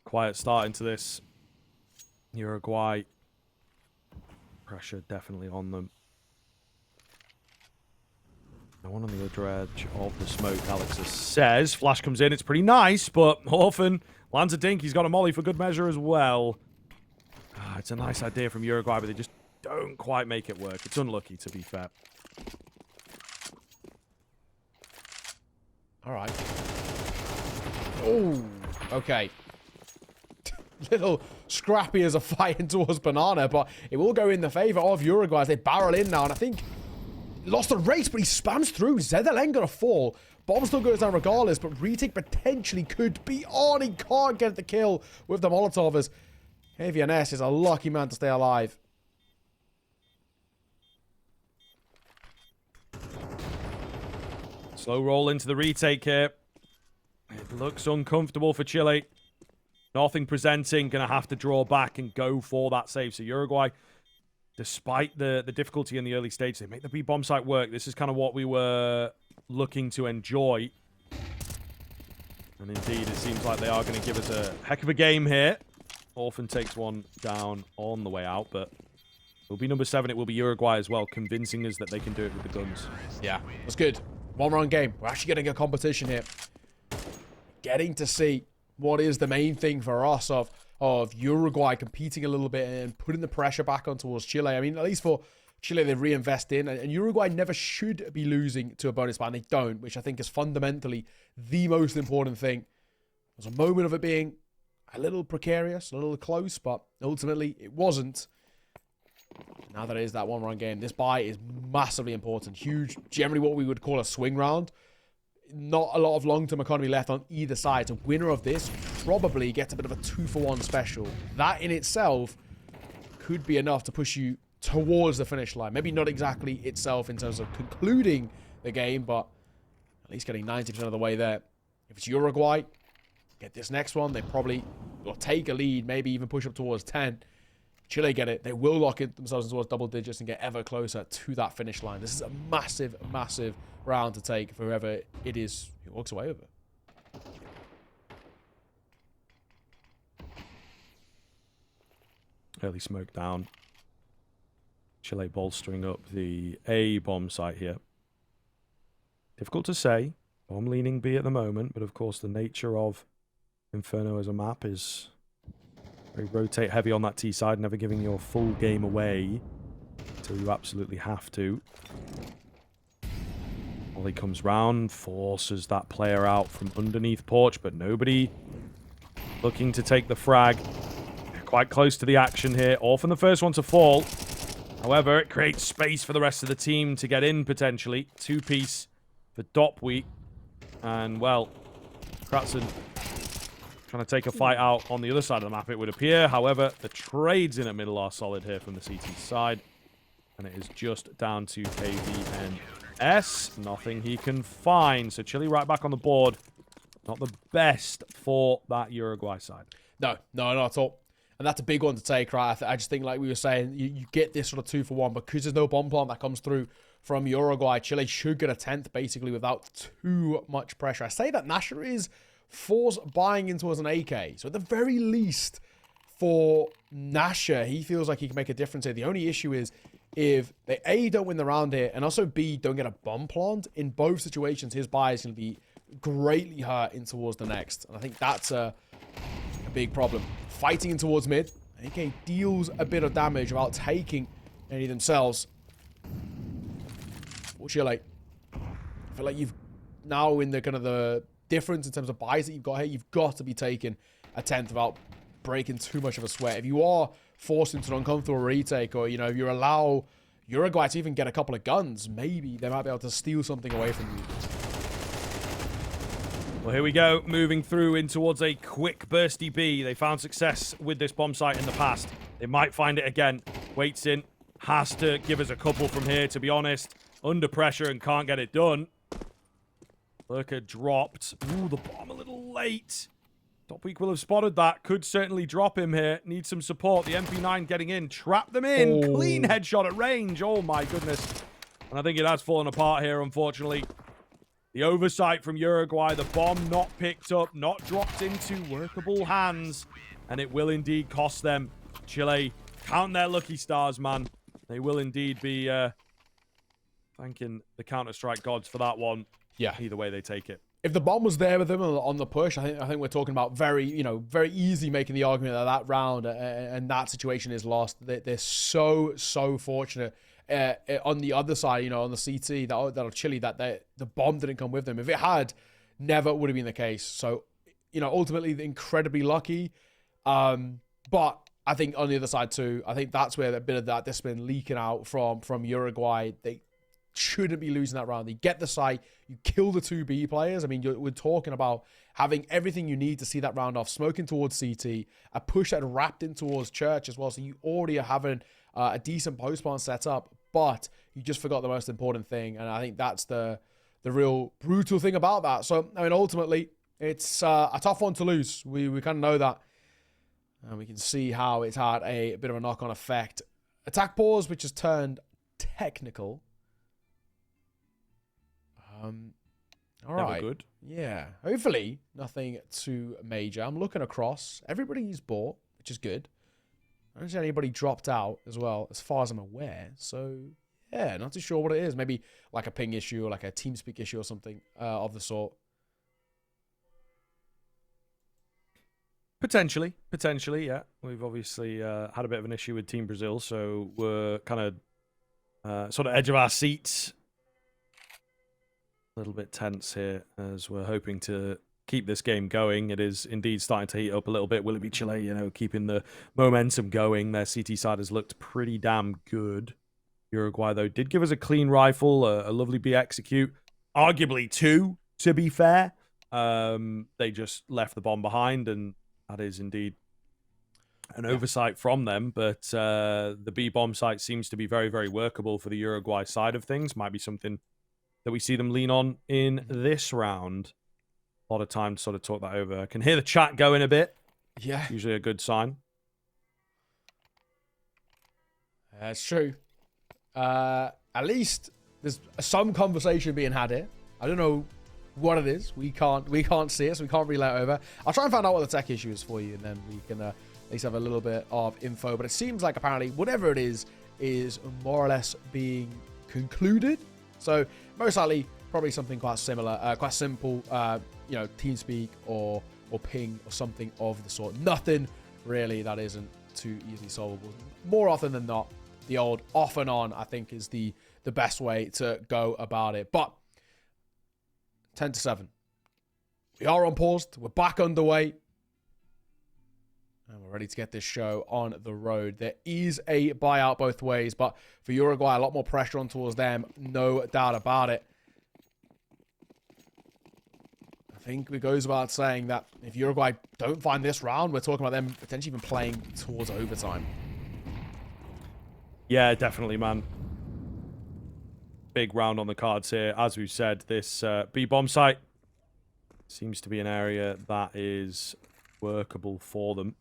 Quiet start into this. Uruguay. Pressure definitely on them. No one on the other edge of the smoke, Alex says. Flash comes in. It's pretty nice, but Orphan lands a dink. He's got a molly for good measure as well. It's a nice idea from Uruguay, but they just don't quite make it work. It's unlucky, to be fair. All right. Oh, okay. Little scrappy as a fight towards Banana, but it will go in the favor of Uruguay as they barrel in now, and I think lost the race, but he spams through. ZLN gonna fall. Bomb still goes down regardless, but retake potentially could be on. He can't get the kill with the Molotov, as AVNS is a lucky man to stay alive. Slow roll into the retake here. It looks uncomfortable for Chile. Nothing presenting, going to have to draw back and go for that save. So Uruguay, despite the difficulty in the early stage, they make the B bomb site work. This is kind of what we were looking to enjoy. And indeed, it seems like they are going to give us a heck of a game here. Orphan takes one down on the way out, but it'll be number 7. It will be Uruguay as well, convincing us that they can do it with the guns. Yeah, that's good. One-round game. We're actually getting a competition here. Getting to see what is the main thing for us of Uruguay competing a little bit and putting the pressure back on towards Chile. I mean, at least for Chile, they reinvest in. And Uruguay never should be losing to a bonus ban. They don't, which I think is fundamentally the most important thing. There's a moment of it being a little precarious, a little close, but ultimately it wasn't. Now that it is that one-round game, this bye is massively important. Huge, generally what we would call a swing round. Not a lot of long-term economy left on either side. So winner of this probably gets a bit of a 2-for-1 special. That in itself could be enough to push you towards the finish line. Maybe not exactly itself in terms of concluding the game, but at least getting 90% of the way there. If it's Uruguay, get this next one. They probably will take a lead, maybe even push up towards 10. Chile get it. They will lock it themselves towards double digits and get ever closer to that finish line. This is a massive, massive round to take for whoever it is who walks away with it. Early smoke down. Chile bolstering up the A bomb site here. Difficult to say. Bomb leaning B at the moment, but of course the nature of Inferno as a map is very rotate heavy on that T side, never giving your full game away until you absolutely have to. Ollie comes round, forces that player out from underneath porch, but nobody looking to take the frag. Quite close to the action here. Orphan the first one to fall. However, it creates space for the rest of the team to get in, potentially. 2-piece for Dopweek. And, well, Kratzen trying to take a fight out on the other side of the map, it would appear. However, the trades in at middle are solid here from the CT side. And it is just down to KVNS. Nothing he can find. So Chile right back on the board. Not the best for that Uruguay side. No, not at all. And that's a big one to take, right? I just think, like we were saying, you get this sort of 2-for-1 because there's no bomb plant that comes through from Uruguay. Chile should get a 10th, basically, without too much pressure. I say that Nasher is force buying into as an AK. So at the very least, for Nasher, he feels like he can make a difference here. The only issue is if they A, don't win the round here, and also B, don't get a bomb plant, in both situations, his buy is going to be greatly hurt in towards the next. And I think that's a big problem. Fighting in towards mid. AK deals a bit of damage without taking any themselves. For Chile, I feel like you've now in the kind of the difference in terms of buys that you've got here, you've got to be taking a 10th without breaking too much of a sweat. If you are forced into an uncomfortable retake, or, you know, if you allow Uruguay to even get a couple of guns, maybe they might be able to steal something away from you. Well, here we go, moving through in towards a quick bursty B. They found success with this bomb site in the past. They might find it again. Waits in, has to give us a couple from here, to be honest. Under pressure and can't get it done. Lurker dropped. Ooh, the bomb a little late. Dopweek will have spotted that. Could certainly drop him here. Needs some support. The MP9 getting in. Trap them in. Oh. Clean headshot at range. Oh, my goodness. And I think it has fallen apart here, unfortunately. The oversight from Uruguay. The bomb not picked up. Not dropped into workable hands. And it will indeed cost them. Chile, count their lucky stars, man. They will indeed be thanking the Counter-Strike gods for that one. Yeah. Either way they take it. If the bomb was there with them on the push, I think we're talking about very easy making the argument that round and that situation is lost. They're so fortunate on the other side, on the CT that are Chile, that the bomb didn't come with them. If it had, never would have been the case. So, ultimately incredibly lucky. But I think on the other side too, I think that's where a bit of that discipline leaking out from Uruguay. They shouldn't be losing that round. You get the site, you kill the 2B players. I mean, we're talking about having everything you need to see that round off, smoking towards CT, a push that wrapped in towards Church as well. So you already are having a decent post-spawn set up, but you just forgot the most important thing. And I think that's the real brutal thing about that. So, I mean, ultimately, it's a tough one to lose. We kind of know that. And we can see how it's had a bit of a knock-on effect. Attack pause, which has turned technical. All right. Good. Yeah. Hopefully, nothing too major. I'm looking across. Everybody's bought, which is good. I don't see anybody dropped out as well, as far as I'm aware. So, yeah, not too sure what it is. Maybe like a ping issue or like a TeamSpeak issue or something of the sort. Potentially, yeah. We've obviously had a bit of an issue with Team Brazil, so we're kind of sort of edge of our seats. A little bit tense here as we're hoping to keep this game going. It is indeed starting to heat up a little bit. Will it be Chile, keeping the momentum going? Their CT side has looked pretty damn good. Uruguay, though, did give us a clean rifle, a lovely B execute. Arguably two, to be fair. They just left the bomb behind, and that is indeed an oversight from them. But the B bomb site seems to be very, very workable for the Uruguay side of things. Might be something that we see them lean on in this round. A lot of time to sort of talk that over. I can hear the chat going a bit. Yeah. Usually a good sign. That's true. At least there's some conversation being had here. I don't know what it is. We can't see it, so we can't relay it over. I'll try and find out what the tech issue is for you, and then we can at least have a little bit of info. But it seems like apparently whatever it is more or less being concluded. So most likely, probably something quite similar, quite simple, TeamSpeak or ping or something of the sort. Nothing really that isn't too easily solvable. More often than not, the old off and on, I think, is the best way to go about it. But 10-7. We are on pause. We're back underway. And we're ready to get this show on the road. There is a buyout both ways, but for Uruguay, a lot more pressure on towards them. No doubt about it. I think it goes without saying that if Uruguay don't find this round, we're talking about them potentially even playing towards overtime. Yeah, definitely, man. Big round on the cards here. As we've said, this B-bomb site seems to be an area that is workable for them.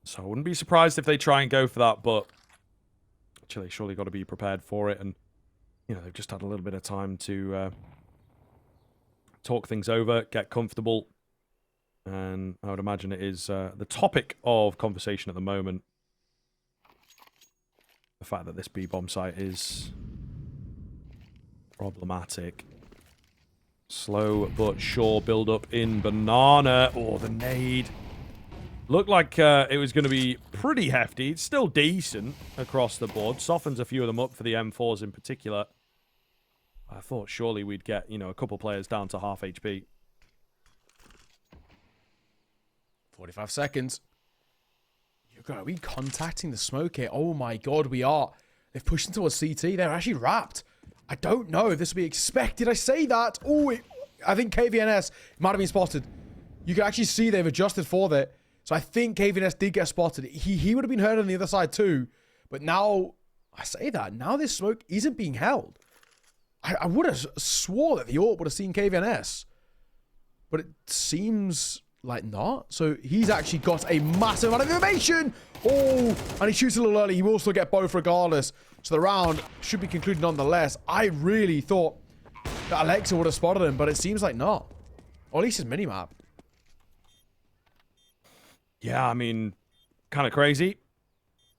So I wouldn't be surprised if they try and go for that, but Chile surely got to be prepared for it. And, they've just had a little bit of time to talk things over, get comfortable. And I would imagine it is the topic of conversation at the moment. The fact that this B-bomb site is problematic. Slow but sure build up in Banana. Oh, the nade. Looked like it was going to be pretty hefty. It's still decent across the board. Softens a few of them up for the M4s in particular. I thought surely we'd get, a couple players down to half HP. 45 seconds. Are we contacting the smoke here? Oh my god, we are. They've pushed into a CT. They're actually wrapped. I don't know if this would be expected. I say that. Oh, I think KVNS might have been spotted. You can actually see they've adjusted for that. So I think KVNS did get spotted. He would have been hurt on the other side too. But now, I say that. Now this smoke isn't being held. I would have swore that the AWP would have seen KVNS. But it seems like not. So he's actually got a massive amount of information. Oh, and he shoots a little early. He will still get both regardless. So the round should be concluded nonetheless. I really thought that Alexa would have spotted him, but it seems like not. Or at least his minimap. Yeah, I mean, kind of crazy.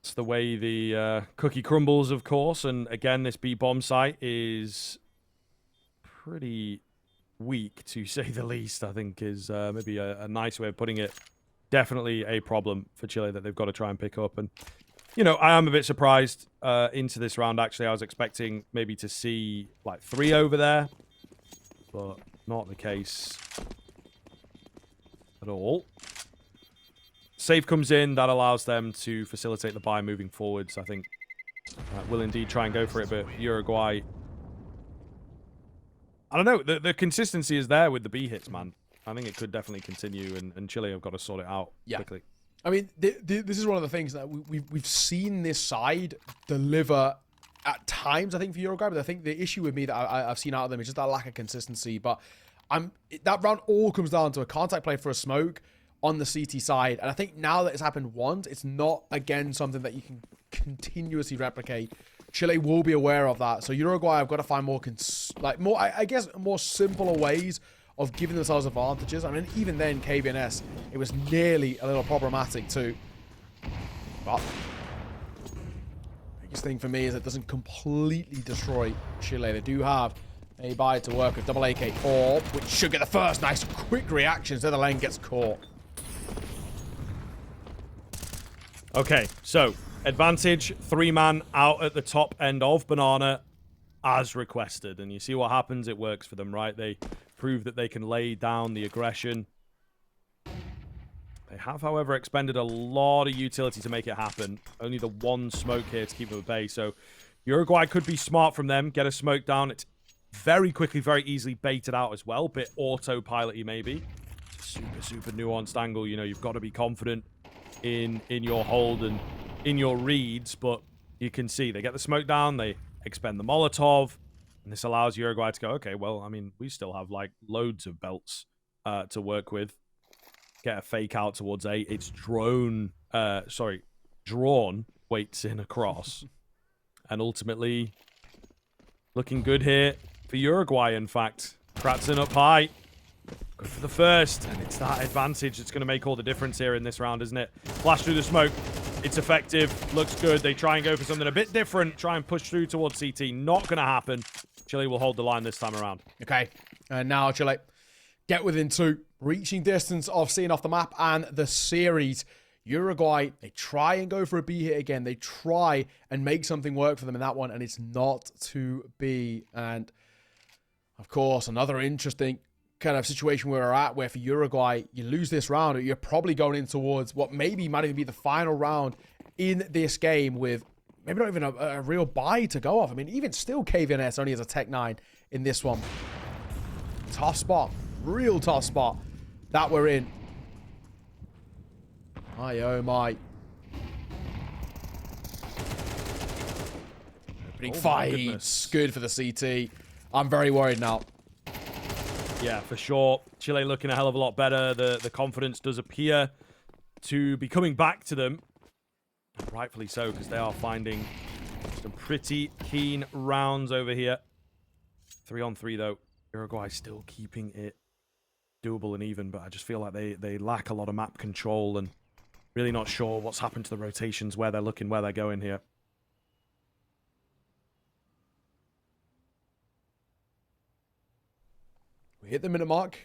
It's the way the cookie crumbles, of course. And again, this B-bomb site is pretty weak, to say the least, I think is maybe a nice way of putting it. Definitely a problem for Chile that they've got to try and pick up. And, I am a bit surprised into this round, actually. I was expecting maybe to see, like, 3 over there. But not the case at all. Save comes in. That allows them to facilitate the buy moving forwards. I think will indeed try and go for it, but Uruguay, I don't know. The consistency is there with the B hits, man. I think it could definitely continue, and Chile have got to sort it out quickly. I mean, this is one of the things that we've seen this side deliver at times, I think, for Uruguay. But I think the issue with me that I've seen out of them is just that lack of consistency. But that round all comes down to a contact play for a smoke, on the CT side. And I think now that it's happened once, it's not, again, something that you can continuously replicate. Chile will be aware of that. So Uruguay have got to find more, I guess, more simpler ways of giving themselves advantages. I mean, even then, KBNS, it was nearly a little problematic too. But biggest thing for me is it doesn't completely destroy Chile. They do have a buy to work with double AK-4, which should get the first nice quick reaction so the lane gets caught. Okay, so advantage, 3-man out at the top end of Banana as requested. And you see what happens, it works for them, right? They prove that they can lay down the aggression. They have, however, expended a lot of utility to make it happen. Only the one smoke here to keep them at bay. So Uruguay could be smart from them, get a smoke down. It's very quickly, very easily baited out as well. Bit autopilot-y maybe. It's a super, super nuanced angle. You know, you've got to be confident in your hold and in your reads. But you can see they get the smoke down. They expend the Molotov. And this allows Uruguay to go, okay, well, I mean, we still have, like, loads of belts to work with. Get a fake out towards A. It's drawn waits in across. And ultimately, looking good here for Uruguay, in fact. Kratzen up high. Good for the first. And it's that advantage that's going to make all the difference here in this round, isn't it? Flash through the smoke. It's effective. Looks good. They try and go for something a bit different. Try and push through towards CT. Not going to happen. Chile will hold the line this time around. Okay. And now Chile get within 2. Reaching distance of seeing off the map and the series. Uruguay, they try and go for a B hit again. They try and make something work for them in that one, and it's not to be. And, of course, another interesting kind of situation where we're at, where for Uruguay, you lose this round, you're probably going in towards what maybe might even be the final round in this game with maybe not even a real buy to go off. I mean, even still, KVNS only has a Tech 9 in this one. Tough spot. Real tough spot that we're in. Oh my. Opening fights. Good for the CT. I'm very worried now. Yeah, for sure. Chile looking a hell of a lot better. The confidence does appear to be coming back to them. Rightfully so, because they are finding some pretty keen rounds over here. 3-on-3, though. Uruguay still keeping it doable and even, but I just feel like they lack a lot of map control and really not sure what's happened to the rotations, where they're looking, where they're going here. We hit the minute mark.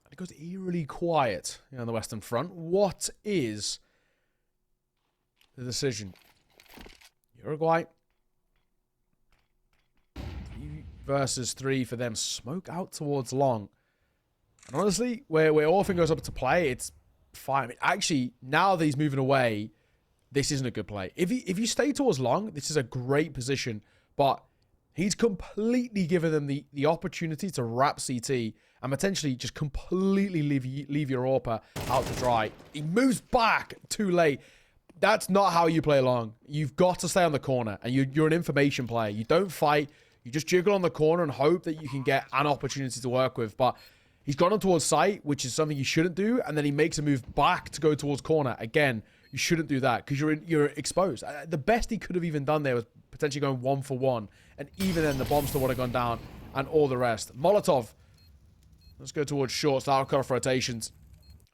And it goes eerily quiet on the Western Front. What is the decision? Uruguay. 3 versus 3 for them. Smoke out towards long. And honestly, where Orphan goes up to play, it's fine. I mean, actually, now that he's moving away, this isn't a good play. If you stay towards long, this is a great position. But he's completely given them the opportunity to wrap CT and potentially just completely leave Europa out to dry. He moves back too late. That's not how you play long. You've got to stay on the corner, and you're an information player. You don't fight. You just jiggle on the corner and hope that you can get an opportunity to work with. But he's gone on towards site, which is something you shouldn't do, and then he makes a move back to go towards corner. Again, you shouldn't do that because you're exposed. The best he could have even done there was potentially going 1-for-1, and even then the bomb still would have gone down and all the rest. Molotov. Let's go towards short, start cut off rotations.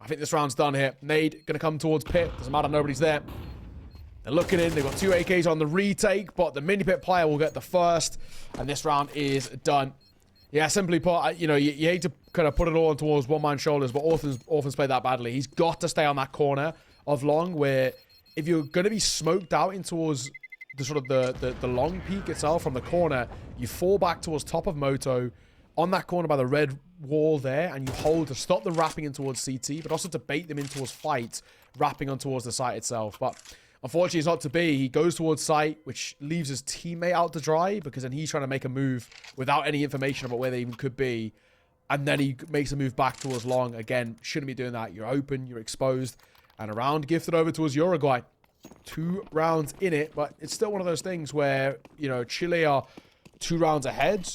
I think this round's done here. Nade going to come towards pit. Doesn't matter, nobody's there. They're looking in. They've got 2 AKs on the retake, but the mini pit player will get the first, and this round is done. Yeah, simply put, you hate to kind of put it all towards one man's shoulders, but Orphan's played that badly. He's got to stay on that corner of long, where if you're going to be smoked out in towards the sort of the long peak itself from the corner, you fall back towards top of Moto on that corner by the red wall there, and you hold to stop them wrapping in towards CT, but also to bait them in towards fight, wrapping on towards the site itself. But unfortunately, it's not to be. He goes towards site, which leaves his teammate out to dry, because then he's trying to make a move without any information about where they even could be. And then he makes a move back towards long. Again, shouldn't be doing that. You're open, you're exposed. And a round gifted over towards Uruguay. 2 rounds in it, but it's still one of those things where, Chile are 2 rounds ahead.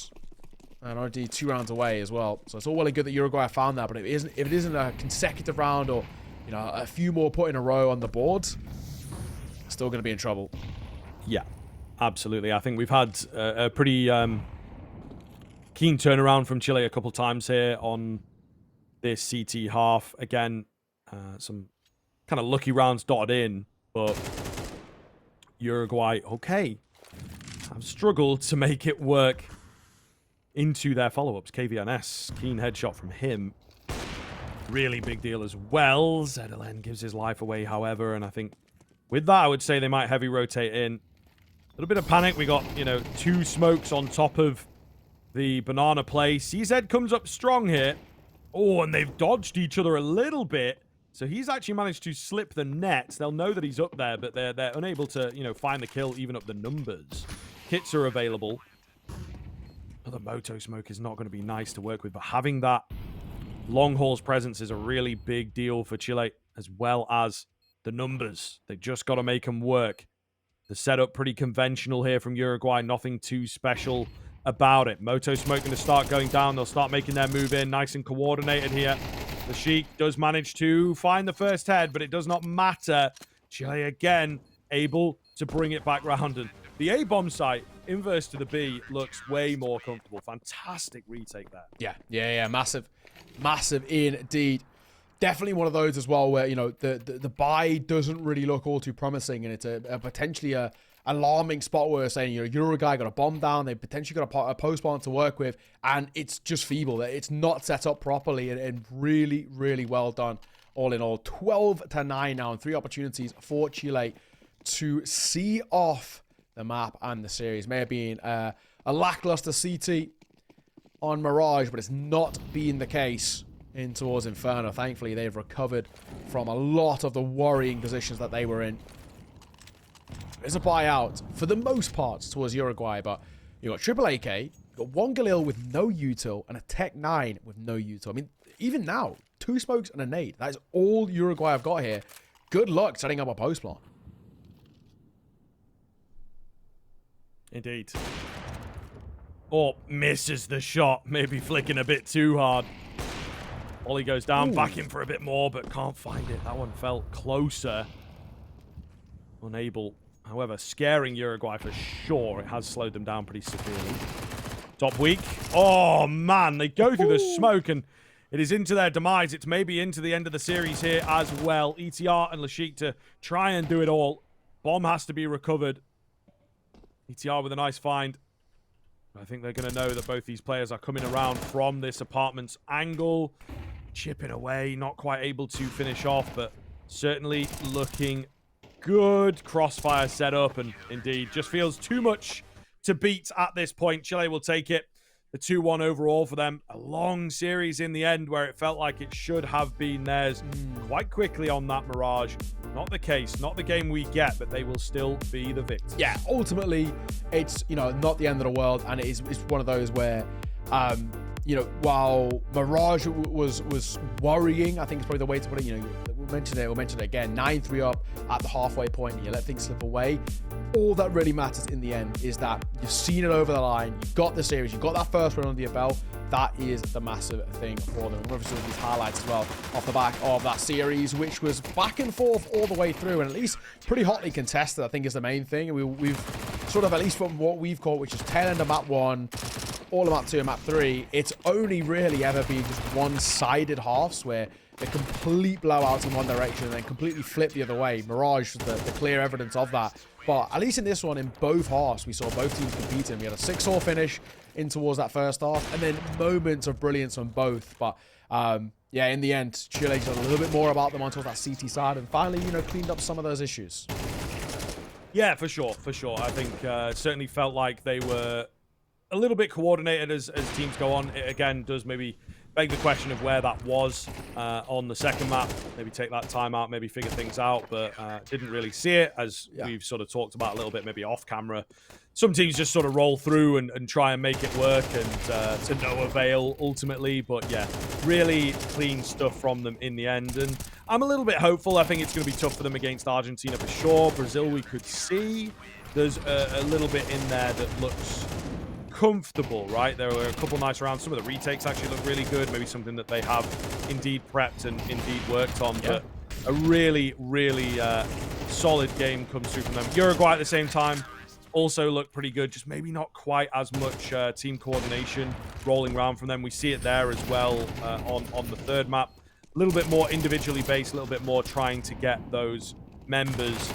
And already 2 rounds away as well. So it's all well and good that Uruguay found that, but if it isn't a consecutive round or, you know, a few more put in a row on the board, still going to be in trouble. Yeah, absolutely. I think we've had a pretty keen turnaround from Chile a couple times here on this CT half. Again, some kind of lucky rounds dotted in, but Uruguay, okay, have struggled to make it work into their follow-ups. KVNS, keen headshot from him. Really big deal as well. ZLN gives his life away, however, and I think with that, I would say they might heavy rotate in. A little bit of panic. We got, you know, 2 smokes on top of the banana play. CZ comes up strong here. Oh, and they've dodged each other a little bit. So he's actually managed to slip the net. They'll know that he's up there, but they're unable to, you know, find the kill, even up the numbers. Kits are available. The Moto smoke is not going to be nice to work with, but having that long haul's presence is a really big deal for Chile, as well as the numbers. They just got to make them work. The setup pretty conventional here from Uruguay, nothing too special about it. Moto smoke going to start going down. They'll start making their move in, nice and coordinated here. The Sheik does manage to find the first head, but it does not matter. Chile again able to bring it back round, and the A bomb site inverse to the B looks way more comfortable. Fantastic retake there. Yeah. Massive indeed. Definitely one of those as well where, you know, the buy doesn't really look all too promising, and it's a potentially a alarming spot where we're saying, you know, Uruguay got a bomb down, they potentially got a post bomb to work with, and it's just feeble. It's not set up properly, and really, really well done all in all. 12-9 now, and 3 opportunities for Chile to see off the map and the series. May have been a lackluster CT on Mirage, but it's not been the case in towards Inferno. Thankfully, they've recovered from a lot of the worrying positions that they were in. There's a buyout for the most part towards Uruguay, but you got triple AK, you got 1 Galil with no util, and a Tech 9 with no util. I mean, even now, 2 smokes and a nade. That is all Uruguay have got here. Good luck setting up a post plan. Indeed. Or misses the shot, maybe flicking a bit too hard. Ollie goes down, back in for a bit more, but can't find it. That one felt closer. Unable, however, scaring Uruguay for sure. It has slowed them down pretty severely. Top weak. Oh, man, they go through the smoke, and it is into their demise. It's maybe into the end of the series here as well. ETR and Lashik to try and do it all. Bomb has to be recovered. ETR with a nice find. I think they're going to know that both these players are coming around from this apartment's angle. Chipping away, not quite able to finish off, but certainly looking good. Crossfire setup, and indeed, just feels too much to beat at this point. Chile will take it. The 2-1 overall for them. A long series in the end where it felt like it should have been theirs quite quickly on that Mirage. Not the case, not the game we get, but they will still be the victors. Yeah, ultimately, it's, you know, not the end of the world, and it's one of those where, you know, while Mirage was worrying, I think it's probably the way to put it. You know, we'll mention it again. 9-3 up at the halfway point, and you let things slip away. All that really matters in the end is that you've seen it over the line. You've got the series. You've got that first run under your belt. That is the massive thing for them. We've seen these highlights as well off the back of that series, which was back and forth all the way through, and at least pretty hotly contested, I think, is the main thing. And we've sort of, at least from what we've caught, which is tail end of map 1, all of map 2 and map 3, it's only really ever been just one-sided halves where the complete blowouts in one direction and then completely flip the other way. Mirage was the clear evidence of that. But at least in this one, in both halves, we saw both teams competing. We had a 6-4 finish in towards that first half, and then moments of brilliance on both. But yeah, in the end, Chile got a little bit more about them on towards that CT side, and finally, you know, cleaned up some of those issues. Yeah, for sure. I think it certainly felt like they were a little bit coordinated as teams go on. It again does maybe beg the question of where that was on the second map. Maybe take that time out, maybe figure things out, but didn't really see it, as we've sort of talked about a little bit, maybe off camera. Some teams just sort of roll through and try and make it work, and to no avail ultimately. But yeah, really clean stuff from them in the end. And I'm a little bit hopeful. I think it's going to be tough for them against Argentina for sure. Brazil, we could see. There's a little bit in there that looks comfortable, right? There were a couple nice rounds. Some of the retakes actually look really good. Maybe something that they have indeed prepped and indeed worked on. Yeah. But a really, really solid game comes through from them. Uruguay at the same time also look pretty good, just maybe not quite as much team coordination rolling around from them. We see it there as well on the third map. A little bit more individually based, a little bit more trying to get those members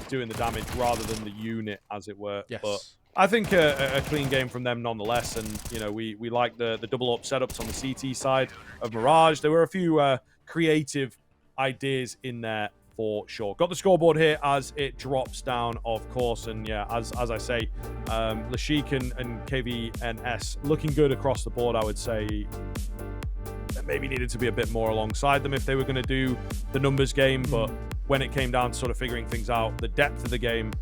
doing the damage rather than the unit, as it were. Yes. But I think a clean game from them nonetheless. And, you know, we like the double up setups on the CT side of Mirage. There were a few creative ideas in there for sure. Got the scoreboard here as it drops down, of course. And yeah, as I say, Lashik and KVNS looking good across the board, I would say. Maybe needed to be a bit more alongside them if they were going to do the numbers game. But when it came down to sort of figuring things out, the depth of the game,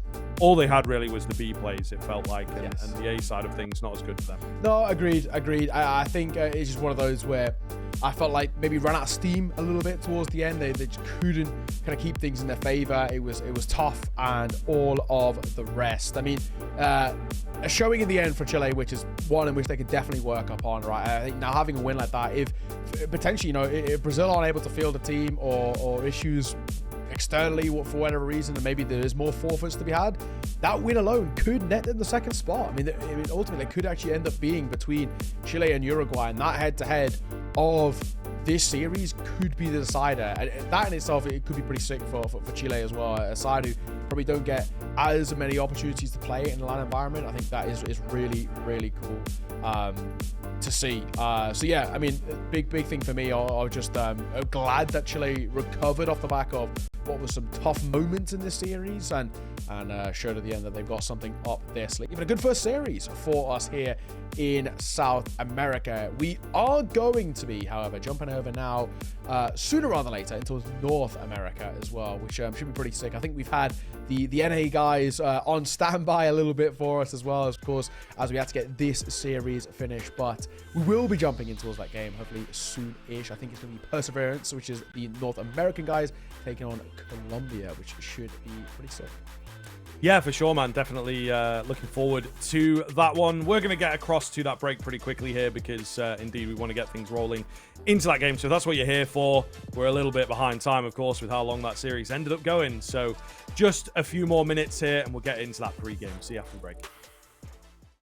all they had really was the B plays, it felt like. And, Yes. and the A side of things, not as good for them. No, agreed. I think it's just one of those where I felt like maybe ran out of steam a little bit towards the end. They just couldn't kind of keep things in their favor. It was tough and all of the rest. I mean, a showing in the end for Chile, which is one in which they could definitely work upon, right? I think now having a win like that, if potentially, you know, if Brazil aren't able to field a team or issues externally for whatever reason, and maybe there is more forfeits to be had, that win alone could net them the second spot. I mean, ultimately, they could actually end up being between Chile and Uruguay, and that head-to-head of this series could be the decider. And that in itself, it could be pretty sick for Chile as well. A side who probably don't get as many opportunities to play in a LAN environment. I think that is really, really cool to see. So yeah, I mean, big thing for me. I'm just glad that Chile recovered off the back of what was some tough moments in this series and showed at the end that they've got something up their sleeve. Even a good first series for us here in South America. We are going to be, however, jumping over now sooner rather than later into North America as well, which should be pretty sick. I think we've had the NA guys on standby a little bit for us as well, of course, as we had to get this series finished. But we will be jumping into that game hopefully soon-ish. I think it's going to be Perseverance, which is the North American guys taking on Colombia, which should be pretty sick. Yeah, for sure, man. Definitely looking forward to that one. We're going to get across to that break pretty quickly here because, indeed, we want to get things rolling into that game. So if that's what you're here for, we're a little bit behind time, of course, with how long that series ended up going. So just a few more minutes here, and we'll get into that pre-game. See you after the break.